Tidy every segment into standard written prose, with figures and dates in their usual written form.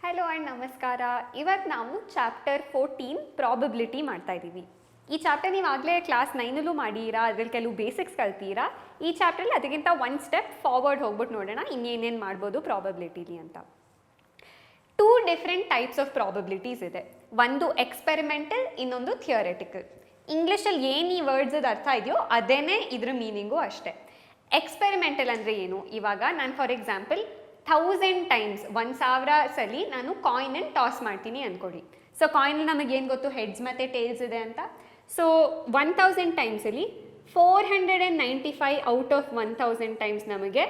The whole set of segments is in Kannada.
ಹಲೋ ಆ್ಯಂಡ್ ನಮಸ್ಕಾರ. ಇವತ್ತು ನಾವು ಚಾಪ್ಟರ್ 14 ಪ್ರಾಬಬಿಲಿಟಿ ಮಾಡ್ತಾ ಇದ್ದೀವಿ. ಈ ಚಾಪ್ಟರ್ ನೀವು ಆಗಲೇ ಕ್ಲಾಸ್ 9 ಮಾಡಿರಾ, ಅದ್ರಲ್ಲಿ ಕೆಲವು ಬೇಸಿಕ್ಸ್ ಕಲ್ತೀರಾ. ಈ ಚಾಪ್ಟ್ರಲ್ಲಿ ಅದಕ್ಕಿಂತ ಒಂದು ಸ್ಟೆಪ್ ಫಾರ್ವರ್ಡ್ ಹೋಗ್ಬಿಟ್ಟು ನೋಡೋಣ ಇನ್ನೇನೇನು ಮಾಡ್ಬೋದು ಪ್ರಾಬಬಿಲಿಟಿಲಿ ಅಂತ. 2 ಡಿಫ್ರೆಂಟ್ ಟೈಪ್ಸ್ ಆಫ್ ಪ್ರಾಬಬಿಲಿಟೀಸ್ ಇದೆ. ಒಂದು ಎಕ್ಸ್ಪೆರಿಮೆಂಟಲ್, ಇನ್ನೊಂದು ಥಿಯರಿಟಿಕಲ್. ಇಂಗ್ಲೀಷಲ್ಲಿ ಏನು ಈ ವರ್ಡ್ಸ್ ಅರ್ಥ ಇದೆಯೋ ಅದೇನೇ ಇದ್ರ ಮೀನಿಂಗು ಅಷ್ಟೇ. ಎಕ್ಸ್ಪೆರಿಮೆಂಟಲ್ ಅಂದರೆ ಏನು? ಇವಾಗ ನಾನು ಫಾರ್ ಎಕ್ಸಾಂಪಲ್ 1000 ಟೈಮ್ಸ್ 1000 ಸಲ ನಾನು ಕಾಯಿನನ್ನು ಟಾಸ್ ಮಾಡ್ತೀನಿ ಅಂದ್ಕೊಡಿ. ಸೊ ಕಾಯಿನ್ ನಮಗೇನು ಗೊತ್ತು, ಹೆಡ್ಸ್ ಮತ್ತು ಟೇಲ್ಸ್ ಇದೆ ಅಂತ. ಸೊ 1000 ಟೈಮ್ಸಲ್ಲಿ 495 ಔಟ್ ಆಫ್ 1000 ಟೈಮ್ಸ್ ನಮಗೆ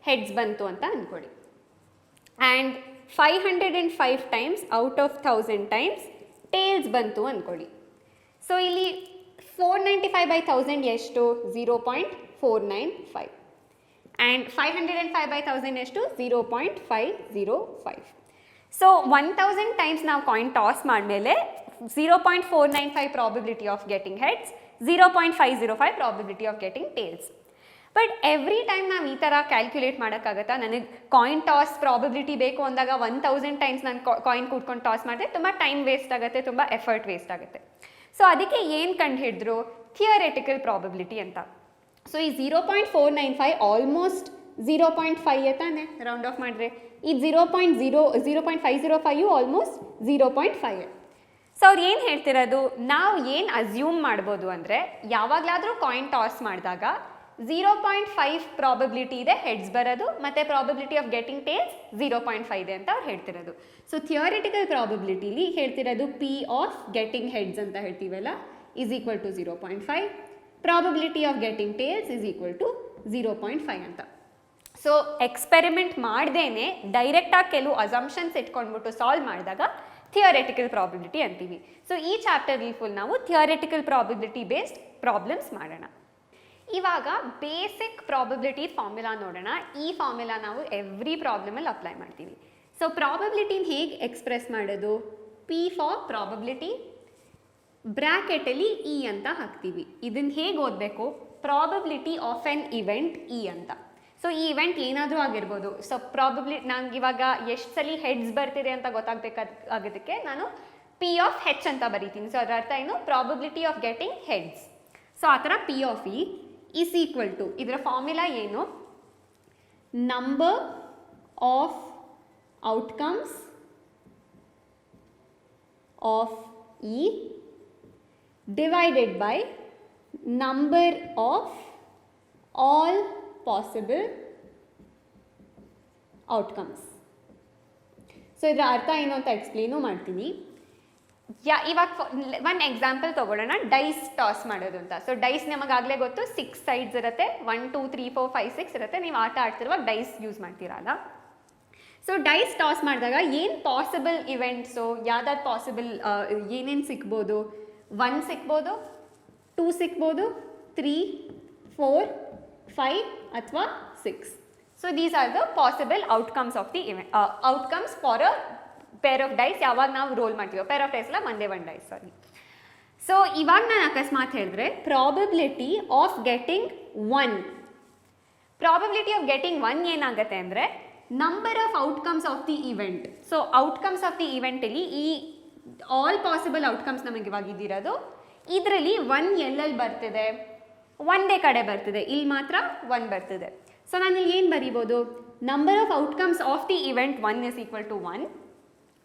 ಹೆಡ್ಸ್ ಬಂತು ಅಂತ ಅಂದ್ಕೊಡಿ. And 505 times out of 1000 times tails ಬಂತು ಅಂದ್ಕೊಳ್ಳಿ. ಸೊ ಇಲ್ಲಿ 495/1000 ಎಷ್ಟು? 0.495. ಆ್ಯಂಡ್ 505/1000 ಎಷ್ಟು? 0.505. ಸೊ 1000 ಟೈಮ್ಸ್ ನಾವು ಕಾಯಿನ್ ಟಾಸ್ ಮಾಡಿದ್ಮೇಲೆ 0.495 probability of getting heads, 0.505 probability of getting tails. But every time ನಾವು ಈ ಥರ ಕ್ಯಾಲ್ಕ್ಯುಲೇಟ್ ಮಾಡೋಕ್ಕಾಗತ್ತಾ? ನನಗೆ ಕಾಯಿನ್ ಟಾಸ್ ಪ್ರಾಬಿಲಿಟಿ ಬೇಕು ಅಂದಾಗ 1000 ಟೈಮ್ಸ್ ನಾನು ಕಾಯಿನ್ ಕೂತ್ಕೊಂಡು ಟಾಸ್ ಮಾಡಿದೆ ತುಂಬ ಟೈಮ್ ವೇಸ್ಟ್ ಆಗುತ್ತೆ, ತುಂಬ ಎಫರ್ಟ್ ವೇಸ್ಟ್ ಆಗುತ್ತೆ. ಸೊ ಅದಕ್ಕೆ ಏನು ಕಂಡು ಹಿಡಿದ್ರು? ಥಿಯರಿಟಿಕಲ್ ಪ್ರಾಬಿಲಿಟಿ ಅಂತ. ಸೊ ಈ 0.495 ಆಲ್ಮೋಸ್ಟ್ 0.5 ತಾನೆ ರೌಂಡ್ ಆಫ್ ಮಾಡಿದ್ರೆ, ಈ 0.505 ಆಲ್ಮೋಸ್ಟ್ 0.5. ಸೊ ಅವ್ರು ಏನು ಹೇಳ್ತಿರೋದು, ನಾವು ಏನು ಅಸ್ಯೂಮ್ ಮಾಡ್ಬೋದು ಅಂದರೆ, ಯಾವಾಗಲಾದರೂ ಕಾಯಿನ್ ಟಾಸ್ ಮಾಡಿದಾಗ 0.5 ಪ್ರಾಬಬಿಲಿಟಿ ಇದೆ ಹೆಡ್ಸ್ ಬರೋದು, ಮತ್ತು ಪ್ರಾಬಬಿಲಿಟಿ ಆಫ್ ಗೆಟಿಂಗ್ ಟೇಲ್ಸ್ 0.5 ಇದೆ ಅಂತ ಅವ್ರು ಹೇಳ್ತಿರೋದು. ಸೊ ಥಿಯರಿಟಿಕಲ್ ಪ್ರಾಬಬಿಲಿಟಿಲಿ ಹೇಳ್ತಿರೋದು ಪಿ ಆಫ್ ಗೆಟಿಂಗ್ ಹೆಡ್ಸ್ ಅಂತ ಹೇಳ್ತೀವಲ್ಲ is equal to 0.5, probability of getting tails is equal to 0.5 ಅಂತ. ಸೊ ಎಕ್ಸ್ಪೆರಿಮೆಂಟ್ ಮಾಡ್ದೇನೆ ಡೈರೆಕ್ಟಾಗಿ ಕೆಲವು ಅಸಂಪ್ಷನ್ಸ್ ಇಟ್ಕೊಂಡ್ಬಿಟ್ಟು ಸಾಲ್ವ್ ಮಾಡಿದಾಗ ಥಿಯರಿಟಿಕಲ್ ಪ್ರಾಬಿಲಿಟಿ ಅಂತೀವಿ. ಸೊ ಈ ಚಾಪ್ಟರ್ಲಿ ಫುಲ್ ನಾವು ಥಿಯರಿಟಿಕಲ್ ಪ್ರಾಬಿಲಿಟಿ ಬೇಸ್ಡ್ ಪ್ರಾಬ್ಲಮ್ಸ್ ಮಾಡೋಣ. ಇವಾಗ ಬೇಸಿಕ್ ಪ್ರಾಬಬಿಲಿಟಿ ಫಾರ್ಮುಲಾ ನೋಡೋಣ. ಈ ಫಾರ್ಮುಲಾ ನಾವು ಎವ್ರಿ ಪ್ರಾಬ್ಲಮಲ್ಲಿ ಅಪ್ಲೈ ಮಾಡ್ತೀವಿ. ಸೊ ಪ್ರಾಬಬಿಲಿಟಿನ ಹೇಗೆ ಎಕ್ಸ್ಪ್ರೆಸ್ ಮಾಡೋದು? ಪಿ ಫಾರ್ ಪ್ರಾಬಬಿಲಿಟಿ, ಬ್ರ್ಯಾಕೆಟಲ್ಲಿ ಇ ಅಂತ ಹಾಕ್ತೀವಿ. ಇದನ್ನು ಹೇಗೆ ಓದಬೇಕು? Probability of an event E ಅಂತ. ಸೊ ಈ ಇವೆಂಟ್ ಏನಾದರೂ ಆಗಿರ್ಬೋದು. ಸೊ ನಂಗೆ ಇವಾಗ ಎಷ್ಟು ಸಲ ಹೆಡ್ಸ್ ಬರ್ತಿದೆ ಅಂತ ಗೊತ್ತಾಗಬೇಕಾಗೋದಕ್ಕೆ ನಾನು ಪಿ ಆಫ್ ಹೆಚ್ ಅಂತ ಬರೀತೀನಿ. ಸೊ ಅದರ ಅರ್ಥ ಏನು? Probability of getting heads. So ಆ ಥರ P of E is equal to, ಇದರ ಫಾರ್ಮುಲಾ ಏನು? Number of outcomes of E divided by number of all possible outcomes. So ಇದರ ಅರ್ಥ ಏನು ಅಂತ ಎಕ್ಸ್ಪ್ಲೇನು ಮಾಡ್ತೀನಿ. ಇವಾಗ ಒಂದು ಎಕ್ಸಾಂಪಲ್ ತೊಗೊಳ್ಳೋಣ, ಡೈಸ್ ಟಾಸ್ ಮಾಡೋದು ಅಂತ. ಸೊ ಡೈಸ್ ನಮಗಾಗಲೇ ಗೊತ್ತು, 6 ಸೈಡ್ಸ್ ಇರುತ್ತೆ, 1 2 3 4 5 6 ಇರುತ್ತೆ. ನೀವು ಆಟ ಆಡ್ತಿರುವಾಗ ಡೈಸ್ ಯೂಸ್ ಮಾಡ್ತೀರಲ್ಲ. ಸೊ ಡೈಸ್ ಟಾಸ್ ಮಾಡಿದಾಗ ಏನು ಪಾಸಿಬಲ್ ಇವೆಂಟ್ಸು, ಯಾವ್ದಾದ್ರು ಪಾಸಿಬಲ್ ಏನೇನು ಸಿಗ್ಬೋದು? 1 ಸಿಗ್ಬೋದು, 2 ಸಿಗ್ಬೋದು, 3 4 5 ಅಥವಾ 6. So these are the possible outcomes of the event, outcomes for a pair of dice. ಯಾವಾಗ ನಾವು ರೋಲ್ ಮಾಡ್ತೀವೋ, ಪೇರ್ ಆಫ್ ಡೈಸ್ ಅಲ್ಲ, ಒಂದೇ ಒಂದು ಡೈಸ್, ಸಾರಿ. ಸೊ ಇವಾಗ ನಾನು ಅಕಸ್ಮಾತ್ ಹೇಳಿದ್ರೆ probability of getting 1, probability of getting 1 ಏನಾಗುತ್ತೆ ಅಂದರೆ number of outcomes of the event. So outcomes of the ಇವೆಂಟಲ್ಲಿ ಈ ಆಲ್ ಪಾಸಿಬಲ್ ಔಟ್ಕಮ್ಸ್ ನಮಗೆ ಇವಾಗ ಇದ್ದಿರೋದು, ಇದರಲ್ಲಿ 1 ಎಲ್ಲೆಲ್ಲಿ ಬರ್ತಿದೆ? ಒಂದೇ ಕಡೆ ಬರ್ತಿದೆ, ಇಲ್ಲಿ ಮಾತ್ರ 1 ಬರ್ತಿದೆ. ಸೊ ನಾನು ಇಲ್ಲಿ ಏನು ಬರೀಬೋದು? Number of outcomes of the event 1 is equal to 1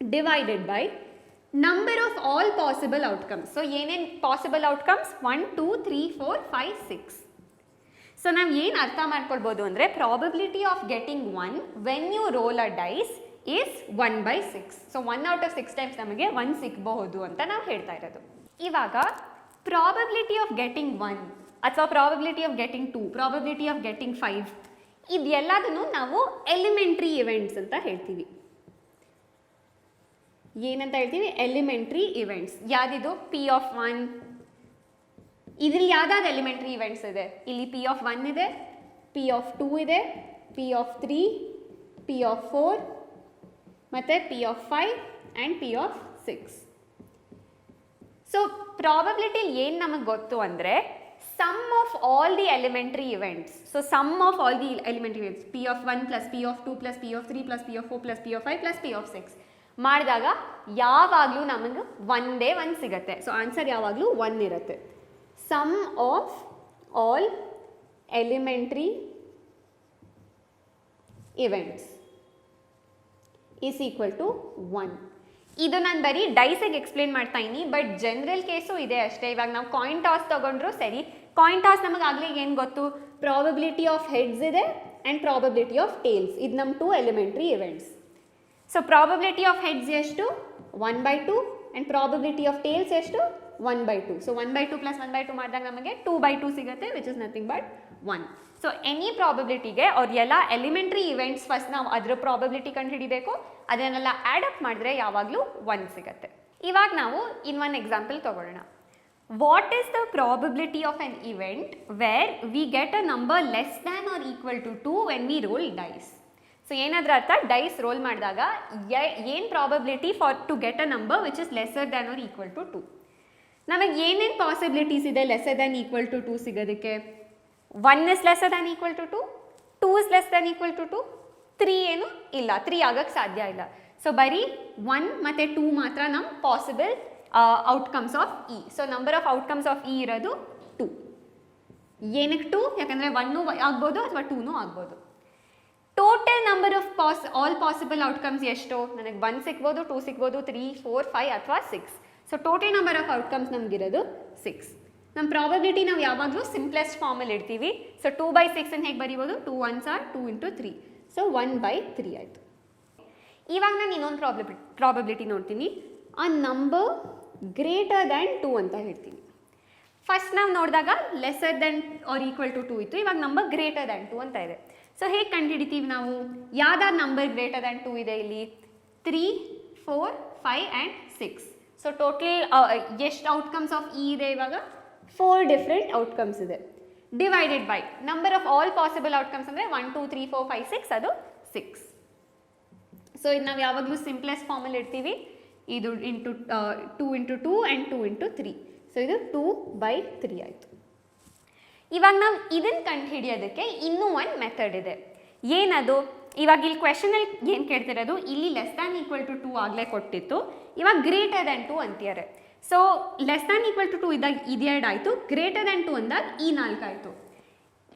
divided by number of all possible outcomes. So ಏನೇನು ಪಾಸಿಬಲ್ ಔಟ್ಕಮ್ಸ್? 1 2 3 4 5 6. ಸೊ ನಾವು ಏನು ಅರ್ಥ ಮಾಡ್ಕೊಳ್ಬೋದು ಅಂದರೆ, probability of getting 1 when you roll a dice is 1/6. So 1 out of 6 times ನಮಗೆ 1 ಸಿಗಬಹುದು ಅಂತ ನಾವು ಹೇಳ್ತಾ ಇರೋದು. ಇವಾಗ ಪ್ರಾಬಬಿಲಿಟಿ ಆಫ್ ಗೆಟಿಂಗ್ 1 ಅಥವಾ probability of getting 2, probability of getting 5, ಇದೆಲ್ಲದನ್ನು ನಾವು ಎಲಿಮೆಂಟ್ರಿ ಇವೆಂಟ್ಸ್ ಅಂತ ಹೇಳ್ತೀವಿ. ಏನಂತ ಹೇಳ್ತೀವಿ? Elementary events. ಯಾವ್ದಿದು? P of 1. ಇದ್ರಲ್ಲಿ ಯಾವ್ದಾದ್ರು ಎಲಿಮೆಂಟ್ರಿ ಇವೆಂಟ್ಸ್ ಇದೆ? ಇಲ್ಲಿ ಪಿ ಆಫ್ 1 ಇದೆ, ಪಿ ಆಫ್ 2 ಇದೆ, ಪಿ ಆಫ್ 3, ಪಿ ಆಫ್ 4 ಮತ್ತು P of 5 and P of 6. So ಪ್ರಾಬಬಿಲಿಟಿಲಿ ಏನು ನಮಗೆ ಗೊತ್ತು ಅಂದರೆ sum of all the elementary events. So sum of all the elementary events, p of 1 plus p of 2 plus p of 3 plus p of 4 plus p of 5 plus p of 6. ಮಾಡಿದಾಗ ಯಾವಾಗಲೂ ನಮಗೆ ಒಂದೇ ಒಂದು ಸಿಗುತ್ತೆ. ಸೊ ಆನ್ಸರ್ ಯಾವಾಗಲೂ 1 ಇರುತ್ತೆ. Sum of all elementary events is equal to 1. ಇದು ನಾನು ಬರೀ ಡೈಸಿಗೆ ಎಕ್ಸ್ಪ್ಲೇನ್ ಮಾಡ್ತಾ ಇದ್ದೀನಿ, ಬಟ್ ಜನರಲ್ ಕೇಸು ಇದೆ ಅಷ್ಟೇ. ಇವಾಗ ನಾವು ಕಾಯಿನ್ ಟಾಸ್ ತೊಗೊಂಡ್ರು ಸರಿ, ಕಾಯಿನ್ ಟಾಸ್ ನಮಗೆ ಆಗಲೇ ಏನು ಗೊತ್ತು, ಪ್ರಾಬಬಿಲಿಟಿ ಆಫ್ ಹೆಡ್ಸ್ ಇದೆ ಆ್ಯಂಡ್ ಪ್ರಾಬಬಿಲಿಟಿ ಆಫ್ ಟೇಲ್ಸ್. ಇದು ನಮ್ಮ 2 elementary events. So probability of heads ಎಷ್ಟು 1/2 ಆ್ಯಂಡ್ ಪ್ರಾಬಬಿಲಿಟಿ ಆಫ್ ಟೇಲ್ಸ್ ಎಷ್ಟು 1/2. ಸೊ 1/2 + 1/2 ಮಾಡಿದಾಗ ನಮಗೆ 2/2 ಸಿಗುತ್ತೆ, which is nothing but 1. So any ಪ್ರಾಬಬಿಲಿಟಿಗೆ ಅವ್ರ ಎಲ್ಲ ಎಲಿಮೆಂಟ್ರಿ ಇವೆಂಟ್ಸ್ ಫಸ್ಟ್ ನಾವು ಅದರ ಪ್ರಾಬಬಿಲಿಟಿ ಕಂಡು ಹಿಡಿಬೇಕು, ಅದನ್ನೆಲ್ಲ ಆ್ಯಡ್ ಅಪ್ ಮಾಡಿದ್ರೆ ಯಾವಾಗಲೂ 1 ಸಿಗುತ್ತೆ. ಇವಾಗ ನಾವು ಇನ್ನೊಂದು ಎಕ್ಸಾಂಪಲ್ ತೊಗೊಳ್ಳೋಣ. What is the probability of an event where we get a number less than or equal to 2 when we roll dice? So ಏನಾದ್ರ ಅರ್ಥ, ಡೈಸ್ ರೋಲ್ ಮಾಡಿದಾಗ ಏನು probability for to get a number which is lesser than or equal to 2. ನಮಗೆ ಏನೇನು ಪಾಸಿಬಿಲಿಟೀಸ್ ಇದೆ ಲೆಸರ್ ದ್ಯಾನ್ ಈಕ್ವಲ್ ಟು 2 ಸಿಗೋದಕ್ಕೆ? 1 is lesser than equal to 2, 2 is less than equal to 2, 3 ಏನು ಇಲ್ಲ, 3 ಆಗಕ್ಕೆ ಸಾಧ್ಯ ಇಲ್ಲ. ಸೊ ಬರೀ 1 ಮತ್ತು 2 ಮಾತ್ರ ನಮ್ಮ possible outcomes of E. So number of outcomes of E ಇರೋದು 2. ಏನಕ್ಕೆ 2? ಯಾಕಂದರೆ 1 ಆಗ್ಬೋದು ಅಥವಾ 2 ಆಗ್ಬೋದು. Total number of all possible outcomes ಎಷ್ಟು? ನನಗೆ 1 ಸಿಗ್ಬೋದು, 2 ಸಿಗ್ಬೋದು, 3, 4, 5 ಅಥವಾ 6. So total number of outcomes ನಮಗಿರೋದು 6. ನಮ್ಮ ಪ್ರಾಬಬಿಲಿಟಿ ನಾವು ಯಾವಾಗಲೂ ಸಿಂಪ್ಲೆಸ್ಟ್ ಫಾರ್ಮಲ್ಲಿ ಇಡ್ತೀವಿ. ಸೊ 2/6 ಅನ್ನು ಹೇಗೆ ಬರೀಬೋದು? 2 1s are 2 × 3. ಸೊ 1/3 ಆಯಿತು. ಇವಾಗ ನಾನು ಇನ್ನೊಂದು ಪ್ರಾಬಬಿಲಿಟಿ ನೋಡ್ತೀನಿ. ಆ ನಂಬರ್ ಗ್ರೇಟರ್ ದ್ಯಾನ್ 2 ಅಂತ ಹೇಳ್ತೀನಿ. ಫಸ್ಟ್ ನಾವು ನೋಡಿದಾಗ lesser than or equal to 2 ಇತ್ತು, ಇವಾಗ ನಂಬರ್ ಗ್ರೇಟರ್ ದ್ಯಾನ್ 2 ಅಂತ ಇದೆ. ಸೊ ಹೇಗೆ ಕಂಡುಹಿಡಿತೀವಿ ನಾವು? ಯಾವ್ದಾದ್ರು ನಂಬರ್ ಗ್ರೇಟರ್ ದ್ಯಾನ್ 2 ಇದೆ ಇಲ್ಲಿ? 3, 4, 5 ಆ್ಯಂಡ್ 6. ಸೊ ಟೋಟಲ್ ಎಷ್ಟು ಔಟ್ಕಮ್ಸ್ ಆಫ್ ಇ ಇದೆ ಇವಾಗ? 4 ಡಿಫ್ರೆಂಟ್ ಔಟ್ಕಮ್ಸ್ ಇದೆ. Divided by number of all possible outcomes ಅಂದರೆ 1 2 3 4 5 6, ಅದು 6. ಸೊ ಇದು ನಾವು ಯಾವಾಗಲೂ ಸಿಂಪ್ಲೆಸ್ಟ್ ಫಾರ್ಮಲ್ಲಿ ಇಡ್ತೀವಿ. ಇದು 2 × 2 ಆ್ಯಂಡ್ 2 × 3. ಸೊ ಇದು 2/3 ಆಯಿತು. ಇವಾಗ ನಾವು ಇದನ್ನು ಕಂಡು ಹಿಡಿಯೋದಕ್ಕೆ ಇನ್ನೂ ಒಂದು ಮೆಥಡ್ ಇದೆ. ಏನದು? ಇವಾಗ ಇಲ್ಲಿ ಕ್ವೆಶನಲ್ಲಿ ಏನು ಕೇಳ್ತಿರೋದು, ಇಲ್ಲಿ ಲೆಸ್ ದ್ಯಾನ್ ಈಕ್ವಲ್ ಟು 2 ಆಗಲೇ ಕೊಟ್ಟಿತ್ತು, ಇವಾಗ ಗ್ರೇಟರ್ ದ್ಯಾನ್ 2 ಅಂತಿದ್ದಾರೆ. So less than equal to 2 ಇದ್ದಾಗ ಇದು ಆಯಿತು, ಗ್ರೇಟರ್ ದ್ಯಾನ್ 2 ಅಂದಾಗ ಈ 4 ಆಯಿತು.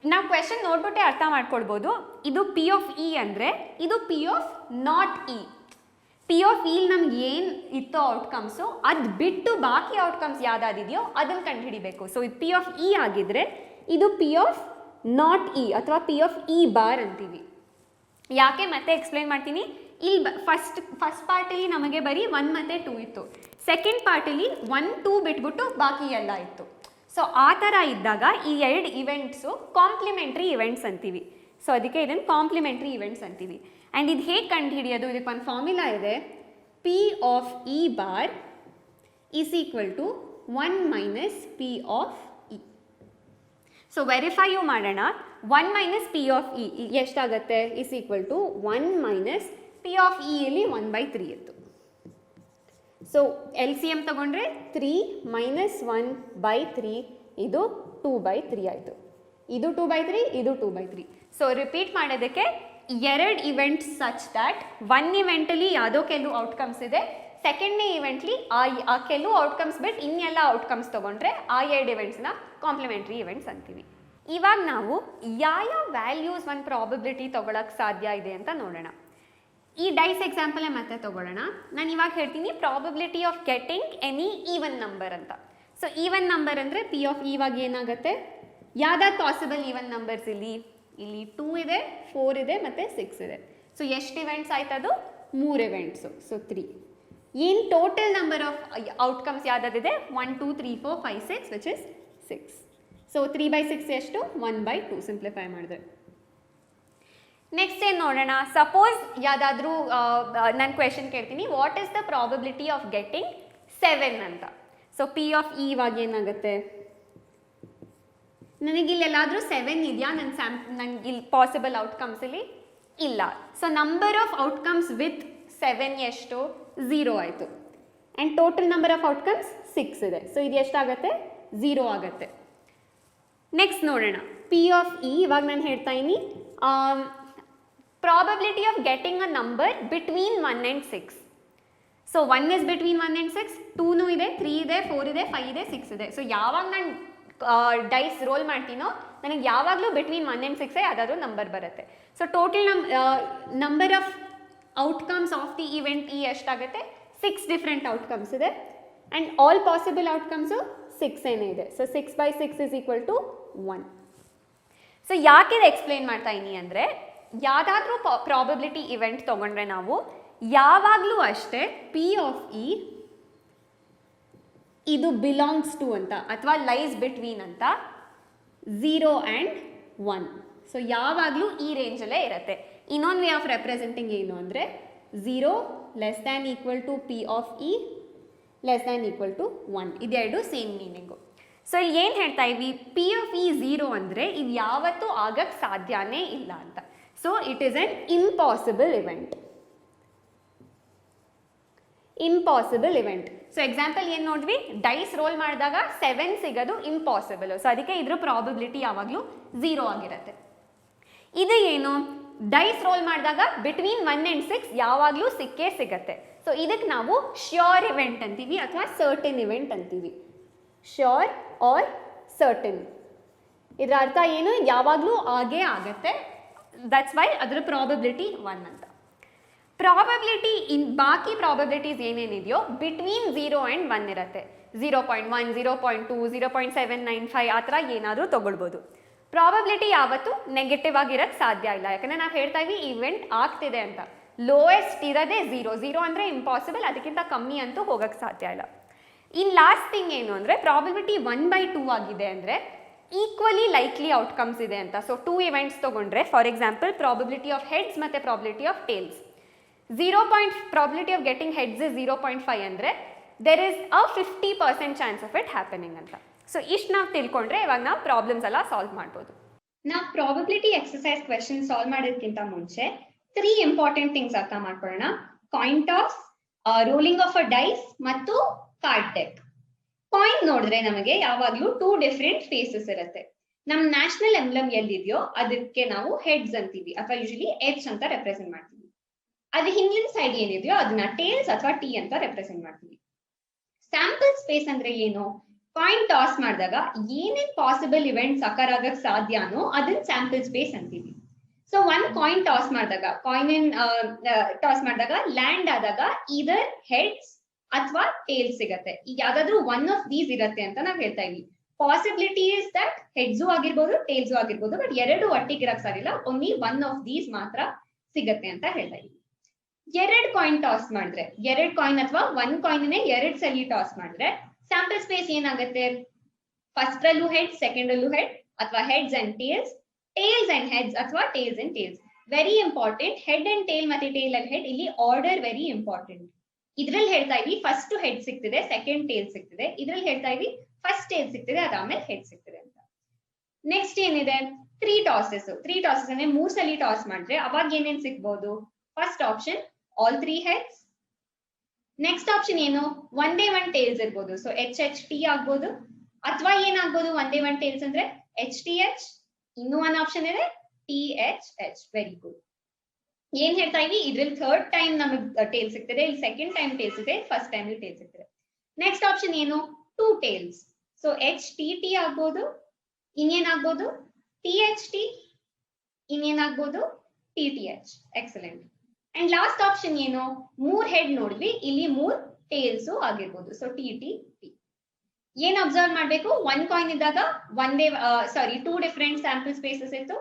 ನಾವು ಕ್ವೆಶನ್ ನೋಡ್ಬಿಟ್ಟೆ ಅರ್ಥ ಮಾಡ್ಕೊಳ್ಬೋದು. ಇದು ಪಿ ಆಫ್ ಇ ಅಂದರೆ ಇದು P of not E. P of E ನಮ್ಗೆ ಏನು ಇತ್ತೋ ಔಟ್ಕಮ್ಸು, ಅದು ಬಿಟ್ಟು ಬಾಕಿ ಔಟ್ಕಮ್ಸ್ ಯಾವುದಾದಿದೆಯೋ ಅದನ್ನು ಕಂಡು ಹಿಡಿಬೇಕು. ಸೊ ಇದು ಪಿ ಆಫ್ ಇ ಆಗಿದ್ದರೆ ಇದು ಪಿ ಆಫ್ ನಾಟ್ ಇ ಅಥವಾ ಪಿ ಆಫ್ ಇ ಬಾರ್ ಅಂತೀವಿ. ಯಾಕೆ ಮತ್ತೆ ಎಕ್ಸ್ಪ್ಲೈನ್ ಮಾಡ್ತೀನಿ. ಇಲ್ಲಿ ಫಸ್ಟ್ ಪಾರ್ಟಲ್ಲಿ ನಮಗೆ ಬರೀ 1 ಮತ್ತು 2 ಇತ್ತು. ಸೆಕೆಂಡ್ ಪಾರ್ಟಲ್ಲಿ 1 2 ಬಿಟ್ಬಿಟ್ಟು ಬಾಕಿ ಎಲ್ಲ ಇತ್ತು. ಸೊ ಆ ಥರ ಇದ್ದಾಗ ಈ 2 ಇವೆಂಟ್ಸು ಕಾಂಪ್ಲಿಮೆಂಟ್ರಿ ಇವೆಂಟ್ಸ್ ಅಂತೀವಿ. ಸೊ ಅದಕ್ಕೆ ಇದನ್ನು ಕಾಂಪ್ಲಿಮೆಂಟ್ರಿ ಇವೆಂಟ್ಸ್ ಅಂತೀವಿ. ಆ್ಯಂಡ್ ಇದು ಹೇಗೆ ಕಂಡು ಹಿಡಿಯೋದು? ಇದಕ್ಕೊಂದು ಫಾರ್ಮುಲಾ ಇದೆ. P of E bar is equal to 1 - P of E. So verify ಮಾಡೋಣ. 1 - ಪಿ ಆಫ್ ಇ ಎಷ್ಟಾಗುತ್ತೆ? Is equal to 1 - P of E ಇಲ್ಲಿ 1/3 ಇತ್ತು. ಸೊ ಎಲ್ ಸಿ ಎಮ್ ತಗೊಂಡ್ರೆ 3 - 1/3 ಇದು 2/3 ಆಯಿತು. ಇದು 2/3, ಇದು 2/3. ಸೊ ರಿಪೀಟ್ ಮಾಡೋದಕ್ಕೆ 2 ಇವೆಂಟ್ಸ್ ಸಚ್ ದ್ಯಾಟ್ 1 ಇವೆಂಟಲ್ಲಿ ಯಾವುದೋ ಕೆಲವು ಔಟ್ಕಮ್ಸ್ ಇದೆ, ಸೆಕೆಂಡ್ನೇ ಇವೆಂಟ್ಲಿ ಆ ಕೆಲವು ಔಟ್ಕಮ್ಸ್ ಬಿಟ್ಟು ಇನ್ನೆಲ್ಲ ಔಟ್ಕಮ್ಸ್ ತೊಗೊಂಡ್ರೆ ಆ 2 ಇವೆಂಟ್ಸ್ನ ಕಾಂಪ್ಲಿಮೆಂಟ್ರಿ ಇವೆಂಟ್ಸ್ ಅಂತೀವಿ. ಇವಾಗ ನಾವು ಯಾವ ವ್ಯಾಲ್ಯೂಸ್ ಒಂದು ಪ್ರಾಬಬಿಲಿಟಿ ತೊಗೊಳಕ್ಕೆ ಸಾಧ್ಯ ಇದೆ ಅಂತ ನೋಡೋಣ. ಈ ಡೈಸ್ ಎಕ್ಸಾಂಪಲೇ ಮತ್ತೆ ತೊಗೊಳ್ಳೋಣ. ನಾನು ಇವಾಗ ಹೇಳ್ತೀನಿ probability of getting any even number ಅಂತ. ಸೊ ಈವನ್ ನಂಬರ್ ಅಂದರೆ ಪಿ ಆಫ್ ಇವಾಗ ಏನಾಗುತ್ತೆ? ಯಾವ್ದಾದ್ರು ಪಾಸಿಬಲ್ ಈವನ್ ನಂಬರ್ಸ್ ಇಲ್ಲಿ 2 ಇದೆ, 4 ಇದೆ ಮತ್ತು 6 ಇದೆ. ಸೊ ಎಷ್ಟು ಇವೆಂಟ್ಸ್ ಆಯ್ತದು? 3 ಇವೆಂಟ್ಸು. ಸೊ 3. ಏನು ಟೋಟಲ್ ನಂಬರ್ ಆಫ್ ಔಟ್ಕಮ್ಸ್ ಯಾವುದಾದಿದೆ? 1 2 3 4 5 6 ವಿಚ್ ಇಸ್ 6. ಸೊ 3/6 ಎಷ್ಟು? 1/2 ಸಿಂಪ್ಲಿಫೈ ಮಾಡಿದ್ರೆ. ನೆಕ್ಸ್ಟ್ ಏನು ನೋಡೋಣ. ಸಪೋಸ್ ಯಾವುದಾದ್ರೂ ನಾನು ಕ್ವೆಶನ್ ಕೇಳ್ತೀನಿ, what is the probability of getting 7 ಅಂತ. ಸೊ ಪಿ ಆಫ್ ಇ ಇವಾಗ ಏನಾಗುತ್ತೆ? ನನಗಿಲ್ಲೆಲ್ಲಾದರೂ 7 ಇದೆಯಾ? ನನಗೆ ಇಲ್ಲಿ ಪಾಸಿಬಲ್ ಔಟ್ಕಮ್ಸಲ್ಲಿ ಇಲ್ಲ. So number of outcomes with 7 ಎಷ್ಟು? 0 ಆಯಿತು. And total number of outcomes 6 ಇದೆ. ಸೊ ಇದು ಎಷ್ಟಾಗುತ್ತೆ? 0 ಆಗುತ್ತೆ. ನೆಕ್ಸ್ಟ್ ನೋಡೋಣ. ಪಿ ಆಫ್ ಇ ಇವಾಗ ನಾನು ಹೇಳ್ತಾ ಇದ್ದೀನಿ probability of getting a number between 1 and 6. So 1 is between 1 and 6, 2 ಇದೆ, 3 ಇದೆ, 4 ಇದೆ, 5 ಇದೆ, 6 ಇದೆ. ಸೊ ಯಾವಾಗ ನಾನು ಡೈಸ್ ರೋಲ್ ಮಾಡ್ತೀನೋ ನನಗೆ ಯಾವಾಗಲೂ ಬಿಟ್ವೀನ್ 1 ಆ್ಯಂಡ್ 6 ಯಾವುದಾದ್ರೂ ನಂಬರ್ ಬರುತ್ತೆ. So total number of outcomes of the event ಎಷ್ಟಾಗುತ್ತೆ? 6 ಡಿಫ್ರೆಂಟ್ ಔಟ್ಕಮ್ಸ್ ಇದೆ ಆ್ಯಂಡ್ ಆಲ್ ಪಾಸಿಬಲ್ ಔಟ್ಕಮ್ಸು 6 ಏನೇ ಇದೆ. So 6/6 is equal to 1. So ಯಾಕೆ ಇದು ಎಕ್ಸ್ಪ್ಲೇನ್ ಮಾಡ್ತಾ ಇದ್ದೀನಿ ಅಂದರೆ, ಯಾವುದಾದ್ರೂ ಪ್ರಾಬಬಿಲಿಟಿ ಇವೆಂಟ್ ತೊಗೊಂಡ್ರೆ ನಾವು ಯಾವಾಗಲೂ ಅಷ್ಟೇ ಪಿ ಆಫ್ ಇ ಇದು ಬಿಲಾಂಗ್ಸ್ ಟು ಅಂತ ಅಥವಾ ಲೈಸ್ ಬಿಟ್ವೀನ್ ಅಂತ 0 ಆ್ಯಂಡ್ 1. ಸೊ ಯಾವಾಗಲೂ ಈ ರೇಂಜಲ್ಲೇ ಇರುತ್ತೆ. ಇನ್ನೊಂದು ವೇ ಆಫ್ ರೆಪ್ರೆಸೆಂಟಿಂಗ್ ಏನು ಅಂದರೆ 0 less than equal to P of E less than equal to 1. ಇದೆರಡು ಸೇಮ್ ಮೀನಿಂಗು. ಸೊ ಇಲ್ಲಿ ಏನು ಹೇಳ್ತಾ ಇದ್ವಿ? ಪಿ ಆಫ್ ಇ 0 ಅಂದರೆ ಇದು ಯಾವತ್ತೂ ಆಗಕ್ಕೆ ಸಾಧ್ಯನೇ ಇಲ್ಲ ಅಂತ. So it is on impossible event. Impossible event. So example ಏನು ನೋಡಿದ್ವಿ? ಡೈಸ್ ರೋಲ್ ಮಾಡಿದಾಗ 7 ಸಿಗೋದು ಇಂಪಾಸಿಬಲ್. ಸೊ ಅದಕ್ಕೆ ಇದ್ರ ಪ್ರಾಬಬಿಲಿಟಿ ಯಾವಾಗಲೂ 0 ಆಗಿರುತ್ತೆ. ಇದು ಏನು? ಡೈಸ್ ರೋಲ್ ಮಾಡಿದಾಗ ಬಿಟ್ವೀನ್ 1 ಆ್ಯಂಡ್ 6 ಯಾವಾಗಲೂ ಸಿಕ್ಕೇ ಸಿಗತ್ತೆ. ಸೊ ಇದಕ್ಕೆ ನಾವು ಶ್ಯೂರ್ ಇವೆಂಟ್ ಅಂತೀವಿ ಅಥವಾ ಸರ್ಟನ್ ಇವೆಂಟ್ ಅಂತೀವಿ. Sure are certain. ಇದರ ಅರ್ಥ ಏನು? ಯಾವಾಗಲೂ ಆಗೇ ಆಗತ್ತೆ. ದಟ್ಸ್ ವೈ ಅದರ ಪ್ರಾಬಬಿಲಿಟಿ 1 ಅಂತ. ಪ್ರಾಬಬಿಲಿಟಿ ಬಾಕಿ ಪ್ರಾಬಬಿಲಿಟೀಸ್ ಏನೇನಿದೆಯೋ ಬಿಟ್ವೀನ್ 0 ಆ್ಯಂಡ್ 1 ಇರುತ್ತೆ. 0.1, 0.2, 0.795 ಆ ಥರ ಏನಾದರೂ ತೊಗೊಳ್ಬೋದು. ಪ್ರಾಬಬಿಲಿಟಿ ಯಾವತ್ತೂ ನೆಗೆಟಿವ್ ಆಗಿರೋಕ್ಕೆ ಸಾಧ್ಯ ಇಲ್ಲ. ಯಾಕಂದರೆ ನಾವು ಹೇಳ್ತಾ ಇದ್ವಿ ಇವೆಂಟ್ ಆಗ್ತಿದೆ ಅಂತ. ಲೋಯೆಸ್ಟ್ ಇರೋದೇ 0. 0 ಅಂದರೆ ಇಂಪಾಸಿಬಲ್, ಅದಕ್ಕಿಂತ ಕಮ್ಮಿ ಅಂತೂ ಹೋಗೋಕ್ಕೆ ಸಾಧ್ಯ ಇಲ್ಲ. ಇನ್ನು ಲಾಸ್ಟ್ ಥಿಂಗ್ ಏನು ಅಂದರೆ ಪ್ರಾಬಬಿಲಿಟಿ 1/2 ಆಗಿದೆ ಅಂದರೆ ಈಕ್ವಲಿ ಲೈಕ್ಲಿ ಔಟ್ಕಮ್ಸ್ ಇದೆ ಅಂತ. ಸೊ 2 ಇವೆಂಟ್ಸ್ ತೊಗೊಂಡ್ರೆ for example probability of heads ಮತ್ತು probability of tails. Probability of getting heads is 0.5 ಅಂದರೆ there is a 50% chance of it happening ಅಂತ. ಸೊ ಇಷ್ಟು ನಾವು ತಿಳ್ಕೊಂಡ್ರೆ ಇವಾಗ ನಾವು ಪ್ರಾಬ್ಲಮ್ಸ್ ಎಲ್ಲ ಸಾಲ್ವ್ ಮಾಡ್ಬೋದು. ನಾವು ಪ್ರಾಬಬಿಲಿಟಿ ಎಕ್ಸಸೈಸ್ ಕ್ವೆಶನ್ ಸಾಲ್ವ್ ಮಾಡೋದಕ್ಕಿಂತ ಮುಂಚೆ 3 ಇಂಪಾರ್ಟೆಂಟ್ ಥಿಂಗ್ಸ್ ಅರ್ಥ ಮಾಡ್ಕೊಳ್ಳೋಣ. Coin toss, rolling of a dice ಮತ್ತು ಕಾರ್ಡ್ ಡೆಕ್. ಕಾಯಿನ್ ನೋಡಿದ್ರೆ ನಮಗೆ ಯಾವಾಗಲೂ 2 ಡಿಫ್ರೆಂಟ್ ಫೇಸಸ್ ಇರುತ್ತೆ. ನಮ್ಮ ನ್ಯಾಷನಲ್ ಎಂಬ್ಲಮ್ ಎಲ್ಲಿದೆಯೋ ಅದಕ್ಕೆ ನಾವು ಹೆಡ್ಸ್ ಅಂತೀವಿ ಅಥವಾ ಯೂಶಲಿ ಎಚ್ ಅಂತ ರೆಪ್ರೆಸೆಂಟ್ ಮಾಡ್ತೀವಿ. ಅದ್ರ ಹಿಂದಿನ ಸೈಡ್ ಏನಿದೆಯೋ ಅದನ್ನ ಟೇಲ್ಸ್ ಅಥವಾ ಟಿ ಅಂತ ರೆಪ್ರೆಸೆಂಟ್ ಮಾಡ್ತೀವಿ. ಸ್ಯಾಂಪಲ್ ಸ್ಪೇಸ್ ಅಂದ್ರೆ ಏನು? ಕಾಯಿನ್ ಟಾಸ್ ಮಾಡಿದಾಗ ಏನೇನ್ ಪಾಸಿಬಲ್ ಇವೆಂಟ್ಸ್ ಅಕರ್ ಆಗಕ್ ಸಾಧ್ಯನೋ ಅದನ್ನ ಸ್ಯಾಂಪಲ್ ಸ್ಪೇಸ್ ಅಂತೀವಿ. ಸೊ ಕಾಯಿನ್ ಟಾಸ್ ಮಾಡಿದಾಗ ಲ್ಯಾಂಡ್ ಆದಾಗ ಇದರ್ ಹೆಡ್ಸ್ ಅಥವಾ ಟೇಲ್ಸ್ ಸಿಗತ್ತೆ. ಈಗ ಯಾವ್ದಾದ್ರು ಒನ್ ಆಫ್ ದೀಸ್ ಇರತ್ತೆ ಅಂತ ನಾವ್ ಹೇಳ್ತಾ ಇದೀವಿ. ಪಾಸಿಬಿಲಿಟಿ ಇಸ್ ದಟ್ ಹೆಡ್ಸು ಆಗಿರ್ಬೋದು ಟೇಲ್ಸು ಆಗಿರ್ಬೋದು, ಬಟ್ ಎರಡು ಒಟ್ಟಿಗೆ ಇರಕ್ ಸಾರಿಲ್ಲ, ಓನ್ಲಿ ಒನ್ ಆಫ್ ದೀಸ್ ಮಾತ್ರ ಸಿಗತ್ತೆ ಅಂತ ಹೇಳ್ತಾ ಇದೀವಿ. 2 ಕಾಯಿನ್ ಟಾಸ್ ಮಾಡಿದ್ರೆ, 2 ಕಾಯಿನ್ ಅಥವಾ 1 ಕಾಯಿನ್ 2 ಸಲ ಟಾಸ್ ಮಾಡಿದ್ರೆ ಸ್ಯಾಂಪಲ್ ಸ್ಪೇಸ್ ಏನಾಗುತ್ತೆ? ಫಸ್ಟ್ ಅಲ್ಲೂ ಹೆಡ್, ಸೆಕೆಂಡ್ ಅಲ್ಲೂ ಹೆಡ್ ಅಥವಾ heads and tails, tails and heads ಅಥವಾ tails and tails. Very important. Head and tail ಮತ್ತೆ ಟೇಲ್ ಅಂಡ್ ಹೆಡ್, ಇಲ್ಲಿ ಆರ್ಡರ್ ವೆರಿ ಇಂಪಾರ್ಟೆಂಟ್. ಇದ್ರಲ್ಲಿ ಹೇಳ್ತಾ ಇದ್ವಿ ಫಸ್ಟ್ ಹೆಡ್ ಸಿಗ್ತಿದೆ, ಸೆಕೆಂಡ್ ಟೇಲ್ ಸಿಗ್ತಿದೆ. ಇದ್ರಲ್ಲಿ ಹೇಳ್ತಾ ಇದ್ವಿ ಫಸ್ಟ್ ಟೇಲ್ ಸಿಗ್ತಿದೆ, ಅದಾದ್ಮೇಲೆ ಹೆಡ್ ಸಿಗ್ತಿದೆ ಅಂತ. ನೆಕ್ಸ್ಟ್ ಏನಿದೆ? 3 ಟಾಸಸ್. 3 ಟಾಸಸ್ ಅಂದ್ರೆ 3 ಸಲ ಟಾಸ್ ಮಾಡಿದ್ರೆ ಅವಾಗ ಏನೇನ್ ಸಿಗ್ಬಹುದು? First option all 3 heads. Next option ಏನು? ಒಂದೇ 1 ಟೇಲ್ಸ್ ಇರ್ಬೋದು. ಸೊ HHT ಆಗ್ಬೋದು, ಅಥವಾ ಏನಾಗ್ಬೋದು ಒಂದೇ 1 ಟೇಲ್ಸ್ ಅಂದ್ರೆ HTH. ಇನ್ನೂ ಒಂದು ಆಪ್ಷನ್ ಇದೆ THH. Very good. ಏನ್ ಹೇಳ್ತಾ ಇದ್ವಿ? ಇದ್ರಲ್ಲಿ ಥರ್ಡ್ ಟೈಮ್ ನಮಗೆ ಟೇಲ್ ಸಿಗ್ತದೆ, ಇಲ್ಲಿ ಸೆಕೆಂಡ್ ಟೈಮ್ ಟೇಲ್ ಸಿಗ್ತದೆ, ಫಸ್ಟ್ ಟೈಮ್ ಟೇಲ್ ಸಿಗ್ತದೆ. ನೆಕ್ಸ್ಟ್ ಆಪ್ಷನ್ ಏನು? 2 ಟೇಲ್ಸ್. ಸೊ HTT ಆಗ್ಬೋದು, ಇನ್ನೇನಾಗ್ಬೋದು THT, ಇನ್ನೇನಾಗ್ಬೋದು TTH. Excellent. And last option ಏನು? 3 ಹೆಡ್ ನೋಡಿದ್ವಿ, ಇಲ್ಲಿ 3 ಟೇಲ್ಸ್ ಆಗಿರ್ಬೋದು. So TTT. ಏನ್ ಅಬ್ಸರ್ವ್ ಮಾಡ್ಬೇಕು? 1 ಕಾಯಿನ್ ಇದ್ದಾಗ 2 ಡಿಫರೆಂಟ್ ಸ್ಯಾಂಪಲ್ ಸ್ಪೇಸಸ್ ಇತ್ತು.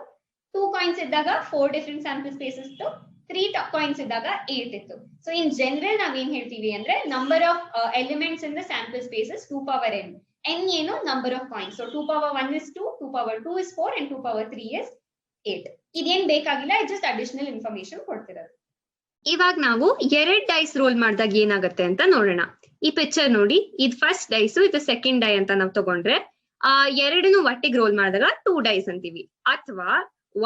2 ಕಾಯಿನ್ಸ್ ಇದ್ದಾಗ 4 ಡಿಫರೆಂಟ್ ಸ್ಯಾಂಪಲ್ ಸ್ಪೇಸಸ್ ಇತ್ತು. 3 ಕಾಯಿನ್ಸ್ ಇದ್ದಾಗ 8 ಇತ್ತು. ಸೊ ಇನ್ ಜನರಲ್ ನಾವ್ ಏನ್ ಹೇಳ್ತೀವಿ ಅಂದ್ರೆ number of elements in the sample spaces 2 power n. n ಏನು? Number of coins. So 2 power 1 is 2, 2 power 2 is 4 and 2 power 3 is 8. ಇದೇನ್ ಬೇಕಾಗಿಲ್ಲ, ಜಸ್ಟ್ ಅಡಿಷನಲ್ ಇನ್ಫಾರ್ಮೇಶನ್ ಕೊಡ್ತಿರೋದು. ಇವಾಗ ನಾವು 2 ಡೈಸ್ ರೋಲ್ ಮಾಡಿದಾಗ ಏನಾಗುತ್ತೆ ಅಂತ ನೋಡೋಣ. ಈ ಪಿಕ್ಚರ್ ನೋಡಿ, ಇದು ಫಸ್ಟ್ ಡೈಸ್, ಇದು ಸೆಕೆಂಡ್ ಡೈ ಅಂತ ನಾವು ತಗೊಂಡ್ರೆ ಎರಡನ್ನು ಒಟ್ಟಿಗೆ ರೋಲ್ ಮಾಡಿದಾಗ 2 ಡೈಸ್ ಅಂತೀವಿ. ಅಥವಾ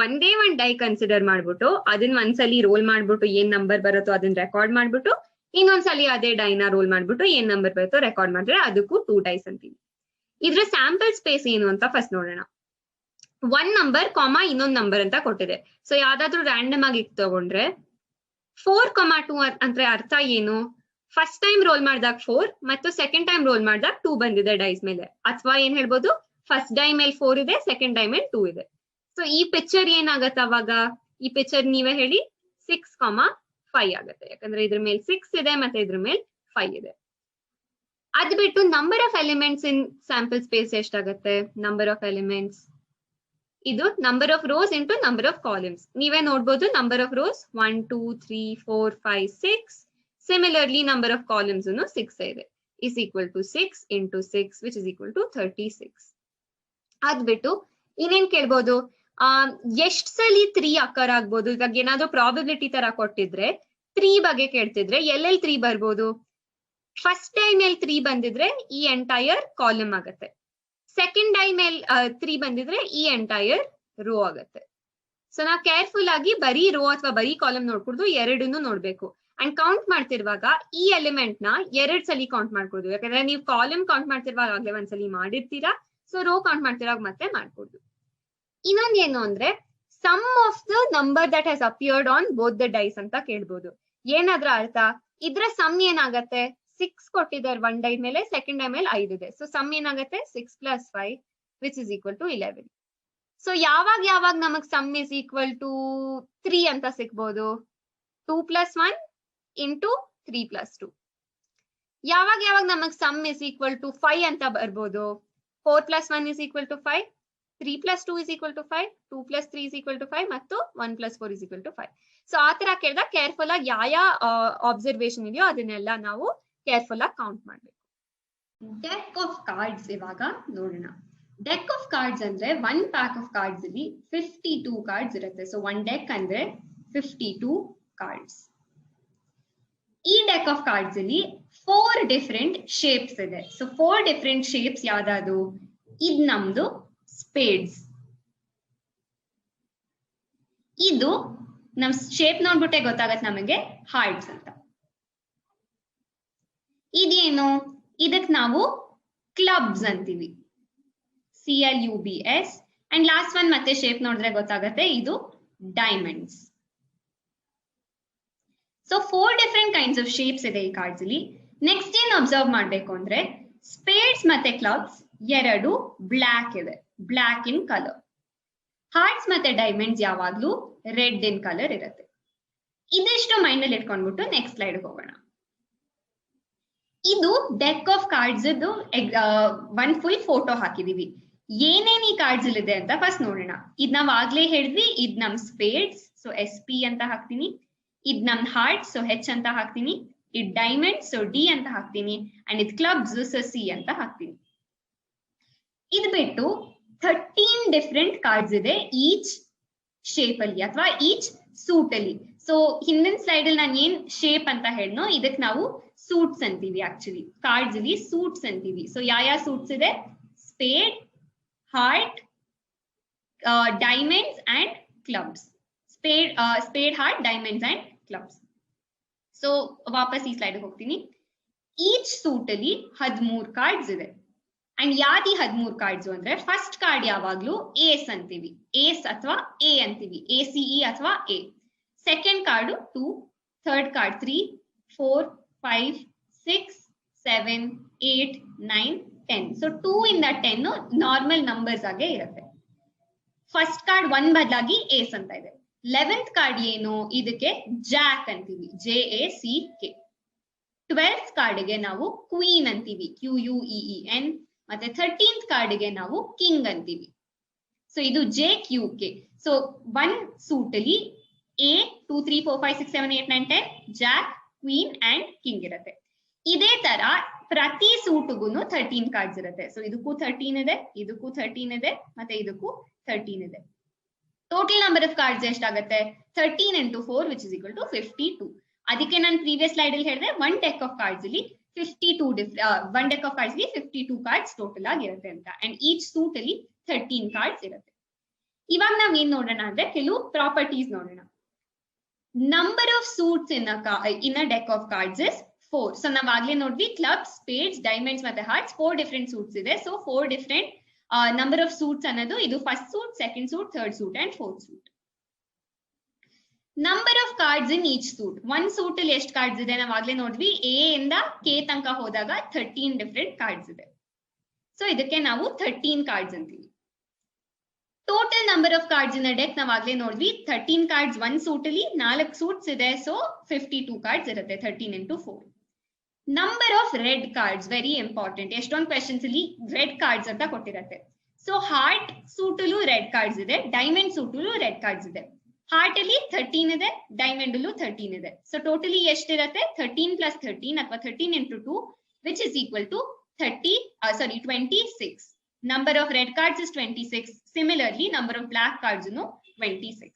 ಒಂದೇ 1 ಡೈ ಕನ್ಸಿಡರ್ ಮಾಡ್ಬಿಟ್ಟು ಅದನ್ನ ಒಂದ್ಸಲಿ ರೋಲ್ ಮಾಡ್ಬಿಟ್ಟು ಏನ್ ನಂಬರ್ ಬರುತ್ತೋ ಅದನ್ನ ರೆಕಾರ್ಡ್ ಮಾಡ್ಬಿಟ್ಟು ಇನ್ನೊಂದ್ಸಲಿ ಅದೇ ಡೈನ ರೋಲ್ ಮಾಡ್ಬಿಟ್ಟು ಏನ್ ನಂಬರ್ ಬರುತ್ತೋ ರೆಕಾರ್ಡ್ ಮಾಡಿದ್ರೆ ಅದಕ್ಕೂ 2 ಡೈಸ್ ಅಂತೀವಿ. ಇದ್ರ ಸ್ಯಾಂಪಲ್ ಸ್ಪೇಸ್ ಏನು ಅಂತ ಫಸ್ಟ್ ನೋಡೋಣ. 1 ನಂಬರ್ ಕಾಮಾ ಇನ್ನೊಂದು ನಂಬರ್ ಅಂತ ಕೊಟ್ಟಿದೆ. ಸೊ ಯಾವ್ದಾದ್ರು ರ್ಯಾಂಡಮ್ ಆಗಿ ತಗೊಂಡ್ರೆ 4, 2 ಅಂದ್ರೆ ಅರ್ಥ ಏನು? ಫಸ್ಟ್ ಟೈಮ್ ರೋಲ್ ಮಾಡಿದಾಗ 4 ಮತ್ತು ಸೆಕೆಂಡ್ ಟೈಮ್ ರೋಲ್ ಮಾಡಿದಾಗ 2 ಬಂದಿದೆ ಡೈಸ್ ಮೇಲೆ, ಅಥವಾ ಏನ್ ಹೇಳ್ಬೋದು ಫಸ್ಟ್ ಡೈ ಮೇಲೆ 4 ಇದೆ, ಸೆಕೆಂಡ್ ಡೈ ಮೇಲೆ 2 ಇದೆ. ಸೊ ಈ ಪಿಕ್ಚರ್ ಏನಾಗತ್ತೆ ಅವಾಗ, ಈ ಪಿಕ್ಚರ್ ನೀವೇ ಹೇಳಿ 6,5 ಆಗುತ್ತೆ, ಯಾಕಂದ್ರೆ ಇದ್ರ ಮೇಲೆ 6 ಇದೆ ಮತ್ತೆ ಇದ್ರ ಮೇಲೆ 5 ಇದೆ. ಅದ್ ಬಿಟ್ಟು number of elements in sample space ಎಷ್ಟಾಗತ್ತೆ, ನಂಬರ್ ಆಫ್ ಎಲಿಮೆಂಟ್ಸ್ ಇದು number of rose into number of columns. ನೀವೇ ನೋಡ್ಬೋದು number of rose 1 2 3 4 5 6. Similarly number of columns 6 ಇದೆ, is equal to 6 into 6 which is equal to 36. ಅದ್ ಬಿಟ್ಟು ಇನ್ನೇನ್ ಕೇಳ್ಬೋದು, ಎಷ್ಟ್ ಸಲಿ 3 ಅಕ್ಕರ್ ಆಗ್ಬೋದು. ಇವಾಗ ಏನಾದ್ರು ಪ್ರಾಬಬಿಲಿಟಿ ತರ ಕೊಟ್ಟಿದ್ರೆ 3 ಬಗ್ಗೆ ಕೇಳ್ತಿದ್ರೆ ಎಲ್ಲೆಲ್ಲಿ 3 ಬರ್ಬೋದು, ಫಸ್ಟ್ ಡೈ ಮೇಲೆ 3 ಬಂದಿದ್ರೆ ಈ ಎಂಟೈರ್ ಕಾಲಮ್ ಆಗತ್ತೆ, ಸೆಕೆಂಡ್ ಡೈ ಮೇಲೆ 3 ಬಂದಿದ್ರೆ ಈ ಎಂಟೈರ್ ರೋ ಆಗತ್ತೆ. ಸೊ ನಾವು ಕೇರ್ಫುಲ್ ಆಗಿ ಬರೀ ರೋ ಅಥವಾ ಬರೀ ಕಾಲಮ್ ನೋಡ್ಕೊಡ್ದು, ಎರಡನ್ನೂ ನೋಡ್ಬೇಕು. ಅಂಡ್ ಕೌಂಟ್ ಮಾಡ್ತಿರುವಾಗ ಈ ಎಲಿಮೆಂಟ್ ನ 2 ಸಲಿ ಕೌಂಟ್ ಮಾಡ್ಕೊಡ್ದು, ಯಾಕಂದ್ರೆ ನೀವು ಕಾಲಮ್ ಕೌಂಟ್ ಮಾಡ್ತಿರುವಾಗ ಆಗ್ಲೇ ಒಂದ್ಸಲಿ ಮಾಡಿರ್ತೀರಾ, ಸೊ ರೋ ಕೌಂಟ್ ಮಾಡ್ತಿರುವಾಗ ಮತ್ತೆ ಮಾಡ್ಕೊಡ್ದು. ಇನ್ನೊಂದೇನು ಅಂದ್ರೆ sum of the number that has appeared on both the dice ಅಂತ ಕೇಳ್ಬೋದು. ಏನಾದ್ರ ಅರ್ಥ, ಇದ್ರ ಸಮ್ ಏನಾಗತ್ತೆ, 6 ಕೊಟ್ಟಿದ್ದಾರೆ ಒನ್ ಡೈ ಮೇಲೆ, ಸೆಕೆಂಡ್ ಡೈ ಮೇಲೆ 5 ಇದೆ. ಸೊ ಸಮ್ ಏನಾಗುತ್ತೆ 6 + 5 which is equal to 11. So ಯಾವಾಗ ನಮಗ್ ಸಮ್ ಇಸ್ ಈಕ್ವಲ್ ಟು 3 ಅಂತ ಸಿಗ್ಬೋದು, 2 + 1 ಇಂಟು 3 + 2. ಯಾವಾಗ ನಮಗ್ ಸಮ್ ಇಸ್ ಈಕ್ವಲ್ ಟು 5 ಅಂತ ಬರ್ಬೋದು, 4 + 1 is equal to 5, 3 + 2 is equal to 5, 2 + 3 is equal to 5 ಮತ್ತು 1 + 4 is equal to 5. ಸೊ ಆ ತರ ಕೇಳಿದಾಗ ಕೇರ್ಫುಲ್ ಆಗಿ ಯಾವ ಆಬ್ಸರ್ವೇಷನ್ ಇದೆಯೋ ಅದನ್ನೆಲ್ಲ ನಾವು ಕೇರ್ಫುಲ್ ಆಗಿ ಕೌಂಟ್ ಮಾಡ್ಬೇಕು. ಡೆಕ್ ಆಫ್ ಕಾರ್ಡ್ಸ್ ಇವಾಗ ನೋಡೋಣ. ಡೆಕ್ ಆಫ್ ಕಾರ್ಡ್ಸ್ ಅಂದ್ರೆ 1 ಪ್ಯಾಕ್ ಆಫ್ ಕಾರ್ಡ್ಸ್ ಅಲ್ಲಿ 52 ಕಾರ್ಡ್ಸ್ ಇರುತ್ತೆ. ಸೊ 1 ಡೆಕ್ ಅಂದ್ರೆ 52 ಕಾರ್ಡ್ಸ್. ಈ ಡೆಕ್ ಆಫ್ ಕಾರ್ಡ್ಸ್ ಅಲ್ಲಿ 4 ಡಿಫರೆಂಟ್ ಶೇಪ್ಸ್ ಇದೆ. ಸೊ 4 ಡಿಫರೆಂಟ್ ಶೇಪ್ಸ್ ಯಾವ್ದಾದ್ರು, ಇದ್ ನಮ್ದು ಸ್ಪೇಡ್ಸ್, ಇದು ನಮ್ ಶೇಪ್ ನೋಡ್ಬಿಟ್ಟೆ ಗೊತ್ತಾಗತ್ತೆ ನಮಗೆ ಹಾರ್ಟ್ಸ್ ಅಂತ. ಇದೇನು, ಇದಕ್ ನಾವು ಕ್ಲಬ್ಸ್ ಅಂತೀವಿ, CLUBS. ಅಂಡ್ ಲಾಸ್ಟ್ ಒನ್ ಮತ್ತೆ ಶೇಪ್ ನೋಡಿದ್ರೆ ಗೊತ್ತಾಗತ್ತೆ, ಇದು diamonds. So 4 different kinds of shapes ಇದೆ ಈ ಕಾರ್ಡ್ಸ್ ಅಲ್ಲಿ. ನೆಕ್ಸ್ಟ್ ಏನ್ ಅಬ್ಸರ್ವ್ ಮಾಡ್ಬೇಕು ಅಂದ್ರೆ ಸ್ಪೇಡ್ಸ್ ಮತ್ತೆ ಕ್ಲಬ್ಸ್ ಎರಡು ಬ್ಲಾಕ್ ಇದೆ, ಬ್ಲಾಕ್ ಇನ್ ಕಲರ್. ಹಾರ್ಟ್ಸ್ ಮತ್ತೆ ಡೈಮಂಡ್ಸ್ ಯಾವಾಗ್ಲೂ ರೆಡ್ ಇನ್ ಕಲರ್ ಇರುತ್ತೆ. ಇದಿಷ್ಟು ಮೈಂಡ್ ಅಲ್ಲಿ ಇಟ್ಕೊಂಡ್ಬಿಟ್ಟು ನೆಕ್ಸ್ಟ್ ಸ್ಲೈಡ್ ಹೋಗೋಣ. ಇದು ಡೆಕ್ ಆಫ್ ಕಾರ್ಡ್ಸ್ ಒಂದ್ ಫುಲ್ ಫೋಟೋ ಹಾಕಿದೀವಿ. ಏನೇನ್ ಈ ಕಾರ್ಡ್ಸ್ ಅಲ್ಲಿ ಇದೆ ಅಂತ ಫಸ್ಟ್ ನೋಡೋಣ. ಇದ್ ನಾವ್ ಆಗ್ಲೇ ಹೇಳಿದ್ವಿ, ಇದ್ ನಮ್ ಸ್ಪೇಡ್ಸ್, ಸೊ SP ಅಂತ ಹಾಕ್ತೀನಿ. ಇದ್ ನಮ್ ಹಾರ್ಟ್, ಸೊ H ಅಂತ ಹಾಕ್ತೀನಿ. ಇದ್ ಡೈಮಂಡ್, ಸೊ D ಅಂತ ಹಾಕ್ತೀನಿ. ಅಂಡ್ ಇದ್ ಕ್ಲಬ್ಸ್, ಸೊ C ಅಂತ ಹಾಕ್ತೀನಿ. ಇದ್ ಬಿಟ್ಟು 13 ಡಿಫರೆಂಟ್ ಕಾರ್ಡ್ಸ್ ಇದೆ ಈಚ್ ಶೇಪ್ ಅಲ್ಲಿ ಅಥವಾ ಈಚ್ ಸೂಟ್ ಅಲ್ಲಿ. ಸೊ ಹಿಂದಿನ ಸ್ಲೈಡ್ ಅಲ್ಲಿ ನಾನು ಏನ್ ಶೇಪ್ ಅಂತ ಹೇಳಿದ್ನೋ ಇದಕ್ ನಾವು ಸೂಟ್ಸ್ ಅಂತೀವಿ. ಆಕ್ಚುಲಿ ಕಾರ್ಡ್ಸ್ ಅಲ್ಲಿ ಸೂಟ್ಸ್ ಅಂತೀವಿ. ಸೊ ಯಾವ ಸೂಟ್ಸ್ ಇದೆ, speed, heart, diamonds and clubs. Speed, heart, diamonds and clubs. So ವಾಪಸ್ ಈ ಸ್ಲೈಡ್ ಹೋಗ್ತೀನಿ. ಈಚ್ ಸೂಟ್ ಅಲ್ಲಿ 13 ಕಾರ್ಡ್ಸ್ ಇದೆ. ಅಂಡ್ ಯಾವ್ದು 13 ಕಾರ್ಡ್ಸ್ ಅಂದ್ರೆ ಫಸ್ಟ್ ಕಾರ್ಡ್ ಯಾವಾಗ್ಲೂ ಏಸ್ ಅಂತೀವಿ, ಏಸ್ ಅಥವಾ ಎ ಅಂತೀವಿ, ACE ಅಥವಾ A. Second card 2, third card 3, 4, 5, 6, 7, 8, 9, 10. So 2 ಇಂದ 10 ನಾರ್ಮಲ್ ನಂಬರ್ಸ್ ಆಗೇ ಇರುತ್ತೆ. ಫಸ್ಟ್ ಕಾರ್ಡ್ 1 ಬದಲಾಗಿ ಏಸ್ ಅಂತ ಇದೆ. 11th ಕಾರ್ಡ್ ಏನು, ಇದಕ್ಕೆ ಜಾಕ್ ಅಂತೀವಿ, JACK. 12th ಕಾರ್ಡ್ಗೆ ನಾವು ಕ್ವೀನ್ ಅಂತೀವಿ, QUEEN. ಮತ್ತೆ 13th ಕಾರ್ಡ್ಗೆ ನಾವು ಕಿಂಗ್ ಅಂತೀವಿ. ಸೊ ಇದು JQK. ಸೊ 1 ಸೂಟ್ ಅಲ್ಲಿ A 2 3 4 5 6 7 8 9 10 jack, queen and king ಇರುತ್ತೆ. ಇದೇ ತರ ಪ್ರತಿ ಸೂಟ್ಗುನು 13 ಕಾರ್ಡ್ಸ್ ಇರುತ್ತೆ. ಸೊ ಇದಕ್ಕೂ 13 ಇದೆ, ಇದಕ್ಕೂ 13 ಇದೆ, ಮತ್ತೆ ಇದಕ್ಕೂ 13 ಇದೆ. ಟೋಟಲ್ ನಂಬರ್ ಆಫ್ ಕಾರ್ಡ್ಸ್ ಎಷ್ಟಾಗುತ್ತೆ, 13 into 4 which is equal to 52. ಅದಕ್ಕೆ ನಾನು ಪ್ರೀವಿಯಸ್ ಸ್ಲೈಡ್ ಅಲ್ಲಿ ಹೇಳಿದೆ ಒನ್ ಡೆಕ್ ಆಫ್ ಕಾರ್ಡ್ಸ್ ಅಲ್ಲಿ 52 ಕಾರ್ಡ್ಸ್ ಟೋಟಲ್ ಆಗಿರುತ್ತೆ ಅಂತ. ಅಂಡ್ ಈಚ್ ಸೂಟ್ ಅಲ್ಲಿ 13 ಕಾರ್ಡ್ಸ್ ಇರುತ್ತೆ. ಇವಾಗ ನಾವ್ ಏನ್ ನೋಡೋಣ ಅಂದ್ರೆ ಕೆಲವು ಪ್ರಾಪರ್ಟೀಸ್ ನೋಡೋಣ. Number of suits in a deck of cards is 4. So ನಾವ್ ಆಗ್ಲೇ ನೋಡ್ವಿ ಕ್ಲಬ್, ಸ್ಪೇಡ್ಸ್, ಡೈಮಂಡ್ಸ್ ಮತ್ತೆ ಹಾರ್ಟ್ಸ್ 4 ಡಿಫರೆಂಟ್ ಸೂಟ್ಸ್ ಇದೆ. So 4 different number of suits ಅನ್ನೋದು ಇದು first suit, second suit, third suit and fourth suit. Number of cards in each suit. ಒಂದ್ ಸೂಟ್ ಅಲ್ಲಿ ಎಷ್ಟು ಕಾರ್ಡ್ಸ್ ಇದೆ ನಾವ್ ಆಗ್ಲೇ ನೋಡಿದ್ವಿ, ಎ ಇಂದ ಕೆ ತನಕ ಹೋದಾಗ 13 ಡಿಫರೆಂಟ್ ಕಾರ್ಡ್ಸ್ ಇದೆ. ಸೊ ಇದಕ್ಕೆ ನಾವು 13 ಕಾರ್ಡ್ಸ್ ಅಂತೀವಿ. Total number of cards in deck ನಾವ್ ಆಗ್ಲೇ ನೋಡಿದ್ವಿ, 13 ಕಾರ್ಡ್ಸ್ ಒಂದ್ ಸೂಟ್ ಅಲ್ಲಿ 4 ಸೂಟ್ಸ್ ಇದೆ, ಸೊ 52 ಕಾರ್ಡ್ಸ್ ಇರುತ್ತೆ, 13 into 4. Number of red cards very important. ಎಷ್ಟೊಂದು ಕ್ವೆಶನ್ಸ್ ಅಲ್ಲಿ ರೆಡ್ ಕಾರ್ಡ್ಸ್ ಅಂತ ಕೊಟ್ಟಿರತ್ತೆ. ಸೊ ಹಾರ್ಟ್ ಸೂಟ್ ಅಲ್ಲೂ ರೆಡ್ ಕಾರ್ಡ್ಸ್ ಇದೆ, ಡೈಮಂಡ್ ಸೂಟ್ ಅಲ್ಲೂ ರೆಡ್ ಕಾರ್ಡ್ಸ್ ಇದೆ. ಹಾರ್ಟ್ ಅಲ್ಲಿ 13 ಇದೆ, ಡೈಮಂಡ್ ಅಲ್ಲೂ 13 ಇದೆ. ಸೊ ಟೋಟಲಿ ಎಷ್ಟಿರತ್ತೆ, 13 plus 13 ಅಥವಾ 13 into 2 which is equal to 26. Number of red cards is 26. Similarly, number of black cards 26.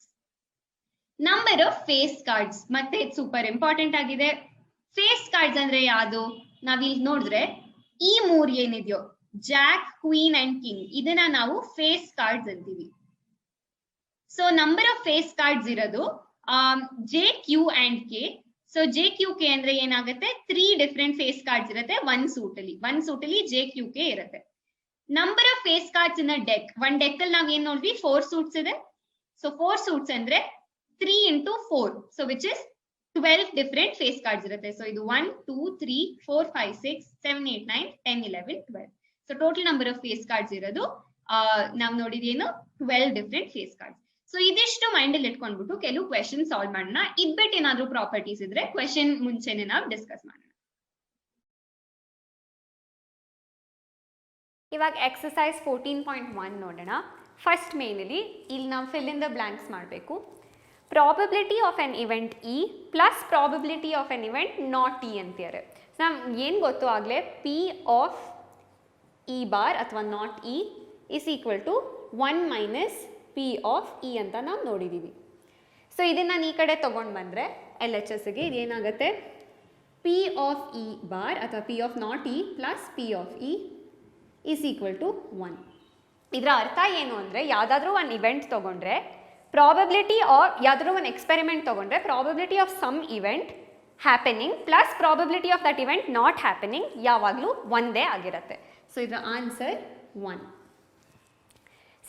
Number of face cards ಮತ್ತೆ ಸೂಪರ್ ಇಂಪಾರ್ಟೆಂಟ್ ಆಗಿದೆ. ಫೇಸ್ ಕಾರ್ಡ್ಸ್ ಅಂದ್ರೆ ಯಾವುದು, ನಾವಿಲ್ಲಿ ನೋಡಿದ್ರೆ ಈ ಮೂರ್ ಏನಿದೆಯೋ ಜಾಕ್, ಕ್ವೀನ್ ಅಂಡ್ ಕಿಂಗ್, ಇದನ್ನ ನಾವು ಫೇಸ್ ಕಾರ್ಡ್ಸ್ ಅಂತೀವಿ. So number of face cards ಇರೋದು J, Q and K. So J, Q, K ಅಂದ್ರೆ ಏನಾಗುತ್ತೆ, 3 ಡಿಫರೆಂಟ್ ಫೇಸ್ ಕಾರ್ಡ್ಸ್ ಇರುತ್ತೆ ಒಂದ್ ಸೂಟ್ ಅಲ್ಲಿ ಜೆ, ಕ್ಯೂ, ಕೆ ಇರುತ್ತೆ. Number of face cards in deck, ಒಂದ್ ಡೆಕ್ ಅಲ್ಲಿ ನಾವ್ ಏನ್ ನೋಡ್ವಿ, 4 ಸೂಟ್ಸ್ ಇದೆ. ಸೊ 4 ಸೂಟ್ಸ್ ಅಂದ್ರೆ 3 into 4, so which is 12 different face cards ಇರುತ್ತೆ. ಸೊ ಇದು 1, 2, 3, 4, 5, 6, 7, 8, 9, 10, 11, 12. So total number of face cards ಇರೋದು ನಾವ್ ನೋಡಿದೇನು 12 ಡಿಫರೆಂಟ್ ಫೇಸ್ ಕಾರ್ಡ್ಸ್. ಸೊ ಇದಿಷ್ಟು ಮೈಂಡ್ ಅಲ್ಲಿ ಇಟ್ಕೊಂಡ್ಬಿಟ್ಟು ಕೆಲವು ಕ್ವೆಶನ್ ಸಾಲ್ವ್ ಮಾಡೋಣ. ಇದ್ಬಿಟ್ಟು ಏನಾದ್ರು ಪ್ರಾಪರ್ಟೀಸ್ ಇದ್ರೆ ಕ್ವೆಶನ್ ಮುಂಚೆನೆ ನಾವು ಡಿಸ್ಕಸ್ ಮಾಡೋಣ. ಇವಾಗ ಎಕ್ಸಸೈಸ್ 14.1 ನೋಡೋಣ. ಫಸ್ಟ್ ಮೇನಲ್ಲಿ ಇಲ್ಲಿ ನಾವು ಫಿಲ್ ಇನ್ ದ ಬ್ಲಾಂಕ್ಸ್ ಮಾಡಬೇಕು. Probability of an event E plus probability of an event not E ಅಂತಾರೆ. ನಮ್ಗೆ ಏನು ಗೊತ್ತು ಆಗಲೇ, ಪಿ ಆಫ್ ಇ ಬಾರ್ ಅಥವಾ not E is equal to 1 minus P of E ಅಂತ ನಾವು ನೋಡಿದ್ದೀವಿ. ಸೊ ಇದನ್ನು ನಾನು ಈ ಕಡೆ ತೊಗೊಂಡು ಬಂದರೆ ಎಲ್ ಎಚ್ ಎಸ್ಗೆ ಇದೇನಾಗುತ್ತೆ, ಪಿ ಆಫ್ ಇ ಬಾರ್ ಅಥವಾ P of not E plus P of E is equal to 1. ಇದರ ಅರ್ಥ ಏನು ಅಂದರೆ, ಯಾವುದಾದ್ರೂ ಒಂದು ಇವೆಂಟ್ ತೊಗೊಂಡ್ರೆ ಪ್ರಾಬಬಿಲಿಟಿ ಆಫ್ ಯಾವುದಾದ್ರೂ ಒಂದು ಎಕ್ಸ್ಪೆರಿಮೆಂಟ್ ತೊಗೊಂಡ್ರೆ probability of some event happening plus probability of that event not happening ಯಾವಾಗಲೂ ಒಂದೇ ಆಗಿರುತ್ತೆ. ಸೊ ಇದರ answer 1.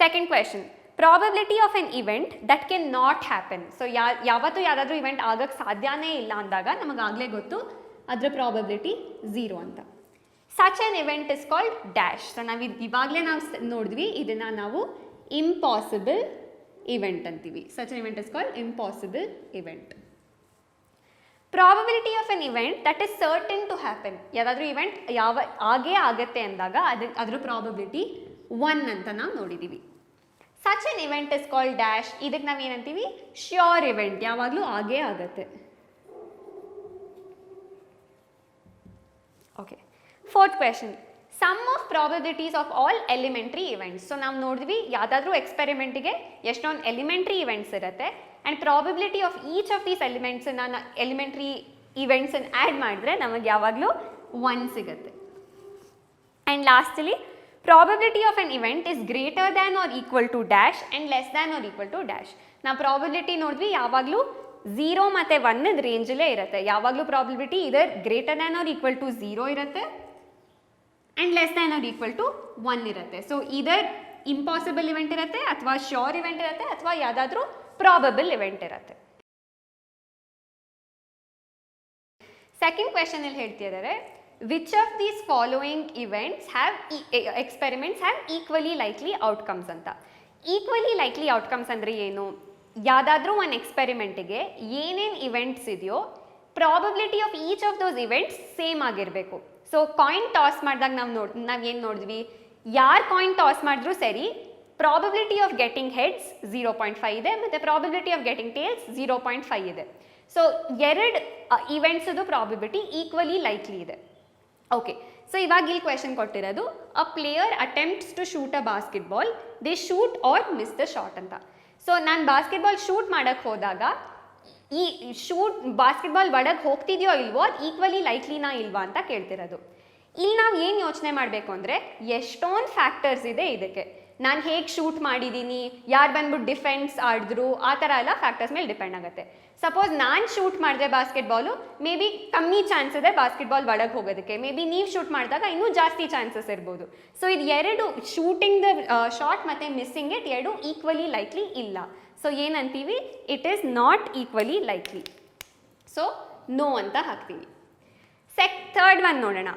Second question, probability of an event that can not happen. So ಯಾವತ್ತೂ ಯಾವುದಾದ್ರೂ ಇವೆಂಟ್ ಆಗಕ್ಕೆ ಸಾಧ್ಯನೇ ಇಲ್ಲ ಅಂದಾಗ ನಮಗಾಗಲೇ ಗೊತ್ತು ಅದರ ಪ್ರಾಬಬಿಲಿಟಿ 0 ಅಂತ. Such an event is called dash. So ನಾವು ಇವಾಗಲೇ ನಾವು ನೋಡಿದ್ವಿ, ಇದನ್ನು ನಾವು ಇಂಪಾಸಿಬಲ್ ಇವೆಂಟ್ ಅಂತೀವಿ. Such an event is called impossible event. Probability of an event that is certain to happen. ಯಾವುದಾದ್ರೂ ಇವೆಂಟ್ ಆಗೇ ಆಗುತ್ತೆ ಅಂದಾಗ ಅದ್ರ ಪ್ರಾಬಬಿಲಿಟಿ 1 ಅಂತ ನಾವು ನೋಡಿದ್ದೀವಿ. Such an event is called dash. ಇದಕ್ಕೆ ನಾವು ಏನಂತೀವಿ, ಶ್ಯೂರ್ ಇವೆಂಟ್, ಯಾವಾಗಲೂ ಆಗೇ ಆಗುತ್ತೆ. Okay, fourth question, sum of probabilities of all elementary events. So ನಾವು ನೋಡಿದ್ವಿ ಯಾವುದಾದ್ರೂ ಎಕ್ಸ್ಪೆರಿಮೆಂಟಿಗೆ ಎಷ್ಟೊಂದು ಎಲಿಮೆಂಟ್ರಿ ಇವೆಂಟ್ಸ್ ಇರುತ್ತೆ and probability of each of these elementary ಇವೆಂಟ್ಸನ್ನು ಆ್ಯಡ್ ಮಾಡಿದ್ರೆ ನಮಗೆ ಯಾವಾಗಲೂ 1 ಸಿಗುತ್ತೆ. And lastly probability of an event is greater than or equal to dash and less than or equal to dash. ನಾವು ಪ್ರಾಬಬಿಲಿಟಿ ನೋಡಿದ್ವಿ ಯಾವಾಗಲೂ 0 ಮತ್ತು 1 ರೇಂಜಲ್ಲೇ ಇರುತ್ತೆ. ಯಾವಾಗಲೂ ಪ್ರಾಬಬಿಲಿಟಿ ಇದರ್ greater than or equal to 0 ಇರುತ್ತೆ and less than or equal to 1 ಇರುತ್ತೆ. ಸೊ ಇದರ್ ಇಂಪಾಸಿಬಲ್ ಇವೆಂಟ್ ಇರುತ್ತೆ ಅಥವಾ ಶ್ಯೂರ್ ಇವೆಂಟ್ ಇರುತ್ತೆ ಅಥವಾ ಯಾವುದಾದ್ರೂ ಪ್ರಾಬಬಲ್ ಇವೆಂಟ್ ಇರುತ್ತೆ. ಸೆಕೆಂಡ್ ಕ್ವೆಶನ್ ಅಲ್ಲಿ ಹೇಳ್ತಿದ್ದಾರೆ, which of these following events have experiments have equally likely outcomes ಅಂತ. ಈಕ್ವಲಿ ಲೈಕ್ಲಿ ಔಟ್ಕಮ್ಸ್ ಅಂದರೆ ಏನು, ಯಾವುದಾದ್ರೂ ಒಂದು ಎಕ್ಸ್ಪೆರಿಮೆಂಟಿಗೆ ಏನೇನು ಇವೆಂಟ್ಸ್ ಇದೆಯೋ probability of each of those events same ಆಗಿರಬೇಕು. ಸೊ ಕಾಯಿನ್ ಟಾಸ್ ಮಾಡಿದಾಗ ನಾವೇನು ನೋಡಿದ್ವಿ, ಯಾರು ಕಾಯಿನ್ ಟಾಸ್ ಮಾಡಿದ್ರೂ ಸರಿ ಪ್ರಾಬಬಿಲಿಟಿ ಆಫ್ ಗೆಟಿಂಗ್ ಹೆಡ್ಸ್ 0.5 ಇದೆ ಮತ್ತು ಪ್ರಾಬಬಿಲಿಟಿ ಆಫ್ ಗೆಟಿಂಗ್ ಟೇಲ್ಸ್ 0.5 ಇದೆ. ಸೊ ಎರಡು ಇವೆಂಟ್ಸದು ಪ್ರಾಬಬಿಲಿಟಿ ಈಕ್ವಲಿ ಲೈಕ್ಲಿ ಇದೆ. ಓಕೆ, ಸೊ ಇವಾಗ ಇಲ್ಲಿ ಕ್ವೆಶನ್ ಕೊಟ್ಟಿರೋದು, a player attempts to shoot a basketball, they shoot or miss the shot ಅಂತ. ಸೊ ನಾನು ಬಾಸ್ಕೆಟ್ಬಾಲ್ ಶೂಟ್ ಮಾಡೋಕ್ಕೆ ಹೋದಾಗ ಈ ಬಾಸ್ಕೆಟ್ಬಾಲ್ ಒಳಗೆ ಹೋಗ್ತಿದೆಯೋ ಇಲ್ವೋ ಅದು ಈಕ್ವಲಿ ಲೈಕ್ಲಿನಾ ಇಲ್ವಾ ಅಂತ ಕೇಳ್ತಿರೋದು. ಇಲ್ಲಿ ನಾವು ಏನು ಯೋಚನೆ ಮಾಡಬೇಕು ಅಂದರೆ, ಎಷ್ಟೊಂದು ಫ್ಯಾಕ್ಟರ್ಸ್ ಇದೆ ಇದಕ್ಕೆ. ನಾನು ಹೇಗೆ ಶೂಟ್ ಮಾಡಿದ್ದೀನಿ, ಯಾರು ಬಂದ್ಬಿಟ್ಟು ಡಿಫೆನ್ಸ್ ಆಡಿದ್ರು, ಆ ಥರ ಎಲ್ಲ ಫ್ಯಾಕ್ಟರ್ಸ್ ಮೇಲೆ ಡಿಪೆಂಡ್ ಆಗುತ್ತೆ. ಸಪೋಸ್ ನಾನು ಶೂಟ್ ಮಾಡಿದೆ ಬಾಸ್ಕೆಟ್ಬಾಲು, ಮೇ ಬಿ ಕಮ್ಮಿ ಚಾನ್ಸ್ ಇದೆ ಬಾಸ್ಕೆಟ್ಬಾಲ್ ಒಳಗೆ ಹೋಗೋದಕ್ಕೆ, ಮೇ ಬಿ ನೀವು ಶೂಟ್ ಮಾಡಿದಾಗ ಇನ್ನೂ ಜಾಸ್ತಿ ಚಾನ್ಸಸ್ ಇರ್ಬೋದು. ಸೊ ಇದು ಎರಡು, ಶೂಟಿಂಗ್ ದ ಶಾಟ್ ಮತ್ತು ಮಿಸ್ಸಿಂಗ್ ಇಟ್ ಎರಡು ಈಕ್ವಲಿ ಲೈಕ್ಲಿ ಇಲ್ಲ. ಸೊ ಏನಂತೀವಿ, it is not equally likely. So no ಅಂತ ಹಾಕ್ತೀವಿ. ಥರ್ಡ್ ಒನ್ ನೋಡೋಣ.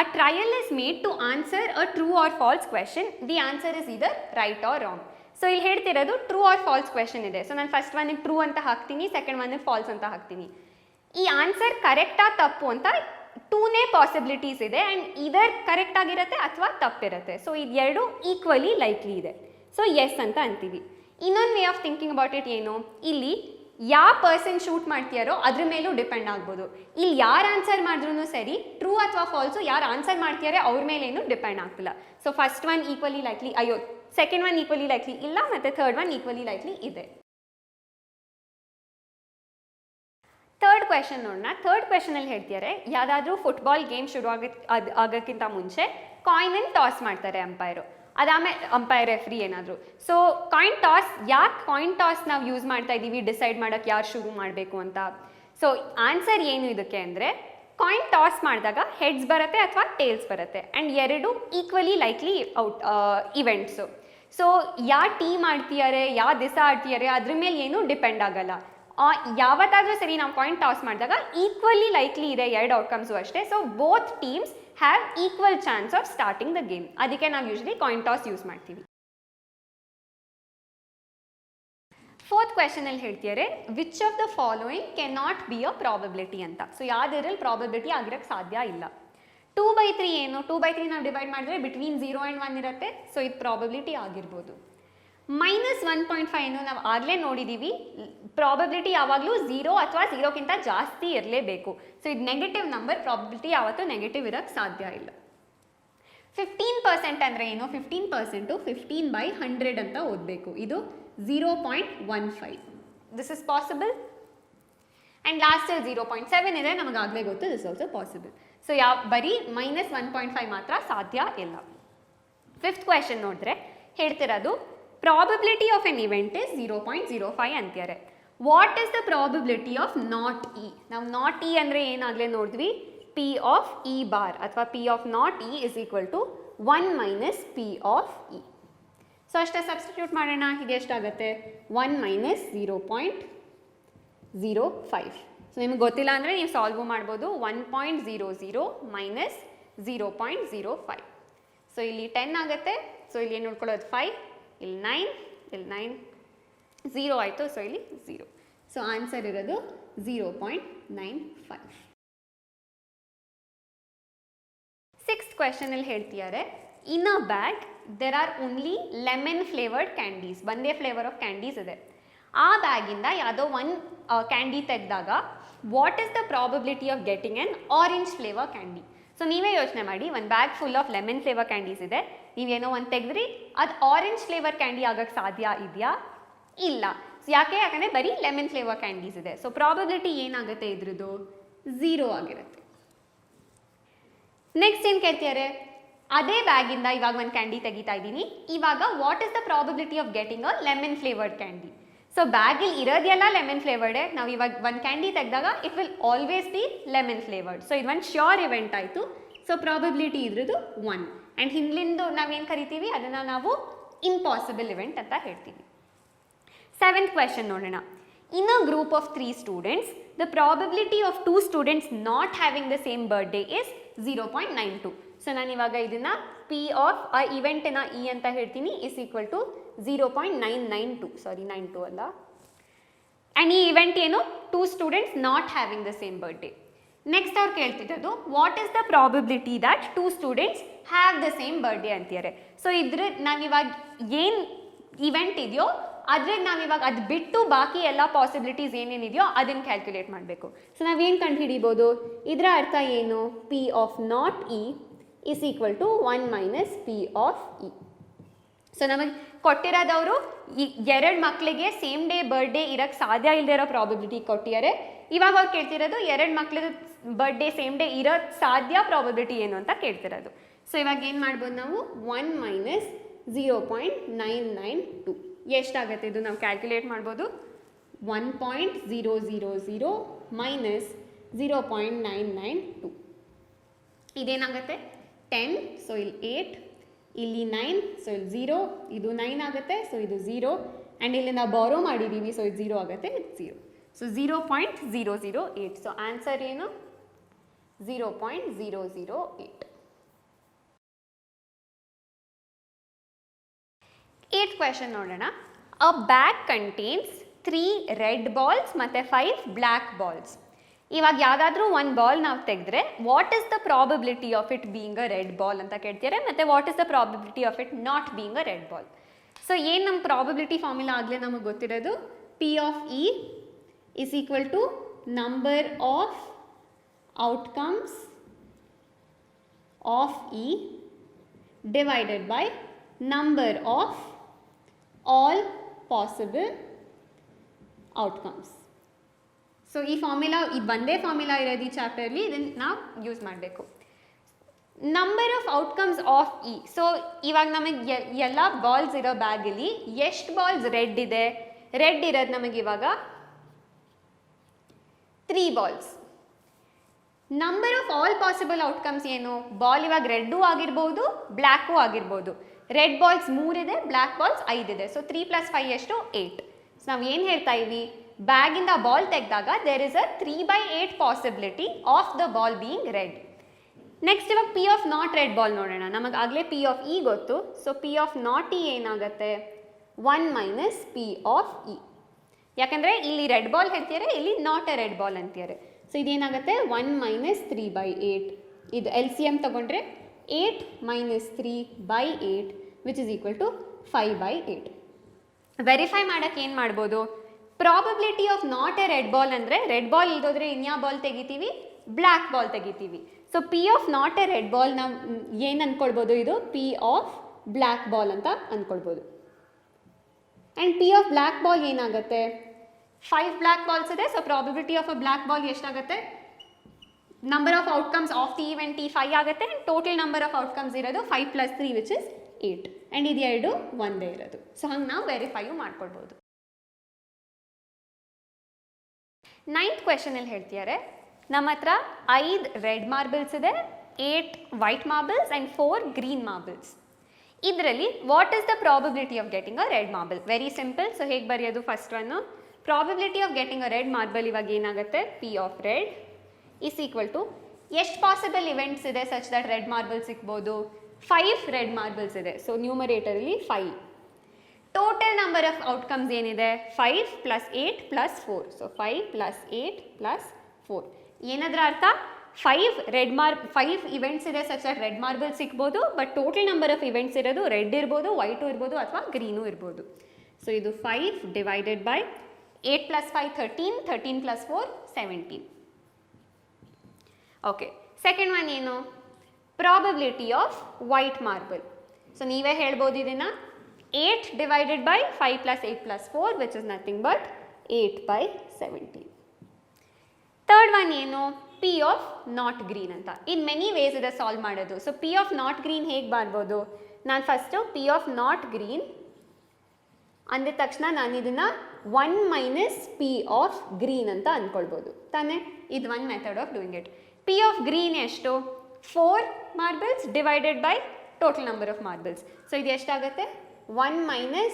A trial is made to answer a true or false question. The answer is either right or wrong. So ಇಲ್ಲಿ ಹೇಳ್ತಿರೋದು ಟ್ರೂ ಆರ್ ಫಾಲ್ಸ್ ಕ್ವೆಶನ್ ಇದೆ. ಸೊ ನಾನು ಫಸ್ಟ್ ಒನ್ಗೆ ಟ್ರೂ ಅಂತ ಹಾಕ್ತೀನಿ, ಸೆಕೆಂಡ್ ಒನ್ಗೆ ಫಾಲ್ಸ್ ಅಂತ ಹಾಕ್ತೀನಿ. ಈ ಆನ್ಸರ್ ಕರೆಕ್ಟಾ ತಪ್ಪು ಅಂತ ಟೂನೇ ಪಾಸಿಬಿಲಿಟೀಸ್ ಇದೆ, ಆ್ಯಂಡ್ ಇದರ್ ಕರೆಕ್ಟ್ ಆಗಿರುತ್ತೆ ಅಥವಾ ತಪ್ಪಿರುತ್ತೆ. ಸೊ ಇದೆರಡು ಈಕ್ವಲಿ ಲೈಕ್ಲಿ ಇದೆ. ಸೊ ಎಸ್ ಅಂತ ಅಂತೀವಿ. ಇನ್ನೊಂದು way of thinking about it ಏನು, ಇಲ್ಲಿ ಯಾವ ಪರ್ಸನ್ ಶೂಟ್ ಮಾಡ್ತೀಯಾರೋ ಅದ್ರ ಮೇಲೂ ಡಿಪೆಂಡ್ ಆಗ್ಬೋದು. ಇಲ್ಲಿ ಯಾರು ಆನ್ಸರ್ ಮಾಡಿದ್ರೂ ಸರಿ, ಟ್ರೂ ಅಥವಾ ಫಾಲ್ಸು ಯಾರು ಆನ್ಸರ್ ಮಾಡ್ತಿದ್ದಾರೆ ಅವ್ರ ಮೇಲೇನು ಡಿಪೆಂಡ್ ಆಗ್ತಿಲ್ಲ. So first one equally likely, second one equally likely ಇಲ್ಲ, ಮತ್ತು ಥರ್ಡ್ ಒನ್ ಈಕ್ವಲಿ ಲೈಕ್ಲಿ ಇದೆ. ಥರ್ಡ್ ಕ್ವೆಶನ್ ನೋಡೋಣ. ಥರ್ಡ್ ಕ್ವೆಶನಲ್ಲಿ ಹೇಳ್ತಿದ್ದಾರೆ, ಯಾವುದಾದ್ರೂ ಫುಟ್ಬಾಲ್ ಗೇಮ್ ಶುರು ಆಗೋಕ್ಕಿಂತ ಮುಂಚೆ ಕಾಯಿನನ್ನು ಟಾಸ್ ಮಾಡ್ತಾರೆ ಅಂಪೈರು, ಅದಾದಮೇಲೆ ಅಂಪೈರ್ ರೆಫ್ರಿ ಏನಾದರೂ. ಸೊ ಕಾಯಿನ್ ಟಾಸ್, ಯಾಕೆ ಕಾಯಿನ್ ಟಾಸ್ ನಾವು ಯೂಸ್ ಮಾಡ್ತಾ ಇದ್ದೀವಿ ಡಿಸೈಡ್ ಮಾಡೋಕ್ಕೆ ಯಾರು ಶುರು ಮಾಡಬೇಕು ಅಂತ? ಸೊ ಆನ್ಸರ್ ಏನು ಇದಕ್ಕೆ ಅಂದರೆ, ಕಾಯಿನ್ ಟಾಸ್ ಮಾಡಿದಾಗ ಹೆಡ್ಸ್ ಬರುತ್ತೆ ಅಥವಾ ಟೇಲ್ಸ್ ಬರುತ್ತೆ, ಆ್ಯಂಡ್ ಎರಡು ಈಕ್ವಲಿ ಲೈಕ್ಲಿ ಇವೆಂಟ್ಸು. ಸೊ ಯಾವ ಟೀಮ್ ಆಡ್ತಿದ್ದಾರೆ, ಯಾವ ದಿವಸ ಆಡ್ತಿದ್ದಾರೆ ಅದ್ರ ಮೇಲೆ ಏನೂ ಡಿಪೆಂಡ್ ಆಗಲ್ಲ. ಯಾವತ್ತಾದರೂ ಸರಿ ನಾವು ಕಾಯಿನ್ ಟಾಸ್ ಮಾಡಿದಾಗ ಈಕ್ವಲಿ ಲೈಕ್ಲಿ ಇದೆ ಎರಡು ಔಟ್ಕಮ್ಸು ಅಷ್ಟೇ. So both teams have equal chance of starting the game. ಅದಕ್ಕೆ ನಾವು ಯೂಶ್ವಲಿ ಕಾಯಿನ್ ಟಾಸ್ ಯೂಸ್ ಮಾಡ್ತೀವಿ. ಫೋರ್ತ್ ಕ್ವೆಶನಲ್ಲಿ ಹೇಳ್ತಿದ್ದಾರೆ, which of the following can not be a probability ಅಂತ. ಸೊ ಯಾವುದರಲ್ಲಿ ಪ್ರಾಬಬಿಲಿಟಿ ಆಗಿರೋಕ್ಕೆ ಸಾಧ್ಯ ಇಲ್ಲ. 2/3 ಏನು, 2/3 ನಾವು ಡಿವೈಡ್ ಮಾಡಿದ್ರೆ ಬಿಟ್ವೀನ್ 0 ಆ್ಯಂಡ್ 1 ಇರುತ್ತೆ. ಸೊ ಇದು ಪ್ರಾಬಬಿಲಿಟಿ ಆಗಿರ್ಬೋದು. -1.5 ಏನು ನಾವು ಆಗಲೇ ನೋಡಿದ್ದೀವಿ, ಪ್ರಾಬಬಿಲಿಟಿ ಯಾವಾಗಲೂ 0 ಅಥವಾ 0ಕ್ಕಿಂತ ಜಾಸ್ತಿ ಇರಲೇಬೇಕು. ಸೊ ಇದು ನೆಗೆಟಿವ್ ನಂಬರ್, ಪ್ರಾಬಬಿಲಿಟಿ ಯಾವತ್ತೂ ನೆಗೆಟಿವ್ ಇರೋಕ್ಕೆ ಸಾಧ್ಯ ಇಲ್ಲ. 15% ಅಂದರೆ ಏನು, 15% 15/100 ಅಂತ ಓದಬೇಕು. ಇದು 0.15. This is possible. ಆ್ಯಂಡ್ ಲಾಸ್ಟಲ್ಲಿ 0.7 ಇದೆ, ನಮಗಾಗಲೇ ಗೊತ್ತು, ದಿಸ್ ಆಲ್ಸೋ ಪಾಸಿಬಲ್. ಸೊ ಬರೀ -1.5 ಮಾತ್ರ ಸಾಧ್ಯ ಇಲ್ಲ. ಫಿಫ್ತ್ ಕ್ವೆಶನ್ ನೋಡಿದ್ರೆ ಹೇಳ್ತಿರೋದು, probability of an event is 0.05 ಅಂತಾರೆ. What is the probability of not E? ನಾವು ನಾಟ್ ಇ ಅಂದರೆ ಏನಾಗಲೇ ನೋಡಿದ್ವಿ, ಪಿ ಆಫ್ ಇ ಬಾರ್ ಅಥವಾ P of not E is equal to 1 - P of E. So ಅಷ್ಟೇ ಸಬ್ಸ್ಟಿಟ್ಯೂಟ್ ಮಾಡೋಣ. ಇದು ಎಷ್ಟಾಗುತ್ತೆ, 1 - 0.05. ಸೊ ನಿಮ್ಗೆ ಗೊತ್ತಿಲ್ಲ ಅಂದರೆ ನೀವು ಸಾಲ್ವ್ ಮಾಡ್ಬೋದು. 1.00 - 0.05. ಸೊ ಇಲ್ಲಿ 10 ಆಗುತ್ತೆ. ಸೊ ಇಲ್ಲಿ ಏನು ನೋಡ್ಕೊಳ್ಳೋದು, 5, ಇಲ್ಲಿ 9, ಇಲ್ಲಿ 9, 0 ಆಯಿತು. ಸೊ ಇಲ್ಲಿ 0. ಸೊ ಆನ್ಸರ್ ಇರೋದು 0.95. ಸಿಕ್ಸ್ತ್ ಕ್ವೆಶನಲ್ಲಿ ಹೇಳ್ತಿದ್ದಾರೆ, in a bag there are only lemon flavoured candies. ಒಂದೇ ಫ್ಲೇವರ್ ಆಫ್ ಕ್ಯಾಂಡೀಸ್ ಇದೆ. ಆ ಬ್ಯಾಗಿಂದ ಯಾವುದೋ ಒಂದು ಕ್ಯಾಂಡಿ ತೆಗೆದಾಗ what is the probability of getting an orange flavour candy? So ನೀವೇ ಯೋಚನೆ ಮಾಡಿ, ಒಂದು bag full of lemon flavour candies ಇದೆ, ನೀವೇನೋ ಒಂದು ತೆಗೆದ್ರಿ, ಅದು ಆರೆಂಜ್ ಫ್ಲೇವರ್ ಕ್ಯಾಂಡಿ ಆಗೋಕ್ಕೆ ಸಾಧ್ಯ ಇದೆಯಾ? ಇಲ್ಲ. ಯಾಕಂದರೆ ಬರೀ ಲೆಮನ್ ಫ್ಲೇವರ್ ಕ್ಯಾಂಡೀಸ್ ಇದೆ. ಸೊ ಪ್ರಾಬಬಿಲಿಟಿ ಏನಾಗುತ್ತೆ ಇದ್ರದ್ದು, 0 ಆಗಿರುತ್ತೆ. ನೆಕ್ಸ್ಟ್ ಏನು ಕೇಳ್ತಿದ್ದಾರೆ, ಅದೇ ಬ್ಯಾಗಿಂದ ಇವಾಗ ಒಂದು ಕ್ಯಾಂಡಿ ತೆಗಿತಾ ಇದ್ದೀನಿ, ಇವಾಗ what is the probability of getting a lemon flavoured candy? So ಬ್ಯಾಗಲ್ಲಿ ಇರೋದೆಲ್ಲ ಲೆಮನ್ ಫ್ಲೇವರ್ಡೆ. ನಾವು ಇವಾಗ ಒಂದು ಕ್ಯಾಂಡಿ ತೆಗೆದಾಗ it will always B lemon flavoured. So ಇದು ಒಂದು ಶ್ಯೂರ್ ಇವೆಂಟ್ ಆಯಿತು. ಸೊ ಪ್ರಾಬಬಿಲಿಟಿ ಇದ್ರದ್ದು 1. ಆ್ಯಂಡ್ ಹಿಂದಿಂದು ನಾವೇನು ಕರಿತೀವಿ, ಅದನ್ನು ನಾವು ಇಂಪಾಸಿಬಲ್ ಇವೆಂಟ್ ಅಂತ ಹೇಳ್ತೀವಿ. ಸೆವೆಂತ್ ಕ್ವೆಶನ್ ನೋಡೋಣ. In a group of 3 students, the probability of 2 students not having the same birthday is 0.92. So ನಾನು ಇವಾಗ ಇದನ್ನು ಪಿ ಆಫ್ ಆ ಇವೆಂಟಿನ ಇ ಅಂತ ಹೇಳ್ತೀನಿ, ಇಸ್ ಈಕ್ವಲ್ ಟು 0.992. ಸಾರಿ 92 ಅಲ್ಲ. ಆ್ಯಂಡ್ ಈ ಇವೆಂಟ್ ಏನು, 2 students not having the same birthday. Next ಅವ್ರು ಕೇಳ್ತಿರೋದು, what is the probability that 2 students have the same birthday ಅಂತಾರೆ. ಸೊ ಇದ್ರ ನಾವಿವಾಗ ಏನು ಇವೆಂಟ್ ಇದೆಯೋ ಅದ್ರಾಗ ನಾವಿವಾಗ ಅದು ಬಿಟ್ಟು ಬಾಕಿ ಎಲ್ಲ ಪಾಸಿಬಿಲಿಟೀಸ್ ಏನೇನಿದೆಯೋ ಅದನ್ನು ಕ್ಯಾಲ್ಕುಲೇಟ್ ಮಾಡಬೇಕು. ಸೊ ನಾವೇನು ಕಂಡು ಹಿಡಿಬೋದು, ಇದರ ಅರ್ಥ ಏನು, P of not E is equal to 1 - P of E. So ನಮಗೆ ಕೊಟ್ಟಿರೋದವರು ಈ 2 ಮಕ್ಕಳಿಗೆ ಸೇಮ್ ಡೇ ಬರ್ಡೇ ಇರೋಕ್ಕೆ ಸಾಧ್ಯ ಇಲ್ಲದೆ ಇರೋ ಪ್ರಾಬಬಿಲಿಟಿ ಕೊಟ್ಟಿದ್ದಾರೆ. ಇವಾಗ ಅವ್ರು ಕೇಳ್ತಿರೋದು 2 ಮಕ್ಕಳದು ಬರ್ಡೇ ಸೇಮ್ ಡೇ ಇರೋ ಸಾಧ್ಯ ಪ್ರಾಬಬಿಲಿಟಿ ಏನು ಅಂತ ಕೇಳ್ತಿರೋದು. ಸೊ ಇವಾಗ ಏನು ಮಾಡ್ಬೋದು ನಾವು, 1 - 0.992 ಎಷ್ಟಾಗುತ್ತೆ ಇದು ನಾವು ಕ್ಯಾಲ್ಕುಲೇಟ್ ಮಾಡ್ಬೋದು. 1.000 ಮೈನಸ್ 0.992 ಇದೇನಾಗುತ್ತೆ 10. ಸೊ ಇಲ್ಲಿ 8, ಇಲ್ಲಿ 9, ಸೊ ಇಲ್ಲಿ 0, ಇದು 9 ಆಗುತ್ತೆ. ಸೊ ಇದು 0, ಆ್ಯಂಡ್ ಇಲ್ಲಿ ನಾವು ಬಾರೋ ಮಾಡಿದ್ದೀವಿ, ಸೊ ಇದು 0 ಆಗುತ್ತೆ, ಇದು 0. ಸೊ 0.008. ಸೊ ಆನ್ಸರ್ ಏನು? 0.008. 8th ಕ್ವೆಶನ್ ನೋಡೋಣ. ಅ ಬ್ಯಾಗ್ ಕಂಟೇನ್ಸ್ 3 ರೆಡ್ ಬಾಲ್ಸ್ ಮತ್ತು 5 ಬ್ಲ್ಯಾಕ್ ಬಾಲ್ಸ್. ಇವಾಗ ಯಾವುದಾದ್ರೂ ಒಂದು ಬಾಲ್ ನಾವು ತೆಗೆದ್ರೆ what is the probability of it being a red ball ಅಂತ ಕೇಳ್ತೀರಾ, ಮತ್ತು what is the probability of it not being a red ball. So ಏನು ನಮ್ಮ ಪ್ರಾಬಬಿಲಿಟಿ ಫಾರ್ಮುಲಾ ಆಗಲೇ ನಮಗೆ ಗೊತ್ತಿರೋದು, P of E is equal to number of outcomes of E divided by number of all possible outcomes. So ಈ ಫಾರ್ಮುಲಾ, ಇದು ಒಂದೇ ಫಾರ್ಮುಲಾ ಇರೋದು ಈ ಚಾಪ್ಟರ್ಲಿ, ಇದನ್ನು ನಾವು ಯೂಸ್ ಮಾಡಬೇಕು. Number of outcomes of E. So ಇವಾಗ ನಮಗೆ ಎಲ್ಲ ಬಾಲ್ಸ್ ಇರೋ ಬ್ಯಾಗಲ್ಲಿ ಎಷ್ಟು ಬಾಲ್ಸ್ ರೆಡ್ ಇದೆ? ರೆಡ್ ಇರೋದು ನಮಗೆ ಇವಾಗ 3 balls. Number of all possible outcomes ಏನು? ಬಾಲ್ ಇವಾಗ ರೆಡ್ಡು ಆಗಿರ್ಬೋದು, ಬ್ಲ್ಯಾಕು ಆಗಿರ್ಬೋದು. ರೆಡ್ ಬಾಲ್ಸ್ 3 ಇದೆ, ಬ್ಲ್ಯಾಕ್ ಬಾಲ್ಸ್ 5 ಇದೆ. ಸೊ 3 + 5 ಎಷ್ಟು? 8. ಸೊ ನಾವು ಏನು ಹೇಳ್ತಾ ಇದ್ದೀವಿ, ಬ್ಯಾಗಿಂದ ಬಾಲ್ ತೆಗೆದಾಗ there is a 3/8 possibility of the ball being red. Next ಇವಾಗ P of not red ball ನೋಡೋಣ. ನಮಗೆ ಆಗಲೇ P ಆಫ್ E ಗೊತ್ತು. So P of not E ಏನಾಗುತ್ತೆ? 1 - P ಆಫ್ E. ಯಾಕಂದರೆ ಇಲ್ಲಿ ರೆಡ್ ಬಾಲ್ ಹೇಳ್ತಿದ್ದಾರೆ, ಇಲ್ಲಿ ನಾಟ್ ಎ ರೆಡ್ ಬಾಲ್ ಅಂತಿದ್ದಾರೆ. ಸೊ ಇದೇನಾಗುತ್ತೆ? 1 - 3/8. ಇದು LCM ತಗೊಂಡ್ರೆ 8 - 3/8 which is equal to 5/8. Verify ಮಾಡೋಕ್ಕೆ ಏನು ಮಾಡ್ಬೋದು? Probability of not a red ball ಅಂದರೆ ರೆಡ್ ಬಾಲ್ ಇಲ್ದೋದ್ರೆ ಇನ್ಯಾವ ಬಾಲ್ ತೆಗಿತೀವಿ? ಬ್ಲ್ಯಾಕ್ ಬಾಲ್ ತೆಗಿತೀವಿ. So P of not a red ball ನಾವು ಏನು ಅಂದ್ಕೊಳ್ಬೋದು? ಇದು P ಆಫ್ ಬ್ಲ್ಯಾಕ್ ಬಾಲ್ ಅಂತ ಅಂದ್ಕೊಳ್ಬೋದು. And P of black ball ಏನಾಗುತ್ತೆ? 5 ಬ್ಲ್ಯಾಕ್ ಬಾಲ್ಸ್ ಇದೆ. So probability of a black ball ಎಷ್ಟಾಗುತ್ತೆ? Number of outcomes of the event 5 ಆಗುತ್ತೆ. And total number of outcomes ಇರೋದು 5 + 3 ವಿಚ್ ಇಸ್ 8. ಆ್ಯಂಡ್ ಇದು 2 ಒಂದೇ ಇರೋದು. ಸೊ ಹಂಗೆ ನಾವು ವೆರಿಫೈಯು ಮಾಡ್ಕೊಳ್ಬೋದು. 9th ಕ್ವೆಶನಲ್ಲಿ ಹೇಳ್ತಿದ್ದಾರೆ, ನಮ್ಮ ಹತ್ರ 5 ರೆಡ್ ಮಾರ್ಬಲ್ಸ್ ಇದೆ, 8 white marbles and 4 green marbles. ಇದರಲ್ಲಿ what is the probability of getting a red marble? Very simple. So ಹೇಗೆ ಬರೆಯೋದು? First one, probability of getting a red marble ಇವಾಗ ಏನಾಗುತ್ತೆ? P of red is equal to ಎಷ್ಟು ಪಾಸಿಬಲ್ ಇವೆಂಟ್ಸ್ ಇದೆ ಸಚ್ ದಟ್ ರೆಡ್ ಮಾರ್ಬಲ್ ಸಿಗ್ಬೋದು? 5 ರೆಡ್ ಮಾರ್ಬಲ್ಸ್ ಇದೆ. ಸೊ ನ್ಯೂಮರೇಟರಲ್ಲಿ 5. ಟೋಟಲ್ ನಂಬರ್ ಆಫ್ ಔಟ್ಕಮ್ಸ್ ಏನಿದೆ? 5 + 8 + 4. ಸೊ 5 + 8 + 4. ಏನದ್ರ ಅರ್ಥ? 5 ಇವೆಂಟ್ಸ್ ಇದೆ ಸಚ್ ದಟ್ ರೆಡ್ ಮಾರ್ಬಲ್ ಸಿಗ್ಬೋದು, but total number of events ಇರೋದು ರೆಡ್ ಇರ್ಬೋದು, ವೈಟು ಇರ್ಬೋದು, ಅಥವಾ ಗ್ರೀನು ಇರ್ಬೋದು. ಸೊ ಇದು 5 divided by 8 + 5 13, 13 + 4 17. Okay, second one ಏನು? Probability of white marble. So ನೀವೇ ಹೇಳ್ಬೋದು ಇದನ್ನು, 8 divided by 5 + 8 + 4 which is nothing but 8/17. Third one ಏನು? P ಆಫ್ ನಾಟ್ ಗ್ರೀನ್ ಅಂತ. ಇನ್ ಮೆನಿ ವೇಸ್ ಇದೆ ಸಾಲ್ವ್ ಮಾಡೋದು. So P of not green ಹೇಗೆ ಮಾಡ್ಬೋದು? ನಾನು first P of not green ಅಂದಿದ ತಕ್ಷಣ ನಾನು ಇದನ್ನು 1 - P ಆಫ್ ಗ್ರೀನ್ ಅಂತ ಅಂದ್ಕೊಳ್ಬೋದು ತಾನೇ? ಇದು ಒಂದು method of doing it. P of green ಎಷ್ಟು? 4 marbles divided by total number of marbles. So ಇದು ಎಷ್ಟಾಗುತ್ತೆ? 1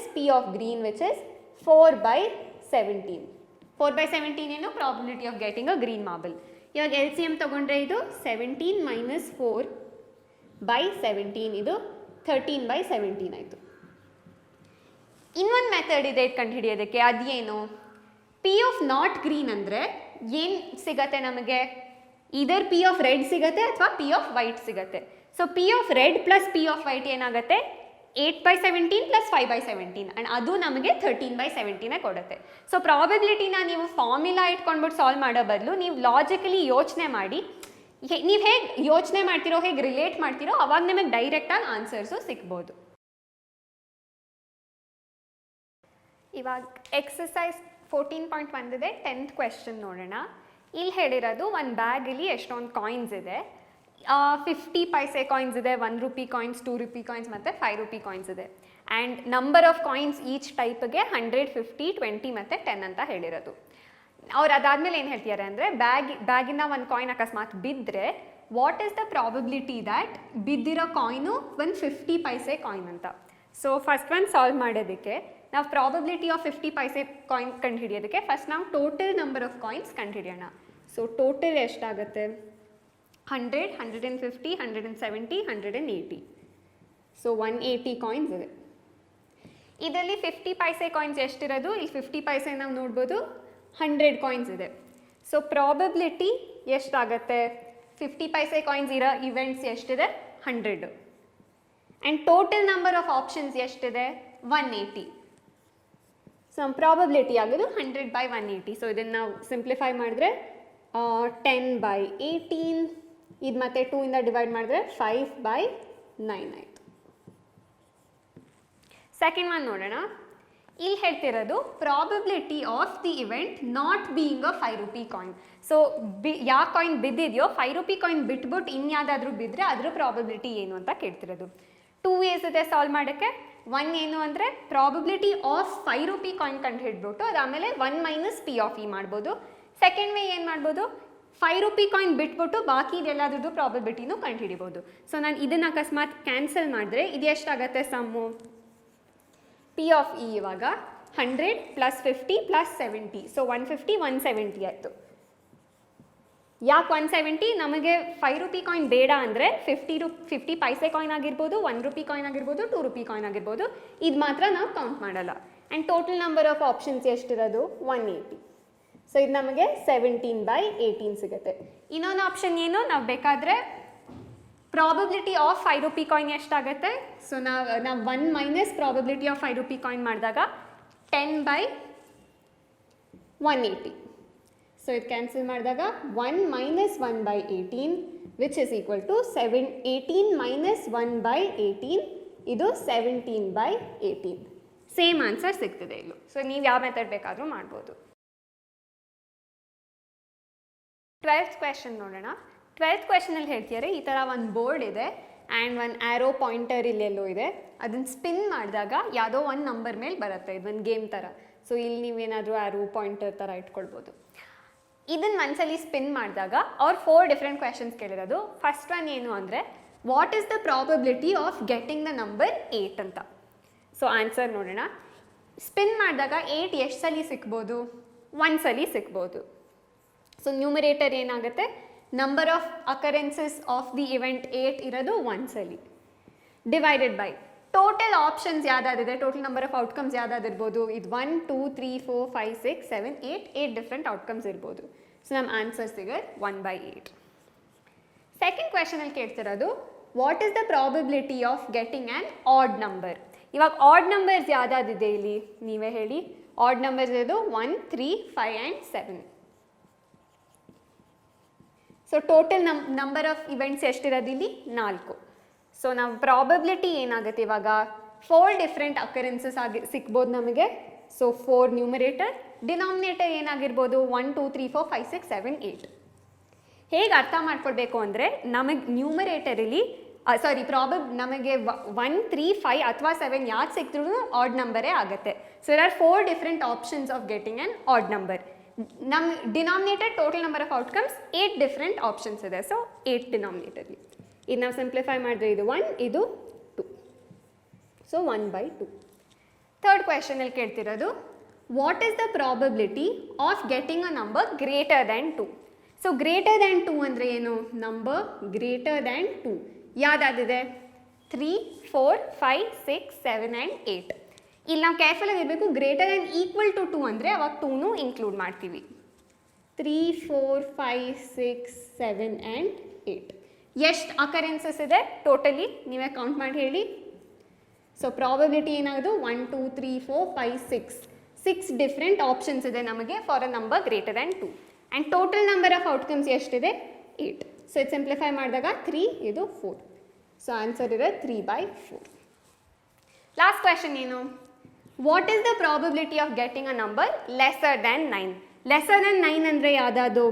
- P of green which is 4/17. 4/17 ಏನು? Probability of getting a green marble. ಇವಾಗ LCM ತಗೊಂಡ್ರೆ ಇದು 17 - 4/17, ಇದು 13/17 ಆಯಿತು. ಇನ್ನೊಂದು ಮೆಥಡ್ ಇದೆ ಇದು ಕಂಡುಹಿಡಿಯೋದಕ್ಕೆ. ಅದೇನು? P ಆಫ್ ನಾಟ್ ಗ್ರೀನ್ ಅಂದರೆ ಏನು ಸಿಗತ್ತೆ ನಮಗೆ? ಇದರ್ P ಆಫ್ ರೆಡ್ ಸಿಗುತ್ತೆ ಅಥವಾ P ಆಫ್ ವೈಟ್ ಸಿಗುತ್ತೆ. So P of red plus P of white ಏನಾಗುತ್ತೆ? 8/17 + 5/17 ಆ್ಯಂಡ್ ಅದು ನಮಗೆ 13/17 ಕೊಡುತ್ತೆ. ಸೊ ಪ್ರಾಬಬಿಲಿಟಿನ ನೀವು ಫಾರ್ಮುಲಾ ಇಟ್ಕೊಂಡ್ಬಿಟ್ಟು ಸಾಲ್ವ್ ಮಾಡೋ ಬದಲು ನೀವು ಲಾಜಿಕಲಿ ಯೋಚನೆ ಮಾಡಿ, ನೀವು ಹೇಗೆ ಯೋಚನೆ ಮಾಡ್ತಿರೋ, ಹೇಗೆ ರಿಲೇಟ್ ಮಾಡ್ತಿರೋ, ಅವಾಗ ನಿಮಗೆ ಡೈರೆಕ್ಟಾಗಿ ಆನ್ಸರ್ಸು ಸಿಗ್ಬೋದು. ಇವಾಗ ಎಕ್ಸಸೈಸ್ 14.1 ಇದೆ, 10th ಕ್ವೆಶನ್ ನೋಡೋಣ. ಇಲ್ಲಿ ಹೇಳಿರೋದು ಒಂದು ಬ್ಯಾಗಲ್ಲಿ ಎಷ್ಟೊಂದು ಕಾಯಿನ್ಸ್ ಇದೆ. 50 ಪೈಸೆ ಕಾಯಿನ್ಸ್ ಇದೆ, 1 ರೂಪಿ ಕಾಯಿನ್ಸ್, 2 ರೂಪಿ ಕಾಯಿನ್ಸ್ ಮತ್ತು 5 ರೂಪಿ ಕಾಯಿನ್ಸ್ ಇದೆ. And number of coins each ಟೈಪ್ಗೆ 100, 50, 20 ಮತ್ತು 10 ಅಂತ ಹೇಳಿರೋದು. ಅವ್ರು ಅದಾದಮೇಲೆ ಏನು ಹೇಳ್ತಿದ್ದಾರೆ ಅಂದರೆ, ಬ್ಯಾಗಿಂದ ಒಂದು ಕಾಯಿನ್ ಅಕಸ್ಮಾತ್ ಬಿದ್ದರೆ what is the probability that ಬಿದ್ದಿರೋ ಕಾಯಿನು ಒಂದು 50 ಪೈಸೆ ಕಾಯಿನ್ ಅಂತ. ಸೊ ಫಸ್ಟ್ ಒನ್ ಸಾಲ್ವ್ ಮಾಡೋದಕ್ಕೆ ನಾವು ಪ್ರಾಬಬಿಲಿಟಿ ಆಫ್ 50 ಪೈಸೆ ಕಾಯಿನ್ ಕಂಡುಹಿಡಿಯೋದಕ್ಕೆ ಫಸ್ಟ್ ನಾವು ಟೋಟಲ್ ನಂಬರ್ ಆಫ್ ಕಾಯಿನ್ಸ್ ಕಂಡುಹಿಡಿಯೋಣ. ಸೊ ಟೋಟಲ್ ಎಷ್ಟಾಗುತ್ತೆ? 100, 150, 170, 180. ಸೊ 180 ಕಾಯಿನ್ಸ್ ಇದೆ. ಇದರಲ್ಲಿ 50 ಪೈಸೆ ಕಾಯಿನ್ಸ್ ಎಷ್ಟಿರೋದು? ಇಲ್ಲಿ 50 ಪೈಸೆ ನಾವು ನೋಡ್ಬೋದು 100 ಕಾಯಿನ್ಸ್ ಇದೆ. ಸೊ ಪ್ರಾಬಬಿಲಿಟಿ ಎಷ್ಟಾಗುತ್ತೆ? 50 ಪೈಸೆ ಕಾಯಿನ್ಸ್ ಇರೋ ಇವೆಂಟ್ಸ್ ಎಷ್ಟಿದೆ? 100. And total number of options ಎಷ್ಟಿದೆ? 180. ಸೊ ನಮ್ಮ ಪ್ರಾಬಬಿಲಿಟಿ ಆಗೋದು 100/180. ಸೊ ಇದನ್ನು ನಾವು ಸಿಂಪ್ಲಿಫೈ ಮಾಡಿದ್ರೆ 10/18, ಇದು ಮತ್ತೆ 2 ಇಂದ ಡಿವೈಡ್ ಮಾಡಿದ್ರೆ 5/9 ಆಯಿತು. ಸೆಕೆಂಡ್ ಒನ್ ನೋಡೋಣ. ಇಲ್ಲಿ ಹೇಳ್ತಿರೋದು probability of the event not being a 5 rupee coin. So ಯಾವ ಕಾಯಿನ್ ಬಿದ್ದಿದೆಯೋ 5 ರೂಪಿ ಕಾಯಿನ್ ಬಿಟ್ಬಿಟ್ಟು ಇನ್ಯಾವುದಾದ್ರೂ ಬಿದ್ದರೆ ಅದ್ರ ಪ್ರಾಬಬಿಲಿಟಿ ಏನು ಅಂತ ಕೇಳ್ತಿರೋದು. 2 ways ಇದೆ ಸಾಲ್ವ್ ಮಾಡೋಕ್ಕೆ. ಒನ್ ಏನು ಅಂದರೆ ಪ್ರಾಬಬಿಲಿಟಿ ಆಫ್ 5 ರೂಪಿ ಕಾಯಿನ್ ಕಂಡು ಹಿಡ್ಬಿಟ್ಟು ಅದಾದಮೇಲೆ 1 - P of E ಮಾಡ್ಬೋದು. ಸೆಕೆಂಡ್ ವೇ ಏನು ಮಾಡ್ಬೋದು? 5 ರೂಪಿ ಕಾಯಿನ್ ಬಿಟ್ಬಿಟ್ಟು ಬಾಕಿ ಇದೆಲ್ಲದ್ರದ್ದು ಪ್ರಾಬಬಿಲಿಟಿನೂ ಕಂಡು ಹಿಡಿಬೋದು. ಸೊ ನಾನು ಇದನ್ನು ಅಕಸ್ಮಾತ್ ಕ್ಯಾನ್ಸಲ್ ಮಾಡಿದ್ರೆ ಇದು ಎಷ್ಟಾಗುತ್ತೆ ಸಮ್ಮು? P of E ಇವಾಗ 100 + 50 + 70. ಸೊ 150, 170 ಆಯಿತು. ಯಾಕೆ 170? ನಮಗೆ 5 ರೂಪಿ ಕಾಯಿನ್ ಬೇಡ ಅಂದರೆ 50 ಪೈಸೆ ಕಾಯಿನ್ ಆಗಿರ್ಬೋದು, 1 ರೂಪಿ ಕಾಯಿನ್ ಆಗಿರ್ಬೋದು, 2 ರೂಪಿ ಕಾಯಿನ್ ಆಗಿರ್ಬೋದು, ಇದು ಮಾತ್ರ ನಾವು ಕೌಂಟ್ ಮಾಡಲ್ಲ. And total number of options ಎಷ್ಟಿರೋದು? 180. ಸೊ ಇದು ನಮಗೆ 17/18 ಸಿಗುತ್ತೆ. ಇನ್ನೊಂದು ಆಪ್ಷನ್ ಏನು? ನಾವು ಬೇಕಾದರೆ ಪ್ರಾಬಬಿಲಿಟಿ ಆಫ್ 5 ರೂಪಿ ಕಾಯಿನ್ ಎಷ್ಟಾಗುತ್ತೆ? ಸೊ ನಾವು 1 - ಪ್ರಾಬಬಿಲಿಟಿ ಆಫ್ 5 ರೂಪಿ ಕಾಯಿನ್ ಮಾಡಿದಾಗ 10/180. ಸೊ ಇದು ಕ್ಯಾನ್ಸಲ್ ಮಾಡಿದಾಗ 1 - 1/18 ವಿಚ್ ಇಸ್ ಈಕ್ವಲ್ ಟು 18 - 1/18, ಇದು 17/18. ಸೇಮ್ ಆನ್ಸರ್ ಸಿಗ್ತದೆ ಇಲ್ಲೂ. ಸೊ ನೀವು ಯಾವ ಮೆಥಡ್ ಬೇಕಾದರೂ ಮಾಡ್ಬೋದು. 12th ಕ್ವೆಶನ್ ನೋಡೋಣ. 12th ಕ್ವೆಶನಲ್ಲಿ ಹೇಳ್ತಿದ್ದಾರೆ ಈ ಥರ ಒಂದು ಬೋರ್ಡ್ ಇದೆ ಆ್ಯಂಡ್ ಒಂದು ಆ್ಯರೋ ಪಾಯಿಂಟರ್ ಇಲ್ಲೆಲ್ಲೋ ಇದೆ. ಅದನ್ನು ಸ್ಪಿನ್ ಮಾಡಿದಾಗ ಯಾವುದೋ ಒಂದು ನಂಬರ್ ಮೇಲೆ ಬರುತ್ತೆ. ಇದು ಒಂದು ಗೇಮ್ ಥರ. ಸೊ ಇಲ್ಲಿ ನೀವೇನಾದರೂ ಆ್ಯರೋ ಪಾಯಿಂಟರ್ ಥರ ಇಟ್ಕೊಳ್ಬೋದು. ಇದನ್ನು ಒಂದ್ಸಲಿ ಸ್ಪಿನ್ ಮಾಡಿದಾಗ ಅವ್ರು 4 ಡಿಫ್ರೆಂಟ್ ಕ್ವೆಶನ್ಸ್ ಕೇಳಿರೋದು. ಫಸ್ಟ್ ಒನ್ ಏನು ಅಂದರೆ what is the probability of getting the number 8 ಅಂತ. ಸೊ ಆನ್ಸರ್ ನೋಡೋಣ. ಸ್ಪಿನ್ ಮಾಡಿದಾಗ 8 ಎಷ್ಟು ಸಲ ಸಿಕ್ಬೋದು? 1 ಸಲ ಸಿಕ್ಬೋದು. ಸೊ ನ್ಯೂಮರೇಟರ್ ಏನಾಗುತ್ತೆ? Number of occurrences of the event 8 ಇರೋದು 1 ಸಲಿ ಡಿವೈಡೆಡ್ ಬೈ ಟೋಟಲ್ ಆಪ್ಷನ್ಸ್ ಯಾವುದಾದಿದೆ, ಟೋಟಲ್ ನಂಬರ್ ಆಫ್ ಔಟ್ಕಮ್ಸ್ ಯಾವುದಾದಿರ್ಬೋದು? ಇದು 1, 2, 3, 4, 5, 6, 7, 8 ಡಿಫ್ರೆಂಟ್ ಔಟ್ಕಮ್ಸ್ ಇರ್ಬೋದು. ಸೊ ನಮ್ಮ ಆನ್ಸರ್ ಸಿಗೋದು 1/8. ಸೆಕೆಂಡ್ ಕ್ವೆಶನಲ್ಲಿ ಕೇಳ್ತಿರೋದು what is the probability of getting an odd number. ಇವಾಗ ಆಡ್ ನಂಬರ್ಸ್ ಯಾವುದಾದಿದೆ ಇಲ್ಲಿ ನೀವೇ ಹೇಳಿ. ಆಡ್ ನಂಬರ್ಸ್ ಇದು 1, 3, 5 and 7. So total number of events ಎಷ್ಟಿರೋದು ಇಲ್ಲಿ? 4. ಸೊ ನಾವು ಪ್ರಾಬಬಿಲಿಟಿ ಏನಾಗುತ್ತೆ ಇವಾಗ 4 ಡಿಫ್ರೆಂಟ್ ಅಕರೆನ್ಸಸ್ ಸಿಕ್ಬೋದು ನಮಗೆ. ಸೊ 4 ನ್ಯೂಮರೇಟರ್, ಡಿನಾಮಿನೇಟರ್ ಏನಾಗಿರ್ಬೋದು? 1, 2, 3, 4, 5, 6, 7, 8. ಹೇಗೆ ಅರ್ಥ ಮಾಡ್ಕೊಳ್ಬೇಕು ಅಂದರೆ ನಮಗೆ ನ್ಯೂಮರೇಟರಲ್ಲಿ ನಮಗೆ 1, 3, 5 ಅಥವಾ 7 ಯಾವ್ದು ಸಿಕ್ಕಿದ್ರೂ ಆಡ್ ನಂಬರೇ ಆಗುತ್ತೆ. So there are 4 different options of getting an odd number. ನಮ್ಮ denominator total number of outcomes 8 different options ಇದೆ. ಸೊ 8 ಡಿನಾಮಿನೇಟರ್ಲಿ ಇದು ನಾವು ಸಿಂಪ್ಲಿಫೈ ಮಾಡಿದ್ರೆ ಇದು 1, ಇದು 2. ಸೊ 1/2. ಥರ್ಡ್ ಕ್ವೆಶನಲ್ಲಿ ಕೇಳ್ತಿರೋದು what is the probability of getting a number greater than 2. So greater than 2 ಅಂದರೆ ಏನು? ನಂಬರ್ ಗ್ರೇಟರ್ ದ್ಯಾನ್ 2 ಯಾವುದಾದಿದೆ? 3, 4, 5, 6, 7 ಆ್ಯಂಡ್ 8. ಇಲ್ಲಿ ನಾವು ಕೇರ್ಫುಲ್ಲಾಗಿ ಇರಬೇಕು. ಗ್ರೇಟರ್ ದ್ಯಾನ್ ಈಕ್ವಲ್ ಟು 2 ಅಂದರೆ ಅವಾಗ 2ನೂ ಇನ್ಕ್ಲೂಡ್ ಮಾಡ್ತೀವಿ. 3, 4, 5, 6, 7 ಆ್ಯಂಡ್ 8. ಎಷ್ಟು ಅಕರೆನ್ಸಸ್ ಇದೆ ಟೋಟಲಿ ನೀವೇ ಕೌಂಟ್ ಮಾಡಿ ಹೇಳಿ. ಸೊ ಪ್ರಾಬಬಿಲಿಟಿ ಏನಾಗೋದು 1, 2, 3, 4, 5, 6 ಡಿಫ್ರೆಂಟ್ ಆಪ್ಷನ್ಸ್ ಇದೆ ನಮಗೆ for a number greater than 2. And total number of outcomes ಎಷ್ಟಿದೆ? 8. ಸೊ ಇದು ಸಿಂಪ್ಲಿಫೈ ಮಾಡಿದಾಗ 3, ಇದು 4. ಸೊ ಆನ್ಸರ್ ಇರೋದು 3/4. ಲಾಸ್ಟ್ ಕ್ವೆಶನ್ ಏನು? What is the probability of getting a number lesser than 9. Lesser than 9 ಅಂದರೆ ಯಾವುದಾದ್ರು?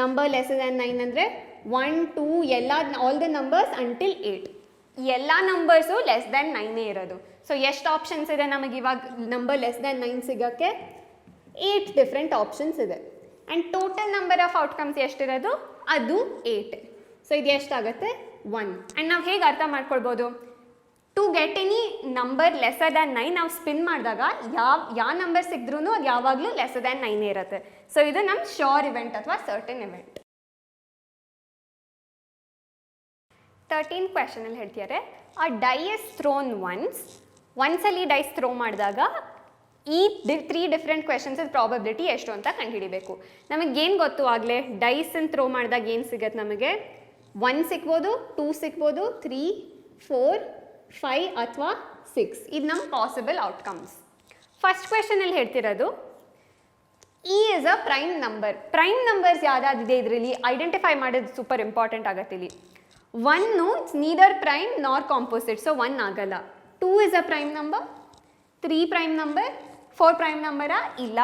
ನಂಬರ್ ಲೆಸರ್ ದ್ಯಾನ್ 9 ಅಂದರೆ 1, 2 ಆಲ್ ದ ನಂಬರ್ಸ್ ಅಂಟಿಲ್ 8. ಎಲ್ಲ ನಂಬರ್ಸು ಲೆಸ್ ದ್ಯಾನ್ 9 ಇರೋದು. ಸೊ ಎಷ್ಟು ಆಪ್ಷನ್ಸ್ ಇದೆ ನಮಗೆ ಇವಾಗ ನಂಬರ್ ಲೆಸ್ ದ್ಯಾನ್ 9 ಸಿಗೋಕ್ಕೆ? 8 ಡಿಫ್ರೆಂಟ್ ಆಪ್ಷನ್ಸ್ ಇದೆ. And total number of outcomes ಎಷ್ಟಿರೋದು? ಅದು 8. ಸೊ ಇದು ಎಷ್ಟಾಗುತ್ತೆ? 1. ಆ್ಯಂಡ್ ನಾವು ಹೇಗೆ ಅರ್ಥ ಮಾಡ್ಕೊಳ್ಬೋದು? To get any number lesser than 9 ನಾವು ಸ್ಪಿನ್ ಮಾಡಿದಾಗ ಯಾವ ನಂಬರ್ ಸಿಕ್ಕಿದ್ರೂ ಅದು ಯಾವಾಗಲೂ ಲೆಸರ್ ದ್ಯಾನ್ 9 ಇರುತ್ತೆ. ಸೊ ಇದು ನಮ್ಮ ಶೋರ್ ಇವೆಂಟ್ ಅಥವಾ ಸರ್ಟನ್ ಇವೆಂಟ್. 13 ಕ್ವೆಶನಲ್ಲಿ ಹೇಳ್ತಿದ್ದಾರೆ, ಆ ಡೈ ಇಸ್ ಥ್ರೋನ್ ಒಂದ್ಸಲಿ ಡೈಸ್ ಥ್ರೋ ಮಾಡಿದಾಗ ಈ 3 ಡಿಫ್ರೆಂಟ್ ಕ್ವೆಶನ್ಸ್ ಪ್ರಾಬಬಿಲಿಟಿ ಎಷ್ಟು ಅಂತ ಕಂಡುಹಿಡಿಬೇಕು. ನಮಗೇನು ಗೊತ್ತು ಆಗಲೇ, ಡೈಸನ್ನು ಥ್ರೋ ಮಾಡಿದಾಗ ಏನು ಸಿಗುತ್ತೆ ನಮಗೆ? 1 ಸಿಗ್ಬೋದು, 2 ಸಿಗ್ಬೋದು, 3, 4, 5 ಅಥವಾ 6. ಇದು ನಮ್ಮ ಪಾಸಿಬಲ್ ಔಟ್ಕಮ್ಸ್. ಫಸ್ಟ್ ಕ್ವೆಶನಲ್ಲಿ ಹೇಳ್ತಿರೋದು E is a prime number. Prime numbers ಯಾವುದಾದಿದೆ ಇದರಲ್ಲಿ ಐಡೆಂಟಿಫೈ ಮಾಡೋದು ಸೂಪರ್ ಇಂಪಾರ್ಟೆಂಟ್ ಆಗುತ್ತೆ ಇಲ್ಲಿ. 1 neither prime nor composite, so 1 ಆಗಲ್ಲ. 2 is a prime number, 3 prime number, 4 prime ನಂಬರಾ? ಇಲ್ಲ.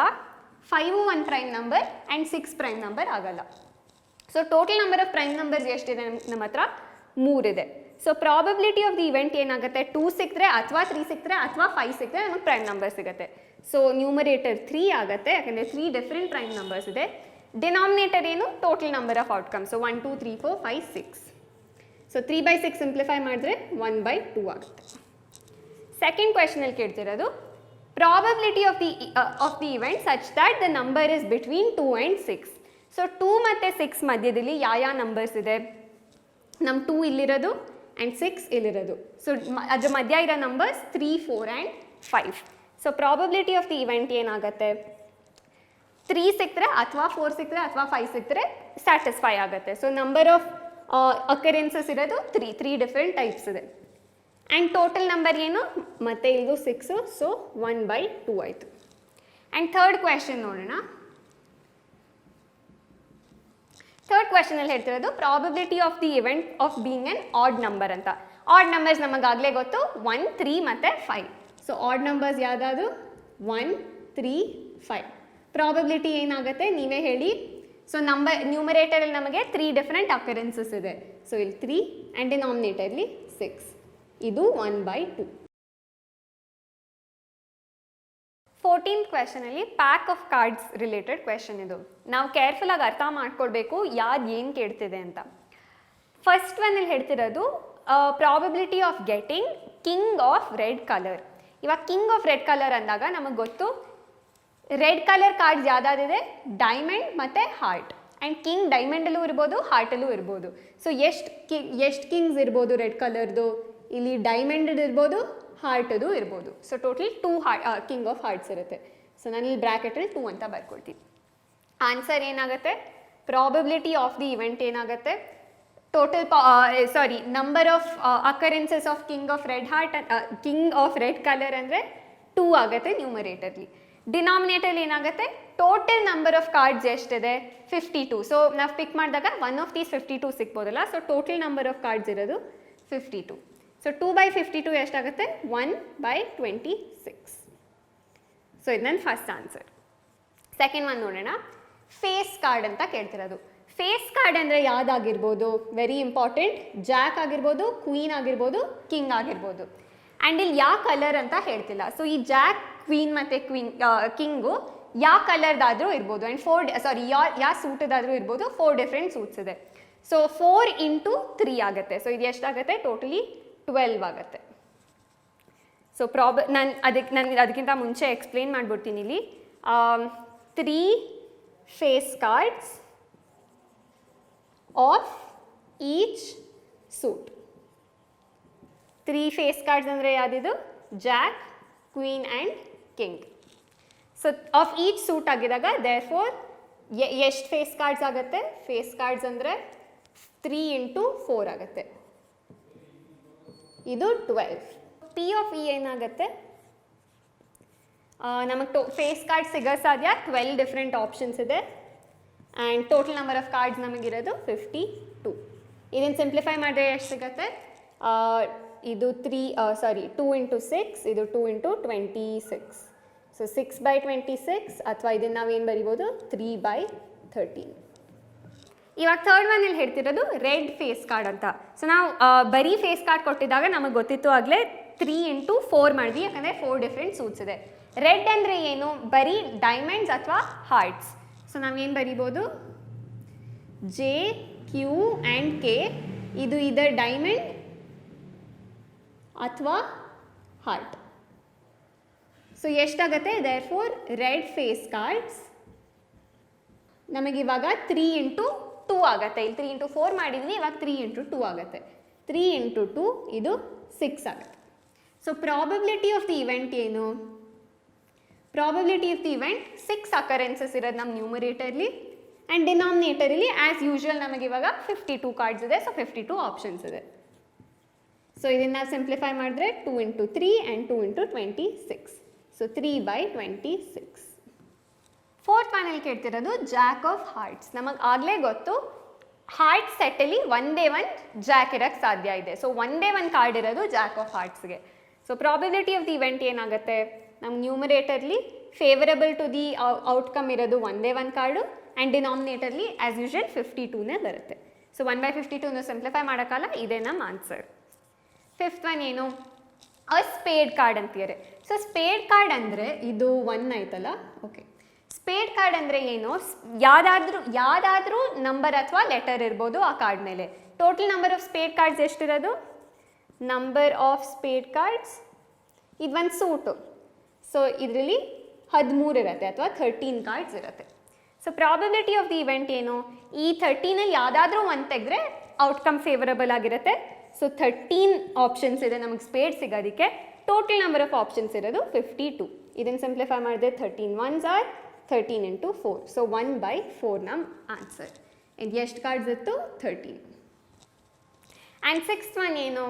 5 1 prime number and 6 prime number ಆಗಲ್ಲ. So total number of prime numbers ಎಷ್ಟಿದೆ ನಮ್ಮ ಹತ್ರ? 3 ಇದೆ. So probability of the event ಏನಾಗುತ್ತೆ? 2 ಸಿಕ್ಕರೆ ಅಥವಾ 3 ಸಿಕ್ಕರೆ ಅಥವಾ 5 ಸಿಕ್ಕರೆ ನಮಗೆ ಪ್ರೈಮ್ ನಂಬರ್ ಸಿಗುತ್ತೆ. ಸೊ ನ್ಯೂಮರೇಟರ್ 3 ಆಗುತ್ತೆ, ಯಾಕಂದರೆ 3 ಡಿಫ್ರೆಂಟ್ ಪ್ರೈಮ್ ನಂಬರ್ಸ್ ಇದೆ. ಡಿನಾಮಿನೇಟರ್ ಏನು? Total number of outcome. So 1 2 3 4 5 6. So 3/6 simplify ಮಾಡಿದ್ರೆ 1/2 ಆಗುತ್ತೆ. ಸೆಕೆಂಡ್ ಕ್ವೆಶನಲ್ಲಿ ಕೇಳ್ತಿರೋದು probability of the event such that the number is between 2 and 6. So 2 ಮತ್ತು 6 ಮಧ್ಯದಲ್ಲಿ ಯಾವ ನಂಬರ್ಸ್ ಇದೆ? ನಮ್ಮ 2 ಇಲ್ಲಿರೋದು ಆ್ಯಂಡ್ 6 ಇಲ್ಲಿರೋದು. ಸೊ ಅದ್ರ ಮಧ್ಯ ಇರೋ numbers 3 4 and 5. So probability of the event ಏನಾಗುತ್ತೆ? 3 ಸಿಕ್ಕರೆ ಅಥವಾ 4 ಸಿಕ್ಕರೆ ಅಥವಾ 5 ಸಿಕ್ಕರೆ ಸ್ಯಾಟಿಸ್ಫೈ ಆಗುತ್ತೆ. ಸೊ ನಂಬರ್ ಆಫ್ ಅಕರೆನ್ಸಸ್ ಇರೋದು 3 ಡಿಫ್ರೆಂಟ್ ಟೈಪ್ಸ್ ಇದೆ. ಆ್ಯಂಡ್ ಟೋಟಲ್ ನಂಬರ್ ಏನು? ಮತ್ತೆ ಇದು 6, ಸೊ 1/2 ಆಯಿತು. ಆ್ಯಂಡ್ ಥರ್ಡ್ ಕ್ವೆಶನ್ ನೋಡೋಣ. ಥರ್ಡ್ ಕ್ವೆಶನಲ್ಲಿ ಹೇಳ್ತಿರೋದು probability of the event of being on odd number ಅಂತ. ಆಡ್ ನಂಬರ್ಸ್ ನಮಗಾಗಲೇ ಗೊತ್ತು, 1 3 ಮತ್ತು 5. ಸೊ ಆಡ್ ನಂಬರ್ಸ್ ಯಾವುದಾದ್ರು? 1 3 5. ಪ್ರಾಬಬಿಲಿಟಿ ಏನಾಗುತ್ತೆ ನೀವೇ ಹೇಳಿ. ಸೊ ನ್ಯೂಮರೇಟರಲ್ಲಿ ನಮಗೆ 3 ಡಿಫ್ರೆಂಟ್ ಅಕರೆನ್ಸಸ್ ಇದೆ. ಸೊ ಇಲ್ಲಿ 3 ಆ್ಯಂಡ್ ಡಿನಾಮಿನೇಟರ್ಲಿ 6. ಇದು 1/2. 14th ಕ್ವೆಶನಲ್ಲಿ pack of cards related question ಇದು. ನಾವು ಕೇರ್ಫುಲ್ಲಾಗಿ ಅರ್ಥ ಮಾಡ್ಕೊಳ್ಬೇಕು ಯಾರು ಏನು ಕೇಳ್ತಿದೆ ಅಂತ. ಫಸ್ಟ್ ಒನ್ನಲ್ಲಿ ಹೇಳ್ತಿರೋದು probability of getting king of red colour. ಇವಾಗ ಕಿಂಗ್ ಆಫ್ ರೆಡ್ ಕಲರ್ ಅಂದಾಗ ನಮಗೆ ಗೊತ್ತು ರೆಡ್ ಕಲರ್ ಕಾರ್ಡ್ಸ್ ಯಾವುದಾದಿದೆ? ಡೈಮಂಡ್ ಮತ್ತು ಹಾರ್ಟ್. ಆ್ಯಂಡ್ ಕಿಂಗ್ ಡೈಮಂಡಲ್ಲೂ ಇರ್ಬೋದು, ಹಾರ್ಟಲ್ಲೂ ಇರ್ಬೋದು. ಸೊ ಎಷ್ಟು ಕಿಂಗ್ಸ್ ಇರ್ಬೋದು ರೆಡ್ ಕಲರ್ದು? ಇಲ್ಲಿ ಡೈಮಂಡ್ ಇರ್ಬೋದು, ಹಾರ್ಟದು ಇರ್ಬೋದು. So total 2 king of hearts ಇರುತ್ತೆ. ಸೊ ನಾನು ಇಲ್ಲಿ ಬ್ರ್ಯಾಕೆಟಲ್ಲಿ 2 ಅಂತ ಬರ್ಕೊಳ್ತೀನಿ. ಆನ್ಸರ್ ಏನಾಗುತ್ತೆ? ಪ್ರಾಬಬಿಲಿಟಿ ಆಫ್ ದಿ ಇವೆಂಟ್ ಏನಾಗುತ್ತೆ? Total number of occurrences of king of red colour ಅಂದರೆ 2 ಆಗುತ್ತೆ ನ್ಯೂಮರೇಟರ್ಲಿ. ಡಿನಾಮಿನೇಟರ್ಲಿ ಏನಾಗುತ್ತೆ? ಟೋಟಲ್ ನಂಬರ್ ಆಫ್ ಕಾರ್ಡ್ಸ್ ಎಷ್ಟಿದೆ? 52. ಸೊ ನಾವು ಪಿಕ್ ಮಾಡಿದಾಗ 1 ಆಫ್ ದೀಸ್ 52 ಸಿಗ್ಬೋದಲ್ಲ. So total number of cards ಇರೋದು 52. ಸೊ 2/52 ಎಷ್ಟಾಗುತ್ತೆ? 1/26. ಸೊ ಇದು ನನ್ನ ಫಸ್ಟ್ ಆನ್ಸರ್. ಸೆಕೆಂಡ್ ಒನ್ ನೋಡೋಣ. ಫೇಸ್ ಕಾರ್ಡ್ ಅಂತ ಕೇಳ್ತಿರೋದು. ಫೇಸ್ ಕಾರ್ಡ್ ಅಂದರೆ ಯಾವುದಾಗಿರ್ಬೋದು? Very important. ಜಾಕ್ ಆಗಿರ್ಬೋದು, ಕ್ವೀನ್ ಆಗಿರ್ಬೋದು, ಕಿಂಗ್ ಆಗಿರ್ಬೋದು. ಆ್ಯಂಡ್ ಇಲ್ಲಿ ಯಾವ ಕಲರ್ ಅಂತ ಹೇಳ್ತಿಲ್ಲ. ಸೊ ಈ ಜಾಕ್, ಕ್ವೀನ್ ಮತ್ತು ಕಿಂಗು ಯಾವ ಕಲರ್ದಾದರೂ ಇರ್ಬೋದು. ಆ್ಯಂಡ್ ಯಾವ ಸೂಟದಾದರೂ ಇರ್ಬೋದು. 4 ಡಿಫ್ರೆಂಟ್ ಸೂಟ್ಸ್ ಇದೆ. ಸೊ 4 × 3 ಆಗುತ್ತೆ. ಸೊ ಇದು ಎಷ್ಟಾಗುತ್ತೆ? ಟೋಟಲಿ 12 ಆಗುತ್ತೆ. ಸೊ ನಾನು ಅದಕ್ಕಿಂತ ಮುಂಚೆ ಎಕ್ಸ್ಪ್ಲೇನ್ ಮಾಡಿಬಿಡ್ತೀನಿ ಇಲ್ಲಿ. 3 face cards of each suit. 3 face cards ಅಂದರೆ ಯಾವುದಿದು? Jack, queen and king. So of each suit ಆಗಿದಾಗ ದೇರ್ಫೋರ್ ಎಷ್ಟು ಫೇಸ್ ಕಾರ್ಡ್ಸ್ ಆಗುತ್ತೆ? ಫೇಸ್ ಕಾರ್ಡ್ಸ್ ಅಂದರೆ 3 × 4 ಆಗುತ್ತೆ. ಇದು 12. ಪಿ ಆಫ್ ಇ ಏನಾಗುತ್ತೆ? ನಮಗೆ ಫೇಸ್ ಕಾರ್ಡ್ ಸಿಗೋ ಸಾಧ್ಯ 12 ಡಿಫ್ರೆಂಟ್ ಆಪ್ಷನ್ಸ್ ಇದೆ. And total number of cards ನಮಗಿರೋದು 52. ಇದನ್ನು ಸಿಂಪ್ಲಿಫೈ ಮಾಡಿದ್ರೆ ಎಷ್ಟು ಸಿಗುತ್ತೆ? ಇದು 2 × 6, ಇದು 2 × 26. ಸೊ 6/26 ಅಥವಾ ಇದನ್ನು ನಾವೇನು ಬರಿಬೋದು? 3/13. ಇವಾಗ ಥರ್ಡ್ ಒನ್ನಲ್ಲಿ ಹೇಳ್ತಿರೋದು ರೆಡ್ ಫೇಸ್ ಕಾರ್ಡ್ ಅಂತ. ಸೊ ನಾವು ಬರೀ ಫೇಸ್ ಕಾರ್ಡ್ ಕೊಟ್ಟಿದ್ದಾಗ ನಮಗೆ ಗೊತ್ತಿತ್ತು ಆಗಲೇ 3 × 4 ಮಾಡಿದ್ವಿ, ಯಾಕಂದರೆ 4 ಡಿಫ್ರೆಂಟ್ ಸೂಟ್ಸ್ ಇದೆ. ರೆಡ್ ಅಂದರೆ ಏನು? ಬರೀ ಡೈಮಂಡ್ಸ್ ಅಥವಾ ಹಾರ್ಟ್ಸ್. ಸೊ ನಾವೇನು ಬರಿಬೋದು? J, Q and K. ಇದು ಇದರ್ ಡೈಮಂಡ್ ಅಥವಾ ಹಾರ್ಟ್. ಸೊ ಎಷ್ಟಾಗುತ್ತೆ? Therefore red face cards ನಮಗಿವಾಗ 3 ಇಂಟು 2 ಆಗುತ್ತೆ. ಇಲ್ಲಿ 3 ಇಂಟು 4 ಮಾಡಿದ್ವಿ, ಇವಾಗ 3 ಇಂಟು 2 ಆಗುತ್ತೆ. 3 ಇಂಟು 2 ಇದು 6 ಆಗುತ್ತೆ. So probability of the event ಏನು? ಪ್ರಾಬಬಿಲಿಟಿ ಆಫ್ ದಿ ಇವೆಂಟ್ 6 ಅಕರೆನ್ಸಸ್ ಇರೋದು ನಮ್ಮ ನ್ಯೂಮರೇಟರ್ಲಿ, ಆ್ಯಂಡ್ ಡಿನಾಮಿನೇಟರಲ್ಲಿ ಆ್ಯಸ್ ಯೂಶುವಲ್ ನಮಗೆ ಇವಾಗ 52 ಕಾರ್ಡ್ಸ್ ಇದೆ. ಸೊ 52 ಆಪ್ಷನ್ಸ್ ಇದೆ. ಸೊ ಇದನ್ನು ನಾವು ಸಿಂಪ್ಲಿಫೈ ಮಾಡಿದ್ರೆ 2 into 3 and 2 into 26. So 3/26. Fourth ಒನಲ್ಲಿ ಕೇಳ್ತಿರೋದು ಜಾಕ್ ಆಫ್ ಹಾರ್ಟ್ಸ್. ನಮಗೆ ಆಗಲೇ ಗೊತ್ತು ಹಾರ್ಟ್ ಸೆಟ್ಟಲ್ಲಿ ಒಂದೇ ಒಂದು ಜಾಕ್ ಇರೋಕ್ಕೆ ಸಾಧ್ಯ ಇದೆ. ಸೊ ಒಂದೇ ಒಂದು ಕಾರ್ಡ್ ಇರೋದು ಜಾಕ್ ಆಫ್ ಹಾರ್ಟ್ಸ್ಗೆ. So probability of the event ಏನಾಗುತ್ತೆ? ನಮ್ಮ ನ್ಯೂಮರೇಟರ್ಲಿ ಫೇವರಬಲ್ ಟು ದಿ ಔಟ್ಕಮ್ ಇರೋದು ಒಂದೇ ಒಂದು ಕಾರ್ಡು, ಆ್ಯಂಡ್ ಡಿನಾಮಿನೇಟರ್ಲಿ ಆ್ಯಸ್ ಯೂಶುವಲ್ 52ನೇ ಬರುತ್ತೆ. ಸೊ 1/52 ಸಿಂಪ್ಲಿಫೈ ಮಾಡೋಕ್ಕಲ್ಲ, ಇದೇ ನಮ್ಮ ಆನ್ಸರ್. ಫಿಫ್ತ್ ಒನ್ ಏನು? ಅ ಸ್ಪೇಡ್ ಕಾರ್ಡ್ ಅಂತೀರಿ. ಸೊ ಸ್ಪೇಡ್ ಕಾರ್ಡ್ ಅಂದರೆ ಇದು 1 ಆಯ್ತಲ್ಲ. ಓಕೆ, ಸ್ಪೇಡ್ ಕಾರ್ಡ್ ಅಂದರೆ ಏನು? ಯಾವುದಾದ್ರೂ ನಂಬರ್ ಅಥವಾ ಲೆಟರ್ ಇರ್ಬೋದು ಆ ಕಾರ್ಡ್ ಮೇಲೆ. Total number of spade cards ಎಷ್ಟಿರೋದು? ನಂಬರ್ ಆಫ್ ಸ್ಪೇಡ್ ಕಾರ್ಡ್ಸ್ ಇದು ಒಂದು ಸೂಟು. ಸೊ ಇದರಲ್ಲಿ 13 ಇರುತ್ತೆ ಅಥವಾ 13 ಕಾರ್ಡ್ಸ್ ಇರುತ್ತೆ. So probability of the event ಏನು? ಈ 13ನಲ್ಲಿ ಯಾವುದಾದ್ರೂ ಒಂದು ತೆಗೆದ್ರೆ ಔಟ್ಕಮ್ ಫೇವರಬಲ್ ಆಗಿರುತ್ತೆ. ಸೊ 13 ಆಪ್ಷನ್ಸ್ ಇದೆ ನಮಗೆ ಸ್ಪೇಡ್ ಸಿಗೋದಕ್ಕೆ. ಟೋಟಲ್ ನಂಬರ್ ಆಫ್ ಆಪ್ಷನ್ಸ್ ಇರೋದು 52. ಇದನ್ನು ಸಿಂಪ್ಲಿಫೈ ಮಾಡಿದ್ರೆ 13 1s ಆರ್ 13 ಇಂಟು 4. ಸೊ 1/4 ನಮ್ಮ ಆನ್ಸರ್. ಇದು ಎಷ್ಟು ಕಾರ್ಡ್ಸ್ ಇತ್ತು? 13. ಆ್ಯಂಡ್ ಸಿಕ್ಸ್ತ್ ಒನ್ ಏನು?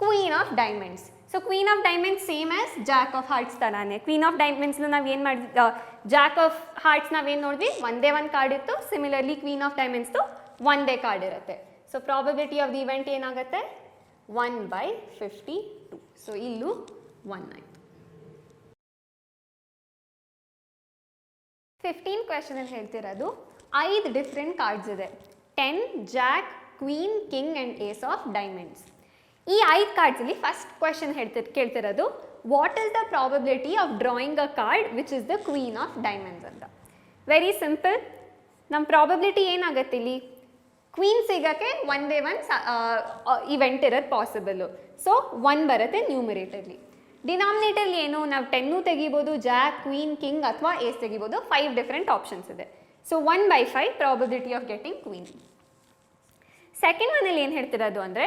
Queen of diamonds. So queen of diamonds same as jack of hearts ಥರನೇ. ಕ್ವೀನ್ ಆಫ್ ಡೈಮಂಡ್ಸ್ನ ನಾವು ಏನು ಮಾಡಿದ್ವಿ? ಜಾಕ್ ಆಫ್ ಹಾರ್ಟ್ಸ್ ನಾವೇನು ನೋಡಿದ್ವಿ? ಒಂದೇ ಒಂದು ಕಾರ್ಡ್ ಇತ್ತು. ಸಿಮಿಲರ್ಲಿ ಕ್ವೀನ್ ಆಫ್ ಡೈಮಂಡ್ಸ್ದು ಒಂದೇ ಕಾರ್ಡ್ ಇರುತ್ತೆ. So probability of the event ಏನಾಗುತ್ತೆ? 1/52. ಸೊ ಇಲ್ಲೂ 1 ಆಯಿತು. 15 ಕ್ವೆಶನಲ್ಲಿ ಹೇಳ್ತಿರೋದು 5 ಡಿಫ್ರೆಂಟ್ ಕಾರ್ಡ್ಸ್ ಇದೆ. 10 jack, queen, king and ace of diamonds. ಈ 5 ಕಾರ್ಡ್ಸಲ್ಲಿ ಫಸ್ಟ್ ಕ್ವೆಶನ್ ಕೇಳ್ತಿರೋದು what is the probability of drawing a card which is the queen of diamonds ಅಂತ. Very simple. ನಮ್ಮ ಪ್ರಾಬಬಿಲಿಟಿ ಏನಾಗುತ್ತೆ ಇಲ್ಲಿ? ಕ್ವೀನ್ ಸಿಗೋಕ್ಕೆ ಒಂದೇ ಒಂದು ಇವೆಂಟ್ ಇರೋದು ಪಾಸಿಬಲ್ಲು. ಸೊ 1 ಬರುತ್ತೆ ನ್ಯೂಮರೇಟರ್ಲಿ. ಡಿನಾಮಿನೇಟರ್ಲಿ ಏನು? ನಾವು 10 ತೆಗಿಬೋದು, ಜಾಕ್, ಕ್ವೀನ್, ಕಿಂಗ್ ಅಥವಾ ಏಸ್ ತೆಗಿಬೋದು. 5 ಡಿಫ್ರೆಂಟ್ ಆಪ್ಷನ್ಸ್ ಇದೆ. So 1/5 probability of getting queen. Second ಒನ್ನಲ್ಲಿ ಏನು ಹೇಳ್ತಿರೋದು ಅಂದರೆ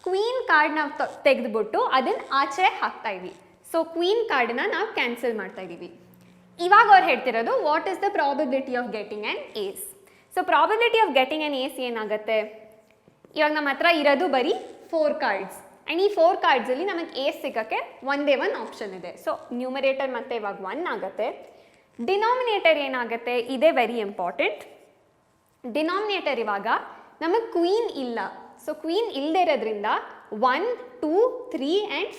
ಕ್ವೀನ್ ಕಾರ್ಡ್ ನಾವು ತೆಗೆದುಬಿಟ್ಟು ಅದನ್ನು ಆಚೆ ಹಾಕ್ತಾ ಇದ್ವಿ. ಸೊ ಕ್ವೀನ್ ಕಾರ್ಡನ್ನ ನಾವು ಕ್ಯಾನ್ಸಲ್ ಮಾಡ್ತಾ ಇದ್ದೀವಿ. ಇವಾಗ ಅವ್ರು ಹೇಳ್ತಿರೋದು what is the probability of getting an ace. So probability of getting an ace ಏನಾಗುತ್ತೆ? ಇವಾಗ ನಮ್ಮ ಹತ್ರ ಇರೋದು ಬರೀ 4 ಕಾರ್ಡ್ಸ್, ಆ್ಯಂಡ್ ಈ 4 ಕಾರ್ಡ್ಸಲ್ಲಿ ನಮಗೆ ಏಸ್ ಸಿಗೋಕ್ಕೆ ಒಂದೇ ಒಂದು ಆಪ್ಷನ್ ಇದೆ. ಸೊ ನ್ಯೂಮರೇಟರ್ ಮತ್ತೆ ಇವಾಗ 1 ಆಗುತ್ತೆ. ಡಿನಾಮಿನೇಟರ್ ಏನಾಗುತ್ತೆ? ಇದೇ ವೆರಿ ಇಂಪಾರ್ಟೆಂಟ್. ಡಿನಾಮಿನೇಟರ್ ಇವಾಗ ನಮಗೆ ಕ್ವೀನ್ ಇಲ್ಲ. ಸೊ ಕ್ವೀನ್ ಇಲ್ಲದೆ ಇರೋದ್ರಿಂದ 1, 2, 3 ಆ್ಯಂಡ್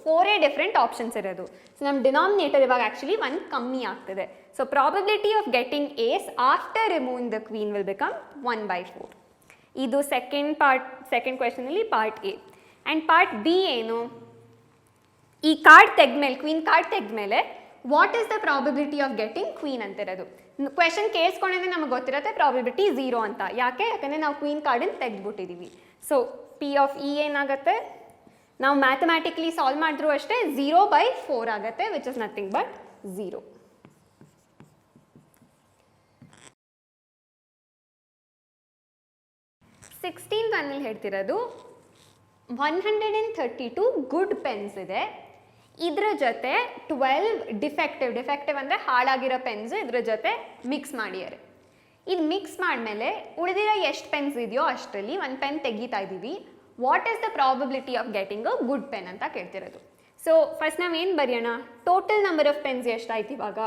4 ಡಿಫ್ರೆಂಟ್ ಆಪ್ಷನ್ಸ್ ಇರೋದು. ಸೊ ನಮ್ಮ ಡಿನಾಮಿನೇಟರ್ ಇವಾಗ ಆ್ಯಕ್ಚುಲಿ 1 ಕಮ್ಮಿ ಆಗ್ತದೆ. So probability of getting ace after removing the queen will become 1/4. ಇದು ಸೆಕೆಂಡ್ ಕ್ವೆಶನಲ್ಲಿ part A. And part B ಏನು? ಈ ಕಾರ್ಡ್ ತೆಗೆದ್ಮೇಲೆ, ಕ್ವೀನ್ ಕಾರ್ಡ್ ತೆಗೆದ್ಮೇಲೆ what is the probability of getting queen ಅಂತಿರೋದು. ಕ್ವೆಶನ್ ಕೇಳಿಸ್ಕೊಂಡ್ರೆ ನಮಗೆ ಗೊತ್ತಿರುತ್ತೆ ಪ್ರಾಬಬಿಲಿಟಿ 0 ಅಂತ. ಯಾಕಂದರೆ ನಾವು ಕ್ವೀನ್ ಕಾರ್ಡನ್ನು ತೆಗೆದ್ಬಿಟ್ಟಿದ್ದೀವಿ. ಸೊ ಪಿ ಆಫ್ ಇ ಏನಾಗುತ್ತೆ? ನಾವು ಮ್ಯಾಥಮ್ಯಾಟಿಕ್ಲಿ ಸಾಲ್ವ್ ಮಾಡಿದ್ರು ಅಷ್ಟೇ 0/4 ಆಗುತ್ತೆ, which is nothing but 0. Sixteenth ಒನ್ನಲ್ಲಿ ಹೇಳ್ತಿರೋದು 132 ಗುಡ್ ಪೆನ್ಸ್ ಇದೆ. ಇದ್ರ ಜೊತೆ 12 ಡಿಫೆಕ್ಟಿವ್ ಅಂದರೆ ಹಾಳಾಗಿರೋ ಪೆನ್ಸ್ ಇದ್ರ ಜೊತೆ ಮಿಕ್ಸ್ ಮಾಡಿದ್ದಾರೆ. ಇದು ಮಿಕ್ಸ್ ಮಾಡಿದ್ಮೇಲೆ ಉಳಿದಿರೋ ಎಷ್ಟು ಪೆನ್ಸ್ ಇದೆಯೋ ಅಷ್ಟರಲ್ಲಿ ಒಂದು ಪೆನ್ ತೆಗಿತಾ ಇದ್ದೀವಿ. What is the probability of getting a good pen ಅಂತ ಕೇಳ್ತಿರೋದು. ಸೊ ಫಸ್ಟ್ ನಾವೇನು ಬರೆಯೋಣ? ಟೋಟಲ್ ನಂಬರ್ ಆಫ್ ಪೆನ್ಸ್ ಎಷ್ಟಾಯ್ತು ಇವಾಗ?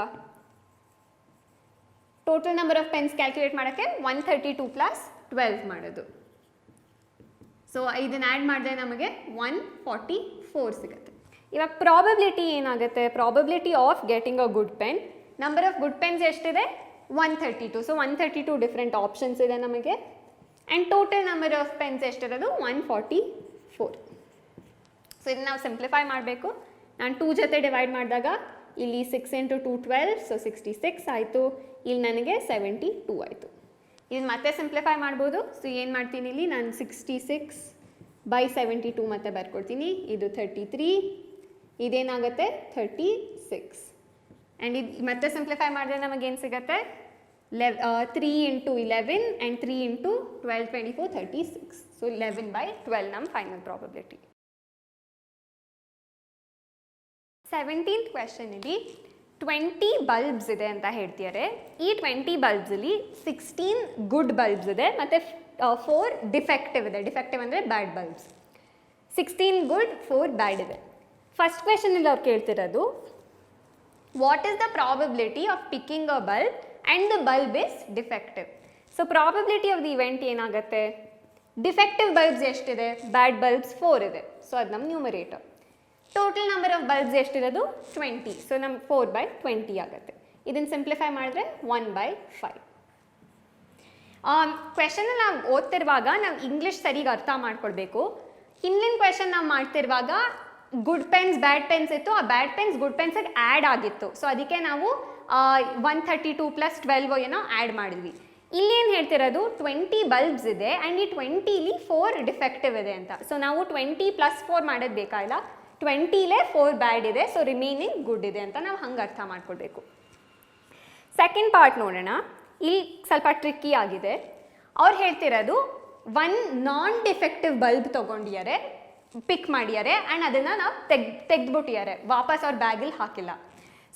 Total number of pens calculate ಮಾಡೋಕ್ಕೆ 132 + 12 ಮಾಡೋದು. ಸೊ ಇದನ್ನು ಆ್ಯಡ್ ಮಾಡಿದ್ರೆ ನಮಗೆ 144 ಸಿಗುತ್ತೆ. ಇವಾಗ ಪ್ರಾಬಬಿಲಿಟಿ ಏನಾಗುತ್ತೆ? Probability of getting a good pen, number of good pens ಎಷ್ಟಿದೆ? 132. ಸೊ 132 ಡಿಫ್ರೆಂಟ್ ಆಪ್ಷನ್ಸ್ ಇದೆ ನಮಗೆ. And total number of pens ಎಷ್ಟಿರೋದು? 144. ಸೊ ಇದನ್ನು ನಾವು ಸಿಂಪ್ಲಿಫೈ ಮಾಡಬೇಕು. ನಾನು 2 ಜೊತೆ ಡಿವೈಡ್ ಮಾಡಿದಾಗ ಇಲ್ಲಿ 6 × 2 12, ಸೊ 66 ಆಯಿತು. ಇಲ್ಲಿ ನನಗೆ 72 ಆಯಿತು. ಇದನ್ನು ಮತ್ತೆ ಸಿಂಪ್ಲಿಫೈ ಮಾಡ್ಬೋದು. ಸೊ ಏನು ಮಾಡ್ತೀನಿ ಇಲ್ಲಿ ನಾನು 66 ಬೈ 72 ಮತ್ತೆ ಬರ್ಕೊಡ್ತೀನಿ, ಇದು 33, ಇದೇನಾಗುತ್ತೆ 36. ಆ್ಯಂಡ್ ಇದು ಮತ್ತೆ ಸಿಂಪ್ಲಿಫೈ ಮಾಡಿದ್ರೆ ನಮಗೇನು ಸಿಗುತ್ತೆ 3 into 11 and 3 into 12, 24, 36. So 11/12 ನಮ್ಮ ಫೈನಲ್ ಪ್ರಾಬಬಿಲಿಟಿ. 17th ಕ್ವೆಶನ್ ಇಲ್ಲಿ 20 ಬಲ್ಬ್ಸ್ ಇದೆ ಅಂತ ಹೇಳ್ತಿದ್ದಾರೆ. ಈ 20 ಬಲ್ಬ್ಸಲ್ಲಿ 16 ಗುಡ್ ಬಲ್ಬ್ಸ್ ಇದೆ ಮತ್ತು 4 ಡಿಫೆಕ್ಟಿವ್ ಇದೆ. ಡಿಫೆಕ್ಟಿವ್ ಅಂದರೆ ಬ್ಯಾಡ್ ಬಲ್ಬ್ಸ್. 16 ಗುಡ್ 4 ಬ್ಯಾಡ್ ಇದೆ. ಫಸ್ಟ್ ಕ್ವೆಶನಲ್ಲಿ ಅವ್ರು ಕೇಳ್ತಿರೋದು what is the probability of picking a bulb and the bulb is defective. So probability of the event ಏನಾಗುತ್ತೆ, ಡಿಫೆಕ್ಟಿವ್ ಬಲ್ಬ್ಸ್ ಎಷ್ಟಿದೆ, ಬ್ಯಾಡ್ ಬಲ್ಬ್ಸ್ 4 ಇದೆ. ಸೊ ಅದು ನಮ್ಮ numerator. Total number of bulbs ಎಷ್ಟಿರೋದು 20. ಸೊ ನಮ್ಗೆ 4/20 ಆಗುತ್ತೆ. ಇದನ್ನು ಸಿಂಪ್ಲಿಫೈ ಮಾಡಿದ್ರೆ 1/5. ಕ್ವೆಶನಲ್ಲಿ ನಾವು ಓದ್ತಿರುವಾಗ ನಾವು ಇಂಗ್ಲೀಷ್ ಸರಿಗೆ ಅರ್ಥ ಮಾಡ್ಕೊಳ್ಬೇಕು. ಹಿಂದಿನ ಕ್ವೆಶನ್ ನಾವು ಮಾಡ್ತಿರುವಾಗ ಗುಡ್ ಪೆನ್ಸ್ ಬ್ಯಾಡ್ ಪೆನ್ಸ್ ಇತ್ತು, ಆ ಬ್ಯಾಡ್ ಪೆನ್ಸ್ ಗುಡ್ ಪೆನ್ಸಿಗೆ ಆ್ಯಡ್ ಆಗಿತ್ತು. ಸೊ ಅದಕ್ಕೆ ನಾವು 132 + 12 ಏನೋ ಆ್ಯಡ್ ಮಾಡಿದ್ವಿ. ಇಲ್ಲಿ ಏನು ಹೇಳ್ತಿರೋದು 20 ಬಲ್ಬ್ಸ್ ಇದೆ ಆ್ಯಂಡ್ ಈ 20ಲಿ 4 ಡಿಫೆಕ್ಟಿವ್ ಇದೆ ಅಂತ. ಸೊ ನಾವು 20 + 4 ಮಾಡೋದು ಬೇಕಾಗಿಲ್ಲ, 20ಲೇ 4 ಬ್ಯಾಡ್ ಇದೆ, ಸೊ ರಿಮೈನಿಂಗ್ ಗುಡ್ ಇದೆ ಅಂತ ನಾವು ಹಂಗೆ ಅರ್ಥ ಮಾಡ್ಕೊಳ್ಬೇಕು. ಸೆಕೆಂಡ್ ಪಾರ್ಟ್ ನೋಡೋಣ. ಇಲ್ಲಿ ಸ್ವಲ್ಪ ಟ್ರಿಕ್ಕಿ ಆಗಿದೆ. ಅವ್ರು ಹೇಳ್ತಿರೋದು 1 ನಾನ್ ಡಿಫೆಕ್ಟಿವ್ ಬಲ್ಬ್ ತೊಗೊಂಡಿದ್ದಾರೆ, ಪಿಕ್ ಮಾಡಿದ್ದಾರೆ ಆ್ಯಂಡ್ ಅದನ್ನು ನಾವು ತೆಗೆದ್ಬಿಟ್ಟಿದ್ದಾರೆ, ವಾಪಸ್ ಅವ್ರ ಬ್ಯಾಗಲ್ಲಿ ಹಾಕಿಲ್ಲ.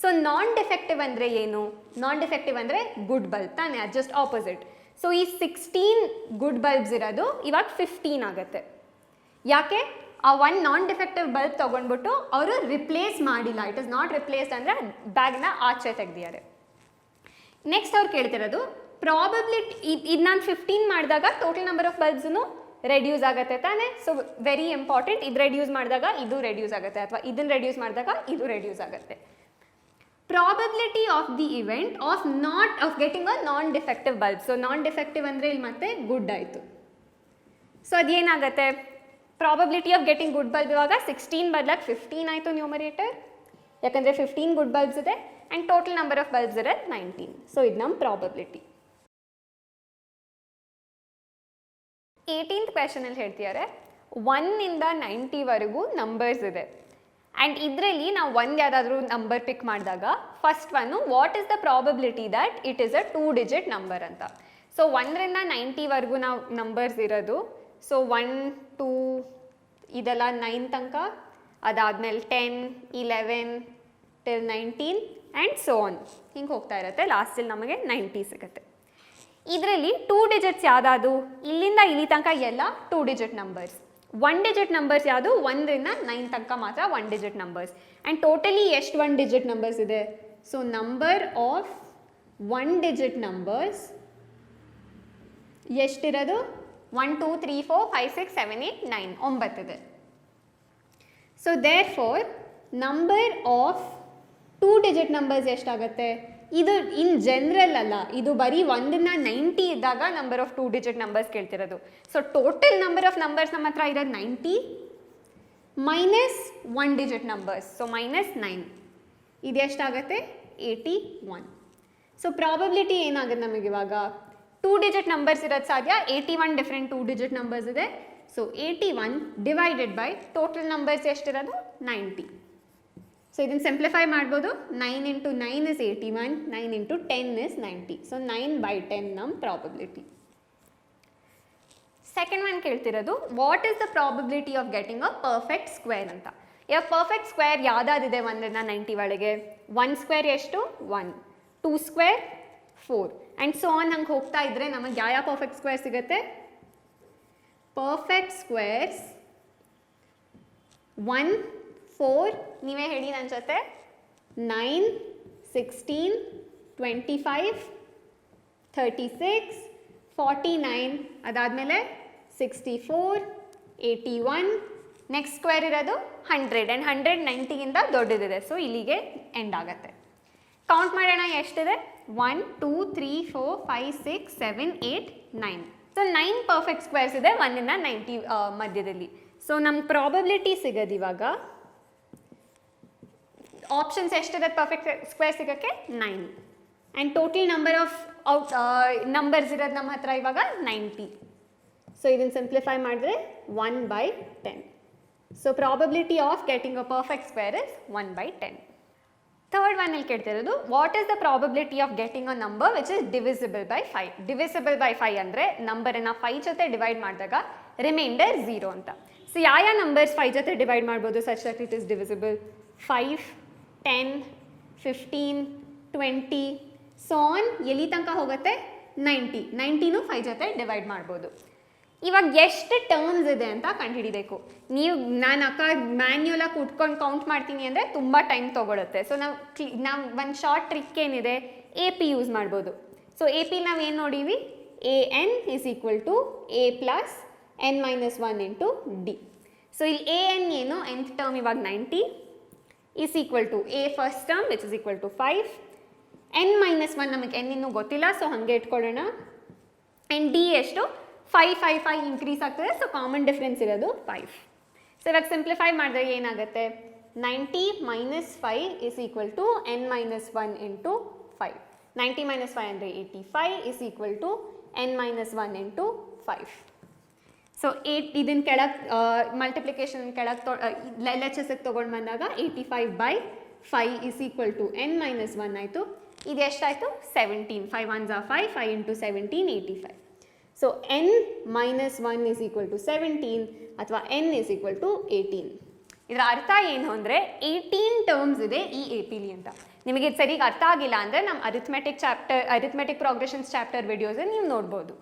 ಸೊ ನಾನ್ ಡಿಫೆಕ್ಟಿವ್ ಅಂದರೆ ಏನು, ನಾನ್ ಡಿಫೆಕ್ಟಿವ್ ಅಂದರೆ ಗುಡ್ ಬಲ್ಬ್ ತಾನೇ, ಅದು ಜಸ್ಟ್ ಆಪೋಸಿಟ್. ಸೊ ಈ 16 ಗುಡ್ ಬಲ್ಬ್ಸ್ ಇರೋದು ಇವಾಗ 15 ಆಗುತ್ತೆ. ಯಾಕೆ, ಆ 1 ನಾನ್ ಡಿಫೆಕ್ಟಿವ್ ಬಲ್ಬ್ ತೊಗೊಂಡ್ಬಿಟ್ಟು ಅವರು ರಿಪ್ಲೇಸ್ ಮಾಡಿಲ್ಲ. ಇಟ್ ಇಸ್ ನಾಟ್ ರಿಪ್ಲೇಸ್ಡ್ ಅಂದರೆ ಬ್ಯಾಗ್ನ ಆಚೆ ತೆಗ್ದಿದ್ದಾರೆ. ನೆಕ್ಸ್ಟ್ ಅವ್ರು ಕೇಳ್ತಿರೋದು ಪ್ರಾಬಬಿಲಿಟಿ, ಇದು ನಾನು 15 ಮಾಡಿದಾಗ ಟೋಟಲ್ ನಂಬರ್ ಆಫ್ ಬಲ್ಬ್ಸೂ ರೆಡ್ಯೂಸ್ ಆಗುತ್ತೆ ತಾನೇ. ಸೊ ವೆರಿ ಇಂಪಾರ್ಟೆಂಟ್, ಇದು ರೆಡ್ಯೂಸ್ ಮಾಡಿದಾಗ ಇದು ರೆಡ್ಯೂಸ್ ಆಗುತ್ತೆ, ಅಥವಾ ಇದನ್ನು ರೆಡ್ಯೂಸ್ ಮಾಡಿದಾಗ ಇದು ರೆಡ್ಯೂಸ್ ಆಗುತ್ತೆ. Probability of the event of getting a non defective bulb. So non defective ಅಂದರೆ ಇಲ್ಲಿ ಮತ್ತೆ ಗುಡ್ ಆಯಿತು. ಸೊ ಅದೇನಾಗುತ್ತೆ, probability of getting good bulb ಇವಾಗ 16 ಬದಲಾಗಿ 15 ಆಯಿತು ನ್ಯೂಮರೇಟರ್, ಯಾಕಂದರೆ 15 ಗುಡ್ ಬಲ್ಬ್ಸ್ ಇದೆ and total number of bulbs ಇರೋದು 19. ಸೊ ಇದು ನಮ್ಮ ಪ್ರಾಬಬಿಲಿಟಿ. 18th ಕ್ವೆಶನಲ್ಲಿ ಹೇಳ್ತಿದ್ದಾರೆ 1ಇಂದ 90ವರೆಗೂ ನಂಬರ್ಸ್ ಇದೆ ಆ್ಯಂಡ್ ಇದರಲ್ಲಿ ನಾವು ಒಂದು ಯಾವುದಾದ್ರೂ ನಂಬರ್ ಪಿಕ್ ಮಾಡಿದಾಗ first one what is the probability that it is a 2 digit number ಅಂತ. ಸೊ 1ರಿಂದ 90ವರೆಗೂ ನಾವು ನಂಬರ್ಸ್ ಇರೋದು. ಸೊ 1, 2 ಇದೆಲ್ಲ 9 ತನಕ, ಅದಾದಮೇಲೆ 10, 11 till 19 ಆ್ಯಂಡ್ ಸೋ ಆನ್ ಹಿಂಗೆ ಹೋಗ್ತಾ ಇರುತ್ತೆ. ಲಾಸ್ಟಲ್ಲಿ ನಮಗೆ 90 ಸಿಗುತ್ತೆ. ಇದರಲ್ಲಿ 2 ಡಿಜಿಟ್ಸ್ ಯಾವುದಾದ್ರು, ಇಲ್ಲಿಂದ ಇಲ್ಲಿ ತನಕ ಎಲ್ಲ 2 ಡಿಜಿಟ್ ನಂಬರ್ಸ್. 1 ಡಿಜಿಟ್ ನಂಬರ್ಸ್ ಯಾವುದು, 1ರಿಂದ 9 ತನಕ ಮಾತ್ರ 1 ಡಿಜಿಟ್ ನಂಬರ್ಸ್. ಆ್ಯಂಡ್ ಟೋಟಲಿ ಎಷ್ಟು 1 ಡಿಜಿಟ್ ನಂಬರ್ಸ್ ಇದೆ, so number of 1 digit numbers ಎಷ್ಟಿರೋದು 1, 2, 3, 4, 5, 6, 7, 8, 9 9 ಇದೆ. So there four number of 2 digit numbers ಎಷ್ಟಾಗುತ್ತೆ, ಇದು ಇನ್ ಜನರಲ್ ಅಲ್ಲ, ಇದು ಬರೀ 1ರಿಂದ 90 ಇದ್ದಾಗ ನಂಬರ್ ಆಫ್ 2 ಡಿಜಿಟ್ ನಂಬರ್ಸ್ ಕೇಳ್ತಿರೋದು. So total number of numbers ನಮ್ಮ ಹತ್ರ ಇರೋದು 90 ಮೈನಸ್ 1 ಡಿಜಿಟ್ ನಂಬರ್ಸ್, ಸೊ -9, ಇದು ಎಷ್ಟಾಗುತ್ತೆ 81. ಸೊ ಪ್ರಾಬಬಿಲಿಟಿ ಏನಾಗುತ್ತೆ ನಮಗೆ ಇವಾಗ 2 ಡಿಜಿಟ್ ನಂಬರ್ಸ್ ಇರೋದು ಸಾಧ್ಯ, 81 ಡಿಫ್ರೆಂಟ್ 2 ಡಿಜಿಟ್ ನಂಬರ್ಸ್ ಇದೆ. So 81 divided by total numbers ಎಷ್ಟಿರೋದು 90. ಸೊ ಇದನ್ನು ಸಿಂಪ್ಲಿಫೈ ಮಾಡ್ಬೋದು. 9 into 9 is 81, 9 into 10 is 90. So 9/10 ನಮ್ಮ ಪ್ರಾಬಬಿಲಿಟಿ. ಸೆಕೆಂಡ್ ಒನ್ ಕೇಳ್ತಿರೋದು what is the probability of getting a perfect square ಅಂತ. ಈಗ ಪರ್ಫೆಕ್ಟ್ ಸ್ಕ್ವೇರ್ ಯಾವುದಾದಿದೆ 1ರಿಂದ 90 ಒಳಗೆ, 1 ಸ್ಕ್ವೇರ್ ಎಷ್ಟು 1, 2 ಸ್ಕ್ವೇರ್ 4 ಆ್ಯಂಡ್ ಸೊ ಆನ್ ಹಂಗೆ ಹೋಗ್ತಾ ಇದ್ದರೆ ನಮಗೆ ಯಾವ ಪರ್ಫೆಕ್ಟ್ ಸ್ಕ್ವೇರ್ ಸಿಗುತ್ತೆ. ಪರ್ಫೆಕ್ಟ್ ಸ್ಕ್ವೇರ್ಸ್ 1, 4 ನೀವೇ ಹೇಳಿ ನನ್ನ ಜೊತೆ, 9, 16, 25, 36, 49 ಅದಾದಮೇಲೆ 64, 81, ನೆಕ್ಸ್ಟ್ ಸ್ಕ್ವೇರ್ ಇರೋದು 100 ಆ್ಯಂಡ್ 100 90ಗಿಂತ ದೊಡ್ಡದಿದೆ. ಸೊ ಇಲ್ಲಿಗೆ ಎಂಡ್ ಆಗುತ್ತೆ. ಕೌಂಟ್ ಮಾಡೋಣ ಎಷ್ಟಿದೆ, 1, 2, 3, 4, 5, 6, 7, 8, 9. ಸೊ 9 ಪರ್ಫೆಕ್ಟ್ ಸ್ಕ್ವೇರ್ಸ್ ಇದೆ 1ರಿಂದ 90 ಮಧ್ಯದಲ್ಲಿ. ಸೊ ನಮ್ಮ ಪ್ರಾಬಬಿಲಿಟಿ ಸಿಗೋದು ಇವಾಗ ಆಪ್ಷನ್ಸ್ ಎಷ್ಟಿದೆ ಪರ್ಫೆಕ್ಟ್ ಸ್ಕ್ವೇರ್ ಸಿಗೋಕ್ಕೆ 9 and total number of numbers ಇರೋದು ನಮ್ಮ ಹತ್ರ ಇವಾಗ 90. ಸೊ ಇದನ್ನು ಸಿಂಪ್ಲಿಫೈ ಮಾಡಿದ್ರೆ 1/10. So probability of getting a perfect square is 1/10. Third one ಅಲ್ಲಿ ಕೇಳ್ತಿರೋದು what is the probability of getting a number which is divisible by 5. Divisible by 5 ಅಂದರೆ ನಂಬರನ್ನು 5 ಜೊತೆ ಡಿವೈಡ್ ಮಾಡಿದಾಗ ರಿಮೈಂಡರ್ 0 ಅಂತ. ಸೊ ಯಾವ ನಂಬರ್ಸ್ 5 ಜೊತೆ ಡಿವೈಡ್ ಮಾಡ್ಬೋದು such that it is divisible? 5, 10, 15, 20 so on ಎಲ್ಲಿ ತನಕ ಹೋಗುತ್ತೆ 90. 90ನೂ 5 ಜೊತೆ ಡಿವೈಡ್ ಮಾಡ್ಬೋದು. ಇವಾಗ ಎಷ್ಟು ಟರ್ಮ್ಸ್ ಇದೆ ಅಂತ ಕಂಡುಹಿಡಿಬೇಕು. ನಾನು ಮ್ಯಾನ್ಯುಲಾಗಿ ಕುಟ್ಕೊಂಡು ಕೌಂಟ್ ಮಾಡ್ತೀನಿ ಅಂದರೆ ತುಂಬ ಟೈಮ್ ತೊಗೊಳುತ್ತೆ. ಸೊ ನಾವು ಒಂದು ಶಾರ್ಟ್ ಟ್ರಿಕ್ ಏನಿದೆ, ಎ ಪಿ ಯೂಸ್ ಮಾಡ್ಬೋದು. ಸೊ ಎ ಪಿ ನಾವು ಏನು ನೋಡೀವಿ, AN is equal to A plus n minus 1 into D. So ಇಲ್ಲಿ AN ಏನು, nth ಟರ್ಮ್ ಇವಾಗ 90 is equal to A first term which is equal to 5. n minus 1 ನಮಗೆ n ಇನ್ನೂ ಗೊತ್ತಿಲ್ಲ, ಸೊ ಹಾಗೆ ಇಟ್ಕೊಳ್ಳೋಣ. ಆ್ಯಂಡ್ D ಎಷ್ಟು 5, 5, 5 ಇನ್ಕ್ರೀಸ್ ಆಗ್ತದೆ. ಸೊ ಕಾಮನ್ ಡಿಫ್ರೆನ್ಸ್ ಇರೋದು 5. ಸೊ ಇವಾಗ ಸಿಂಪ್ಲಿಫೈ ಮಾಡಿದಾಗ ಏನಾಗುತ್ತೆ, 90 minus 5 is equal to n minus 1 into 5. 90 minus 5 ಅಂದರೆ 85 is equal to n minus 1 into 5. So ಇದನ್ನು ಕೆಳಗೆ ಮಲ್ಟಿಪ್ಲಿಕೇಶನ್ ಕೆಳಗೆ LHSಗೆ ತೊಗೊಂಡು ಬಂದಾಗ 85/5 is equal to n minus 1 ಆಯಿತು. ಇದು ಎಷ್ಟಾಯಿತು 17. 5 1s are 5, 5 into 17 85. So n minus 1 is equal to 17 ಅಥವಾ n ಇಸ್ ಈಕ್ವಲ್ ಟು 18. ಇದರ ಅರ್ಥ ಏನು ಅಂದರೆ 18 ಟರ್ಮ್ಸ್ ಇದೆ ಈ ಎ ಪಿಲಿ ಅಂತ. ನಿಮಗೆ ಇದು ಸರಿಗೆ ಅರ್ಥ ಆಗಿಲ್ಲ ಅಂದರೆ ನಮ್ಮ ಅರಿಥ್ಮೆಟಿಕ್ ಪ್ರೋಗ್ರೆಷನ್ಸ್ ಚಾಪ್ಟರ್ ವಿಡಿಯೋಸ್ ನೀವು ನೋಡ್ಬೋದು.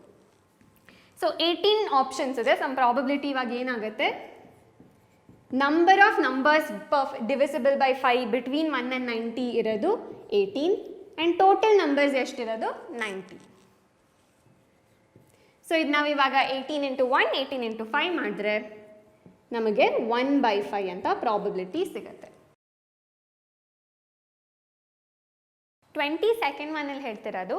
ಸೊ 18 ಆಪ್ಷನ್ಸ್ ಇದೆ. ಸಮ್ ಪ್ರಾಬಬಿಲಿಟಿ ಇವಾಗ ಏನಾಗುತ್ತೆ, number of numbers divisible by 5 between 1 and 90 ಇರೋದು 18 ಆ್ಯಂಡ್ ಟೋಟಲ್ ನಂಬರ್ಸ್ ಎಷ್ಟಿರೋದು 90. ಸೊ ಇದು ನಾವು ಇವಾಗ 18 into 1, 18 into 5 ಮಾಡಿದ್ರೆ ನಮಗೆ 1/5 ಅಂತ ಪ್ರಾಬಬಿಲಿಟಿ ಸಿಗುತ್ತೆ. 22nd ಒನ್ನಲ್ಲಿ ಹೇಳ್ತಿರೋದು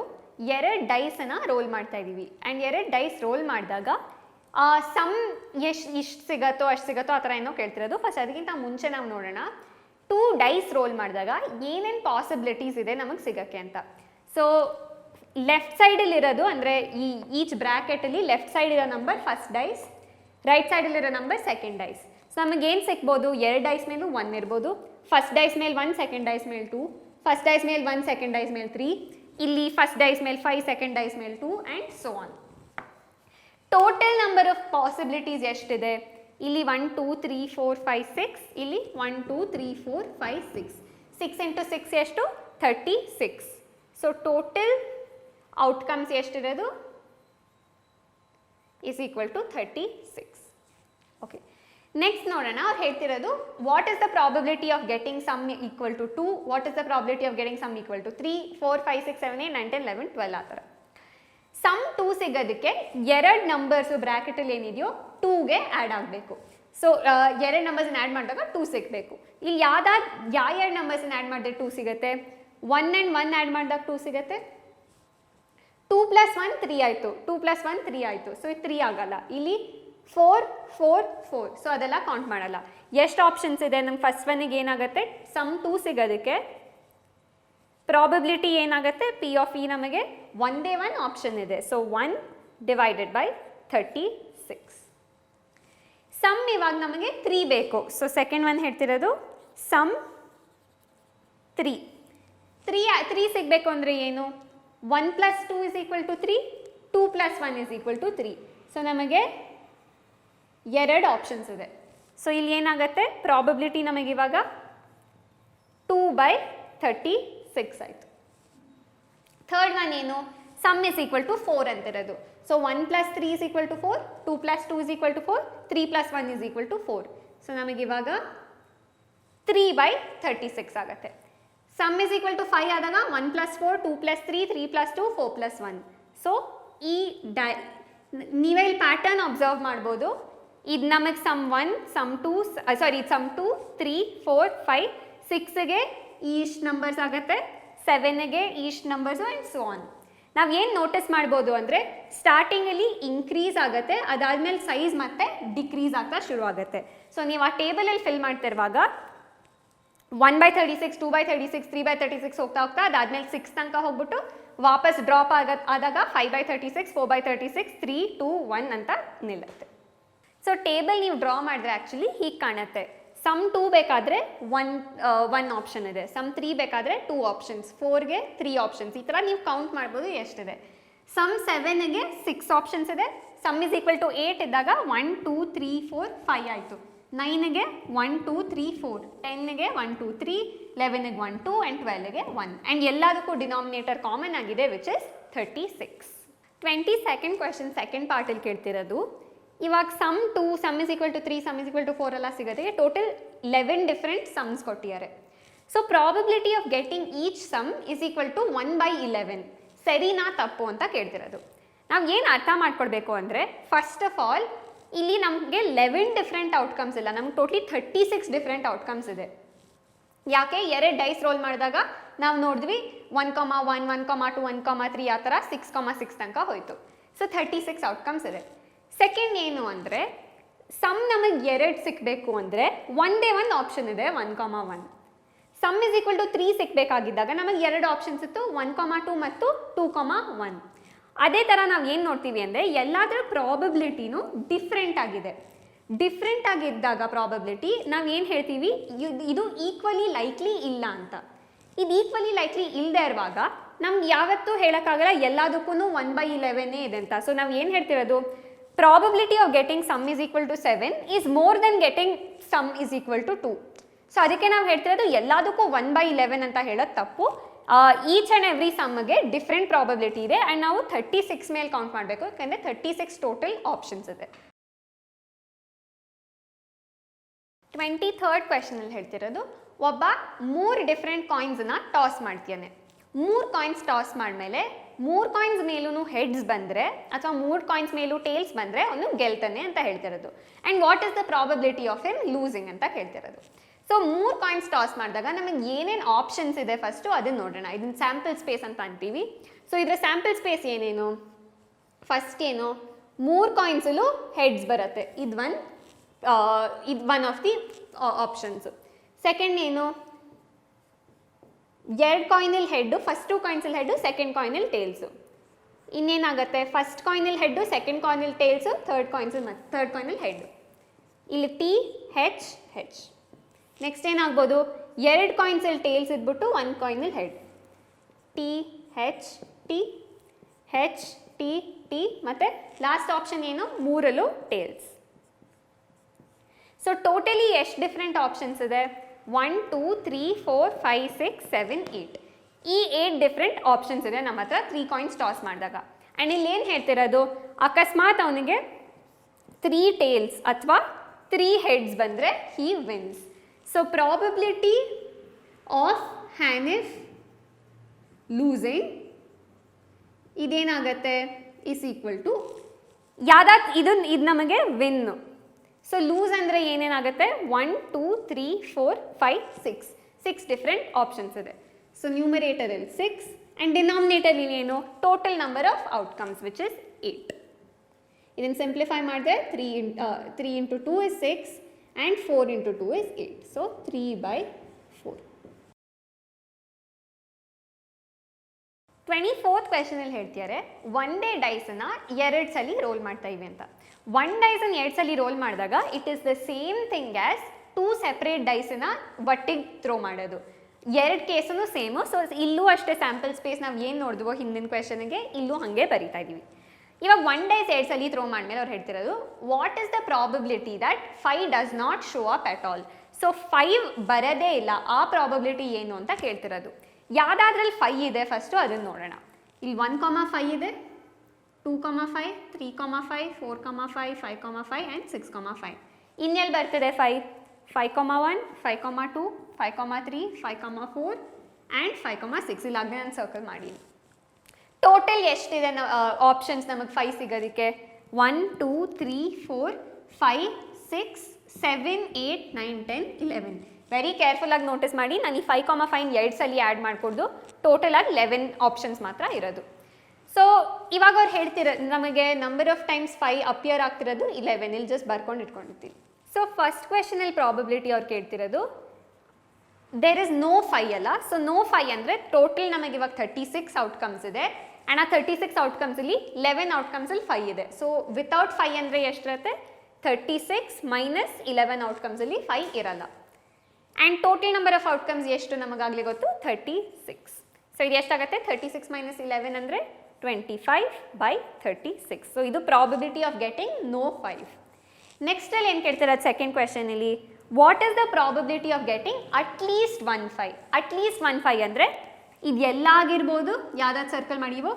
2 ಡೈಸನ್ನು ರೋಲ್ ಮಾಡ್ತಾ ಇದ್ದೀವಿ ಆ್ಯಂಡ್ 2 ಡೈಸ್ ರೋಲ್ ಮಾಡಿದಾಗ ಸಮ್ ಇಷ್ಟು ಸಿಗತ್ತೋ ಅಷ್ಟು ಸಿಗತ್ತೋ ಆ ಥರ ಏನೋ ಕೇಳ್ತಿರೋದು. ಫಸ್ಟ್ ಅದಕ್ಕಿಂತ ಮುಂಚೆ ನಾವು ನೋಡೋಣ 2 ಡೈಸ್ ರೋಲ್ ಮಾಡಿದಾಗ ಏನೇನು ಪಾಸಿಬಿಲಿಟೀಸ್ ಇದೆ ನಮಗೆ ಸಿಗೋಕ್ಕೆ ಅಂತ. ಸೊ ಲೆಫ್ಟ್ ಸೈಡಲ್ಲಿರೋದು ಅಂದರೆ ಈಚ್ ಬ್ರ್ಯಾಕೆಟಲ್ಲಿ ಲೆಫ್ಟ್ ಸೈಡ್ ಇರೋ ನಂಬರ್ ಫಸ್ಟ್ ಡೈಸ್, ರೈಟ್ ಸೈಡಲ್ಲಿರೋ ನಂಬರ್ ಸೆಕೆಂಡ್ ಡೈಸ್. ಸೊ ನಮಗೇನು ಸಿಗ್ಬೋದು, 2 ಡೈಸ್ ಮೇಲೂ 1 ಇರ್ಬೋದು. ಫಸ್ಟ್ ಡೈಸ್ ಮೇಲೆ 1, ಸೆಕೆಂಡ್ ಡೈಸ್ ಮೇಲೆ 2, ಫಸ್ಟ್ ಡೈಸ್ ಮೇಲೆ 1, ಸೆಕೆಂಡ್ ಡೈಸ್ ಮೇಲೆ 3, ಇಲ್ಲಿ ಫಸ್ಟ್ ಡೈಸ್ ಮೇಲೆ 5, ಸೆಕೆಂಡ್ ಡೈಸ್ ಮೇಲೆ 2 and so on. Total number of possibilities ಎಷ್ಟಿದೆ, ಇಲ್ಲಿ 1 2 3 4 5 6, ಇಲ್ಲಿ 1 2 3 4 5 6, 6 into 6 ಎಷ್ಟು 36. ಸೊ ಟೋಟಲ್ ಔಟ್ಕಮ್ಸ್ ಎಷ್ಟಿರೋದು is equal to 36. Okay, next ನೋಡೋಣ. ಅವ್ರು ಹೇಳ್ತಿರೋದು what is the probability of getting sum equal to 2, what is the probability of getting sum equal to 3 4 5 6 7 8 9 10 11 12 ಆ ಥರ. ಸಮ್ 2 ಸಿಗೋದಕ್ಕೆ 2 ನಂಬರ್ಸು ಬ್ರ್ಯಾಕೆಟಲ್ಲಿ ಏನಿದೆಯೋ 2ಗೆ ಆ್ಯಡ್ ಆಗಬೇಕು. ಸೊ 2 ನಂಬರ್ಸನ್ನ ಆ್ಯಡ್ ಮಾಡಿದಾಗ 2 ಸಿಗಬೇಕು. ಇಲ್ಲಿ ಯಾವ 2 ನಂಬರ್ಸನ್ನ ಆ್ಯಡ್ ಮಾಡಿದ್ರೆ 2 ಸಿಗುತ್ತೆ, 1 and 1 ಆ್ಯಡ್ ಮಾಡಿದಾಗ 2 ಸಿಗುತ್ತೆ. 2 + 1 3 ಆಯಿತು, 2 + 1 3 ಆಯಿತು. ಸೊ ಇದು 3 ಆಗಲ್ಲ. ಇಲ್ಲಿ 4 4 4, ಸೊ ಅದೆಲ್ಲ ಕೌಂಟ್ ಮಾಡಲ್ಲ. ಎಷ್ಟು ಆಪ್ಷನ್ಸ್ ಇದೆ ನಮ್ಗೆ ಫಸ್ಟ್ ಒನ್ನಿಗೆ ಏನಾಗುತ್ತೆ, ಸಮ್ 2 ಸಿಗೋದಕ್ಕೆ ಪ್ರಾಬಬಿಲಿಟಿ ಏನಾಗುತ್ತೆ, P of E ನಮಗೆ ಒಂದೇ 1 ಆಪ್ಷನ್ ಇದೆ. ಸೊ 1 / 36. ಸಮ್ ಇವಾಗ ನಮಗೆ 3 ಬೇಕು. ಸೊ ಸೆಕೆಂಡ್ ಒನ್ ಹೇಳ್ತಿರೋದು ಸಮ್ 3 ಸಿಗಬೇಕು ಅಂದರೆ ಏನು, 1 + 2 is equal to 3, 2 + 1 is equal to 3. So ನಮಗೆ 2 ಆಪ್ಷನ್ಸ್ ಇದೆ. ಸೊ ಇಲ್ಲಿ ಏನಾಗುತ್ತೆ, ಪ್ರಾಬಬಿಲಿಟಿ ನಮಗೆ ಇವಾಗ 2/36 ಆಯಿತು. ಥರ್ಡ್ ಒನ್ ಏನು, ಸಮ್ ಇಸ್ ಈಕ್ವಲ್ ಟು 4 ಅಂತಿರೋದು. So 1 + 3 is equal to 4, 2 + 2 is equal to 4, 3 + 1 is equal to 4. So ನಮಗೆ ಇವಾಗ 3/36 ಆಗುತ್ತೆ. ಸಮ್ ಇಸ್ ಈಕ್ವಲ್ ಟು 5 ಆದಾಗ 1 + 4, 2 + 3, 3 + 2, 4 + 1. ಸೊ ಈ ನೀವೇ ಇಲ್ಲಿ ಪ್ಯಾಟರ್ನ್ ಅಬ್ಸರ್ವ್ ಮಾಡ್ಬೋದು. ಇದು ನಮಗೆ ಸಮ್ 1, ಸಮ್ 2, ಸಮ್ 2 3 4 5 6ಗೆ ಈಸ್ಟ್ ನಂಬರ್ಸ್ ಆಗುತ್ತೆ, 7ಗೆ ಈಸ್ಟ್ ನಂಬರ್ಸು ಆ್ಯಂಡ್ ಸೋ ಆನ್. ನಾವು ಏನು ನೋಟಿಸ್ ಮಾಡ್ಬೋದು ಅಂದರೆ ಸ್ಟಾರ್ಟಿಂಗಲ್ಲಿ ಇನ್ಕ್ರೀಸ್ ಆಗುತ್ತೆ, ಅದಾದಮೇಲೆ ಸೈಜ್ ಮತ್ತೆ ಡಿಕ್ರೀಸ್ ಆಗ್ತಾ ಶುರು ಆಗುತ್ತೆ. ಸೊ ನೀವು ಆ ಟೇಬಲಲ್ಲಿ ಫಿಲ್ ಮಾಡ್ತಿರುವಾಗ 1/36, 2/36, 3/36 ಹೋಗ್ತಾ ಅದಾದಮೇಲೆ 6 ತನಕ ಹೋಗ್ಬಿಟ್ಟು ವಾಪಸ್ ಡ್ರಾಪ್ ಆದಾಗ 5/36, 4/36, 3, 2, 1 ಅಂತ ನಿಲ್ಲುತ್ತೆ. ಸೊ ಟೇಬಲ್ ನೀವು ಡ್ರಾ ಮಾಡಿದ್ರೆ ಆ್ಯಕ್ಚುಲಿ ಹೀಗೆ ಕಾಣುತ್ತೆ. ಸಮ್ 2 ಬೇಕಾದರೆ ಒನ್ ಆಪ್ಷನ್ ಇದೆ, ಸಮ್ 3 ಬೇಕಾದರೆ 2 ಆಪ್ಷನ್ಸ್, 4ಗೆ 3 ಆಪ್ಷನ್ಸ್, ಈ ಥರ ನೀವು ಕೌಂಟ್ ಮಾಡ್ಬೋದು ಎಷ್ಟಿದೆ. ಸಮ್ 7ಗೆ 6 ಆಪ್ಷನ್ಸ್ ಇದೆ. ಸಮ್ ಇಸ್ ಈಕ್ವಲ್ ಟು 8 ಇದ್ದಾಗ 1, 2, 3, 4, 5 ಆಯಿತು. 9ಗೆ 1, 2, 3, 4, 10ಗೆ 1, 2, 3, 11ಗೆ 1, 2 ಆ್ಯಂಡ್ 12ಗೆ 1. ಆ್ಯಂಡ್ ಎಲ್ಲದಕ್ಕೂ ಡಿನಾಮಿನೇಟರ್ ಕಾಮನ್ ಆಗಿದೆ, which is 36. 22nd question second ಪಾರ್ಟಲ್ಲಿ ಕೇಳ್ತಿರೋದು. ಇವಾಗ sum 2, sum is equal to 3, sum is equal to 4 ಎಲ್ಲ ಸಿಗುತ್ತೆ. ಟೋಟಲ್ 11 ಡಿಫ್ರೆಂಟ್ ಸಮ್ಸ್ ಕೊಟ್ಟಿದ್ದಾರೆ. So probability of getting each sum is equal to 1/11. ಸರಿನಾ ತಪ್ಪು ಅಂತ ಕೇಳ್ತಿರೋದು. ನಾವು ಏನು ಅರ್ಥ ಮಾಡ್ಕೊಳ್ಬೇಕು ಅಂದರೆ, ಫಸ್ಟ್ ಆಫ್ ಆಲ್ ಇಲ್ಲಿ ನಮಗೆ 11 ಡಿಫ್ರೆಂಟ್ ಔಟ್ಕಮ್ಸ್ ಇಲ್ಲ, ನಮ್ಗೆ ಟೋಟ್ಲಿ 36 ಡಿಫ್ರೆಂಟ್ ಔಟ್ಕಮ್ಸ್ ಇದೆ. ಯಾಕೆ? 2 ಡೈಸ್ ರೋಲ್ ಮಾಡಿದಾಗ ನಾವು ನೋಡಿದ್ವಿ 1,1, 1,2, 1,3 ಆ ಥರ 6,6 ತನಕ ಹೋಯಿತು. ಸೊ 36 ಔಟ್ಕಮ್ಸ್ ಇದೆ. ಸೆಕೆಂಡ್ ಏನು ಅಂದರೆ, ಸಮ್ ನಮಗೆ 2 ಸಿಕ್ಕಬೇಕು ಅಂದರೆ ಒಂದೇ ಒಂದು ಆಪ್ಷನ್ ಇದೆ 1,1. ಸಮ್ ಇಸ್ ಈಕ್ವಲ್ ಟು 3 ಸಿಕ್ಕಬೇಕಾಗಿದ್ದಾಗ ನಮಗೆ 2 ಆಪ್ಷನ್ಸ್ ಇತ್ತು, 1,2 ಮತ್ತು 2,1. ಅದೇ ಥರ ನಾವು ಏನು ನೋಡ್ತೀವಿ ಅಂದರೆ, ಎಲ್ಲದರ ಪ್ರಾಬಬಿಲಿಟಿನೂ ಡಿಫ್ರೆಂಟ್ ಆಗಿದೆ. ಡಿಫ್ರೆಂಟ್ ಆಗಿದ್ದಾಗ ಪ್ರಾಬಬಿಲಿಟಿ ನಾವು ಏನು ಹೇಳ್ತೀವಿ, ಇದು ಈಕ್ವಲಿ ಲೈಕ್ಲಿ ಇಲ್ಲ ಅಂತ. ಇದು ಈಕ್ವಲಿ ಲೈಕ್ಲಿ ಇಲ್ಲದೆ ಇರುವಾಗ ನಮ್ಗೆ ಯಾವತ್ತೂ ಹೇಳೋಕ್ಕಾಗಲ್ಲ ಎಲ್ಲದಕ್ಕೂ 1/11 ಇದೆ ಅಂತ. ಸೊ ನಾವು ಏನು ಹೇಳ್ತಿರೋದು, probability of getting sum is equal to 7 is more than getting sum is equal to 2. So ಅದಕ್ಕೆ ನಾವು ಹೇಳ್ತಿರೋದು ಎಲ್ಲದಕ್ಕೂ 1/11 ಅಂತ ಹೇಳೋದು ತಪ್ಪು. ಈಚ್ ಆ್ಯಂಡ್ ಎವ್ರಿ ಸಮ್ಗೆ ಡಿಫ್ರೆಂಟ್ ಪ್ರಾಬಬಿಲಿಟಿ ಇದೆ ಆ್ಯಂಡ್ ನಾವು 36 ಮೇಲೆ ಕೌಂಟ್ ಮಾಡಬೇಕು, ಯಾಕಂದರೆ 36 ಟೋಟಲ್ ಆಪ್ಷನ್ಸ್ ಇದೆ. 23rd ಕ್ವೆಶನಲ್ಲಿ ಹೇಳ್ತಿರೋದು, ಒಬ್ಬ 3 ಡಿಫ್ರೆಂಟ್ ಕಾಯಿನ್ಸನ್ನು ಟಾಸ್ ಮಾಡ್ತಾನೆ. 3 ಕಾಯಿನ್ಸ್ ಟಾಸ್ ಮಾಡಿದ್ಮೇಲೆ 3 ಕಾಯಿನ್ಸ್ ಮೇಲೂ ಹೆಡ್ಸ್ ಬಂದರೆ ಅಥವಾ 3 ಕಾಯಿನ್ಸ್ ಮೇಲೂ ಟೇಲ್ಸ್ ಬಂದರೆ ಅವನು ಗೆಲ್ತಾನೆ ಅಂತ ಹೇಳ್ತಿರೋದು. And what is the probability of him losing ಅಂತ ಹೇಳ್ತಿರೋದು. ಸೊ 3 ಕಾಯಿನ್ಸ್ ಟಾಸ್ ಮಾಡಿದಾಗ ನಮಗೆ ಏನೇನು ಆಪ್ಷನ್ಸ್ ಇದೆ ಫಸ್ಟು ಅದನ್ನು ನೋಡೋಣ. ಇದನ್ನು ಸ್ಯಾಂಪಲ್ ಸ್ಪೇಸ್ ಅಂತ ಅಂತೀವಿ. ಸೊ ಇದರ ಸ್ಯಾಂಪಲ್ ಸ್ಪೇಸ್ ಏನೇನು, ಫಸ್ಟ್ ಏನು, 3 ಕಾಯಿನ್ಸಲ್ಲೂ ಹೆಡ್ಸ್ ಬರುತ್ತೆ, ಇದು one of the options. Second ಏನು, 2 ಕಾಯಿನಲ್ಲಿ ಹೆಡ್ಡು, ಫಸ್ಟ್ 2 ಕಾಯಿನ್ಸಲ್ಲಿ ಹೆಡ್ಡು, ಸೆಕೆಂಡ್ ಕಾಯಿನಲ್ಲಿ ಟೇಲ್ಸು. ಇನ್ನೇನಾಗುತ್ತೆ, ಫಸ್ಟ್ ಕಾಯಿನಲ್ಲಿ ಹೆಡ್ಡು, ಸೆಕೆಂಡ್ ಕಾಯಿನಲ್ಲಿ ಟೇಲ್ಸು, ಥರ್ಡ್ ಕಾಯಿನಲ್ಲಿ ಹೆಡ್ಡು. ಇಲ್ಲಿ ಟಿ ಹೆಚ್ ಹೆಚ್. ನೆಕ್ಸ್ಟ್ ಏನಾಗ್ಬೋದು, 2 ಕಾಯಿನ್ಸಲ್ಲಿ ಟೇಲ್ಸ್ ಇದ್ಬಿಟ್ಟು 1 ಕಾಯಿನಲ್ಲಿ head, T H T H T T, ಮತ್ತು ಲಾಸ್ಟ್ ಆಪ್ಷನ್ ಏನು, 3ರಲ್ಲೂ ಟೇಲ್ಸ್. ಸೊ ಟೋಟಲಿ ಎಷ್ಟು ಡಿಫ್ರೆಂಟ್ ಆಪ್ಷನ್ಸ್ ಇದೆ, 1, 2, 3, 4, 5, 6, 7, 8. ಈ 8 ಡಿಫ್ರೆಂಟ್ ಆಪ್ಷನ್ಸ್ ಇದೆ ನಮ್ಮ ಹತ್ರ 3 ಕಾಯಿನ್ಸ್ ಟಾಸ್ ಮಾಡಿದಾಗ. ಆ್ಯಂಡ್ ಇಲ್ಲಿ ಏನು ಹೇಳ್ತಿರೋದು, ಅಕಸ್ಮಾತ್ ಅವನಿಗೆ 3 ಟೇಲ್ಸ್ ಅಥವಾ 3 ಹೆಡ್ಸ್ ಬಂದರೆ he wins. So probability of Hanif losing ಇದೇನಾಗತ್ತೆ, ಇಸ್ ಈಕ್ವಲ್ ಟು ಇದು ನಮಗೆ ವಿನ್ನು. ಸೊ ಲೂಸ್ ಅಂದರೆ ಏನೇನಾಗುತ್ತೆ, 1, 2, 3, 4, 5, 6 ಡಿಫ್ರೆಂಟ್ ಆಪ್ಷನ್ಸ್ ಇದೆ. ಸೊ ನ್ಯೂಮರೇಟರಲ್ಲಿ 6 ಆ್ಯಂಡ್ ಡಿನಾಮಿನೇಟರ್ ಏನು, total number of outcomes which is 8. ಇದನ್ನು ಸಿಂಪ್ಲಿಫೈ ಮಾಡಿದ್ರೆ 3 into 2 is 6 and 4 into 2 is 8. So 3/4. 24th ಕ್ವೆಶನಲ್ಲಿ ಹೇಳ್ತಿದ್ದಾರೆ, ಒಂದೇ ಡೈಸನ್ನು 2 ಸಲ ರೋಲ್ ಮಾಡ್ತಾ ಇವೆ ಅಂತ. 1 ಡೈಸನ್ನು 2 ಸಲ ರೋಲ್ ಮಾಡಿದಾಗ it is the same thing as 2 separate ಡೈಸನ್ನು ಒಟ್ಟಿಗೆ ಥ್ರೋ ಮಾಡೋದು. 2 ಕೇಸೂ ಸೇಮು. ಸೊ ಇಲ್ಲೂ ಅಷ್ಟೇ ಸ್ಯಾಂಪಲ್ ಸ್ಪೇಸ್ ನಾವು ಏನು ನೋಡಿದ್ವೋ ಹಿಂದಿನ ಕ್ವೆಶನ್ಗೆ ಇಲ್ಲೂ ಹಾಗೆ ಬರಿತಾ ಇದ್ದೀವಿ. ಇವಾಗ 1 ಡೈಸ್ 2 ಸಲ ಥ್ರೋ ಮಾಡಿದ್ಮೇಲೆ ಅವ್ರು ಹೇಳ್ತಿರೋದು, what is the probability that 5 does not show up at all. So 5 ಬರೋದೇ ಇಲ್ಲ, ಆ ಪ್ರಾಬಬಿಲಿಟಿ ಏನು ಅಂತ ಕೇಳ್ತಿರೋದು. ಯಾವುದಾದ್ರಲ್ಲಿ 5 ಇದೆ ಫಸ್ಟು ಅದನ್ನು ನೋಡೋಣ. ಇಲ್ಲಿ 1,5 ಇದೆ, 2,5, 3,5, 4,5, 5,5 ಆ್ಯಂಡ್ 6,5. ಇನ್ನೆಲ್ಲಿ ಬರ್ತಿದೆ 5? 5,1, 5,2, 5,3, 5,4 ಆ್ಯಂಡ್ 5,6. ಇಲ್ಲಿ ಆಗದೆ ನಾನು ಸರ್ಕಲ್ ಮಾಡಿ. ಟೋಟಲ್ ಎಷ್ಟಿದೆ ಆಪ್ಷನ್ಸ್ ನಮಗೆ 5 ಸಿಗೋದಕ್ಕೆ? 1, 2, 3, 4, 5, 6, 7, 8, 9, 10, 11. ವೆರಿ ಕೇರ್ಫುಲ್ಲಾಗಿ ನೋಟಿಸ್ ಮಾಡಿ, ನಾನು ಈ 5,5 2 ಸಲ ಆ್ಯಡ್ ಮಾಡಿಕೊಡ್ದು ಟೋಟಲಾಗಿ 11 ಆಪ್ಷನ್ಸ್ ಮಾತ್ರ ಇರೋದು. ಸೊ ಇವಾಗ ಅವ್ರು ಹೇಳ್ತಿರೋದು, ನಮಗೆ ನಂಬರ್ ಆಫ್ ಟೈಮ್ಸ್ 5 ಅಪಿಯರ್ ಆಗ್ತಿರೋದು 11. ಇಲ್ಲಿ ಜಸ್ಟ್ ಬರ್ಕೊಂಡು ಇಟ್ಕೊಂಡಿರ್ತೀವಿ. ಸೊ ಫಸ್ಟ್ ಕ್ವೆಶನಲ್ಲಿ ಪ್ರಾಬಬಿಲಿಟಿ ಅವ್ರು ಕೇಳ್ತಿರೋದು, ದೇರ್ ಇಸ್ ನೋ 5 ಅಲ್ಲ, ಸೊ ನೋ 5 ಅಂದರೆ ಟೋಟಲ್ ನಮಗೆ ಇವಾಗ 36 ಔಟ್ಕಮ್ಸ್ ಇದೆ ಆ್ಯಂಡ್ ಆ 36 ಔಟ್ಕಮ್ಸಲ್ಲಿ 11 ಔಟ್ಕಮ್ಸಲ್ಲಿ 5 ಇದೆ. ಸೊ ವಿತೌಟ್ 5 ಅಂದರೆ ಎಷ್ಟಿರುತ್ತೆ? 36 ಮೈನಸ್ 11 ಔಟ್ಕಮ್ಸಲ್ಲಿ 5 ಇರಲ್ಲ. And total number of outcomes ಎಷ್ಟು ನಮಗಾಗಲಿ ಗೊತ್ತು? 36. ಸೊ ಇದು ಎಷ್ಟಾಗುತ್ತೆ? 36 ಮೈನಸ್ 11 ಅಂದರೆ 25/36. ಸೊ ಇದು ಪ್ರಾಬಬಿಲಿಟಿ ಆಫ್ ಗೆಟಿಂಗ್ ನೋ 5. ನೆಕ್ಸ್ಟಲ್ಲಿ ಏನು ಕೇಳ್ತಾರೆ ಸೆಕೆಂಡ್ ಕ್ವೆಶನಲ್ಲಿ, what is the probability of getting at least 1 5? At least 1 5 ಅಂದರೆ ಇದು ಎಲ್ಲ ಆಗಿರ್ಬೋದು, ಯಾವ್ದಾದ್ರು ಸರ್ಕಲ್ ಮಾಡಿವೋ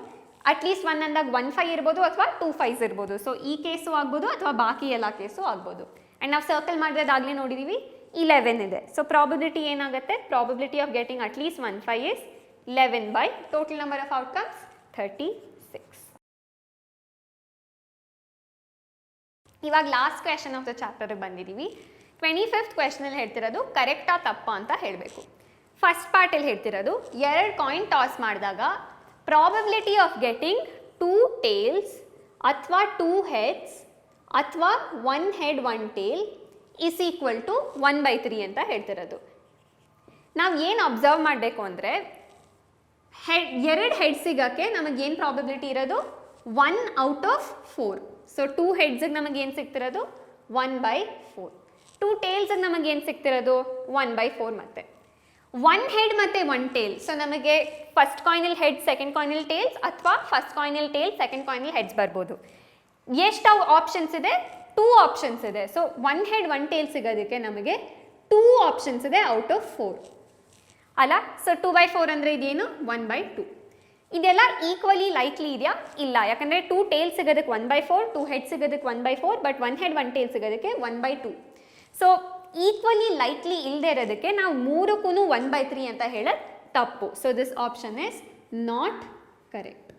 ಅಟ್ಲೀಸ್ಟ್ 1 ಅಂದಾಗ 1 5 ಇರ್ಬೋದು ಅಥವಾ 2 5s ಇರ್ಬೋದು. ಸೊ ಈ ಕೇಸು ಆಗ್ಬೋದು ಅಥವಾ ಬಾಕಿ ಎಲ್ಲ ಕೇಸು ಆಗ್ಬೋದು. ಆ್ಯಂಡ್ ನಾವು ಸರ್ಕಲ್ ಮಾಡಿರೋದಾಗಲೇ ನೋಡಿದ್ದೀವಿ 11 ಇದೆ. ಸೊ ಪ್ರಾಬಬಿಲಿಟಿ ಏನಾಗುತ್ತೆ? Probability of getting at least 1 5 is 11 by total number of outcomes 36. ಇವಾಗ ಲಾಸ್ಟ್ ಕ್ವೆಶನ್ ಆಫ್ ದ ಚಾಪ್ಟರ್ಗೆ ಬಂದಿದ್ದೀವಿ. 25th ಕ್ವೆಶನಲ್ಲಿ ಹೇಳ್ತಿರೋದು ಕರೆಕ್ಟಾ ತಪ್ಪಾ ಅಂತ ಹೇಳಬೇಕು. ಫಸ್ಟ್ ಪಾರ್ಟಲ್ಲಿ ಹೇಳ್ತಿರೋದು 2 ಕಾಯಿನ್ ಟಾಸ್ ಮಾಡಿದಾಗ ಪ್ರಾಬಬಿಲಿಟಿ ಆಫ್ ಗೆಟಿಂಗ್ 2 ಟೇಲ್ಸ್ ಅಥವಾ 2 ಹೆಡ್ಸ್ ಅಥವಾ 1 head 1 tail is equal to 1/3 ಅಂತ ಹೇಳ್ತಿರೋದು. ನಾವು ಏನು ಅಬ್ಸರ್ವ್ ಮಾಡಬೇಕು ಅಂದರೆ ಎರಡು ಹೆಡ್ ಸಿಗೋಕ್ಕೆ ನಮಗೇನು ಪ್ರಾಬಬಿಲಿಟಿ ಇರೋದು? 1 ಔಟ್ ಆಫ್ 4. ಸೊ 2 ಹೆಡ್ಸಿಗೆ ನಮಗೇನು ಸಿಗ್ತಿರೋದು? 1/4. 2 ಟೇಲ್ಸಿಗೆ ನಮಗೇನು ಸಿಗ್ತಿರೋದು? 1/4. ಮತ್ತೆ 1 ಹೆಡ್ ಮತ್ತು 1 ಟೇಲ್. ಸೊ ನಮಗೆ ಫಸ್ಟ್ ಕಾಯಿನಲ್ಲಿ ಹೆಡ್, ಸೆಕೆಂಡ್ ಕಾಯಿನಲ್ಲಿ ಟೇಲ್ಸ್ ಅಥವಾ ಫಸ್ಟ್ ಕಾಯಿನಲ್ಲಿ ಟೇಲ್, ಸೆಕೆಂಡ್ ಕಾಯಿನಲ್ಲಿ ಹೆಡ್ಸ್ ಬರ್ಬೋದು. ಎಷ್ಟು ಆಪ್ಷನ್ಸ್ ಇದೆ? 2 ಆಪ್ಷನ್ಸ್ ಇದೆ. ಸೊ 1 ಹೆಡ್ 1 ಟೇಲ್ ಸಿಗೋದಕ್ಕೆ ನಮಗೆ 2 ಆಪ್ಷನ್ಸ್ ಇದೆ ಔಟ್ ಆಫ್ 4 ಅಲ್ಲ. ಸೊ 2/4 ಅಂದರೆ ಇದೇನು? 1/2. ಇದೆಲ್ಲ ಈಕ್ವಲಿ ಲೈಕ್ಲಿ ಇದೆಯಾ? ಇಲ್ಲ. ಯಾಕಂದರೆ 2 ಟೇಲ್ ಸಿಗೋದಕ್ಕೆ 1/4, 2 ಹೆಡ್ ಸಿಗೋದಕ್ಕೆ 1/4, ಬಟ್ 1 ಹೆಡ್ 1 ಟೇಲ್ ಸಿಗೋದಕ್ಕೆ 1/2. ಸೊ ಈಕ್ವಲಿ ಲೈಕ್ಲಿ ಇಲ್ಲದೆ ಇರೋದಕ್ಕೆ ನಾವು ಮೂರಕ್ಕೂ 1/3 ಅಂತ ಹೇಳೋದು ತಪ್ಪು. So this option is not correct.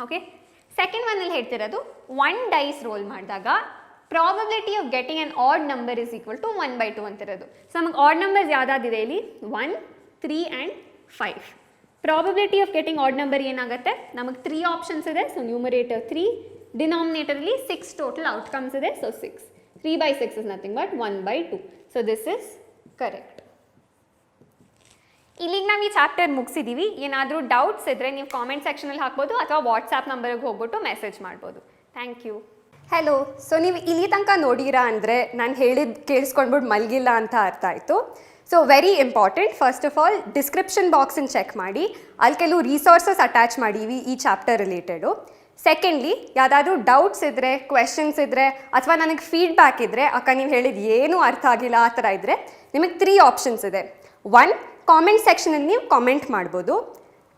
Okay, second ಒನ್ನಲ್ಲಿ ಹೇಳ್ತಿರೋದು 1 ಡೈಸ್ ರೋಲ್ ಮಾಡಿದಾಗ probability of getting an odd number is equal to 1/2 ಅಂತಿರೋದು. ಸೊ ನಮಗೆ ಆಡ್ ನಂಬರ್ಸ್ ಯಾವುದಾದಿದೆ ಇಲ್ಲಿ? 1, 3 and 5. Probability of getting odd number ಏನಾಗುತ್ತೆ? ನಮಗೆ 3 ಆಪ್ಷನ್ಸ್ ಇದೆ. ಸೊ ನ್ಯೂಮರೇಟರ್ 3, ಡಿನಾಮಿನೇಟರಲ್ಲಿ 6 ಟೋಟಲ್ ಔಟ್ಕಮ್ಸ್ ಇದೆ. So 6. 3/6 is nothing but 1/2. So this is correct. ಇಲ್ಲಿಗೆ ನಾವು ಈ ಚಾಪ್ಟರ್ ಮುಗಿಸಿದ್ದೀವಿ. ಏನಾದರೂ ಡೌಟ್ಸ್ ಇದ್ದರೆ ನೀವು ಕಾಮೆಂಟ್ ಸೆಕ್ಷನಲ್ಲಿ ಹಾಕ್ಬೋದು ಅಥವಾ ವಾಟ್ಸಾಪ್ ನಂಬರ್ಗೆ ಹೋಗ್ಬಿಟ್ಟು ಮೆಸೇಜ್ ಮಾಡ್ಬೋದು. Thank you. ಹಲೋ. ಸೊ ನೀವು ಇಲ್ಲಿ ತನಕ ನೋಡಿರಾ ಅಂದರೆ ನಾನು ಹೇಳಿದ್ದು ಕೇಳಿಸ್ಕೊಂಡ್ಬಿಟ್ಟು ಮಲಗಿಲ್ಲ ಅಂತ ಅರ್ಥ ಆಯಿತು. So very important, first of all description ಬಾಕ್ಸನ್ನು ಚೆಕ್ ಮಾಡಿ, ಅಲ್ಲಿ ಕೆಲವು ರಿಸೋರ್ಸಸ್ ಅಟ್ಯಾಚ್ ಮಾಡೀವಿ ಈ ಚಾಪ್ಟರ್ ರಿಲೇಟೆಡು. ಸೆಕೆಂಡ್ಲಿ, ಯಾವುದಾದ್ರೂ ಡೌಟ್ಸ್ ಇದ್ದರೆ, ಕ್ವೆಶನ್ಸ್ ಇದ್ದರೆ ಅಥವಾ ನನಗೆ ಫೀಡ್ಬ್ಯಾಕ್ ಇದ್ದರೆ, ಅಕ್ಕ ನೀವು ಹೇಳಿದ್ದು ಏನೂ ಅರ್ಥ ಆಗಿಲ್ಲ ಆ ಥರ ಇದ್ದರೆ, ನಿಮಗೆ 3 ಆಪ್ಷನ್ಸ್ ಇದೆ. 1, ಕಾಮೆಂಟ್ ಸೆಕ್ಷನಲ್ಲಿ ನೀವು ಕಾಮೆಂಟ್ ಮಾಡ್ಬೋದು.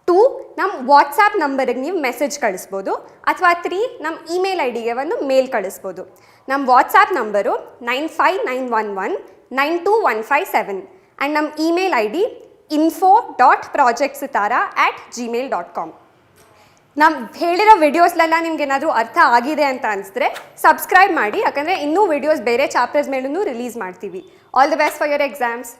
2, ನಮ್ಮ ವಾಟ್ಸಾಪ್ ನಂಬರಿಗೆ ನೀವು ಮೆಸೇಜ್ ಕಳಿಸ್ಬೋದು. ಅಥವಾ 3, ನಮ್ಮ ಇಮೇಲ್ ಐಡಿಗೆ ಒಂದು ಮೇಲ್ ಕಳಿಸ್ಬೋದು. ನಮ್ಮ ವಾಟ್ಸಾಪ್ ನಂಬರು 9591192157 ಆ್ಯಂಡ್ ನಮ್ಮ ಇಮೇಲ್ ಐ ಡಿ info.projectsitara@gmail.com. ನಾವು ಹೇಳಿರೋ ವಿಡಿಯೋಸ್ಲೆಲ್ಲ ನಿಮ್ಗೆ ಏನಾದರೂ ಅರ್ಥ ಆಗಿದೆ ಅಂತ ಅನಿಸಿದ್ರೆ ಸಬ್ಸ್ಕ್ರೈಬ್ ಮಾಡಿ, ಯಾಕಂದರೆ ಇನ್ನೂ ವಿಡಿಯೋಸ್ ಬೇರೆ ಚಾಪ್ಟರ್ಸ್ ಮೇಲೂ ರಿಲೀಸ್ ಮಾಡ್ತೀವಿ. All the best for your exams.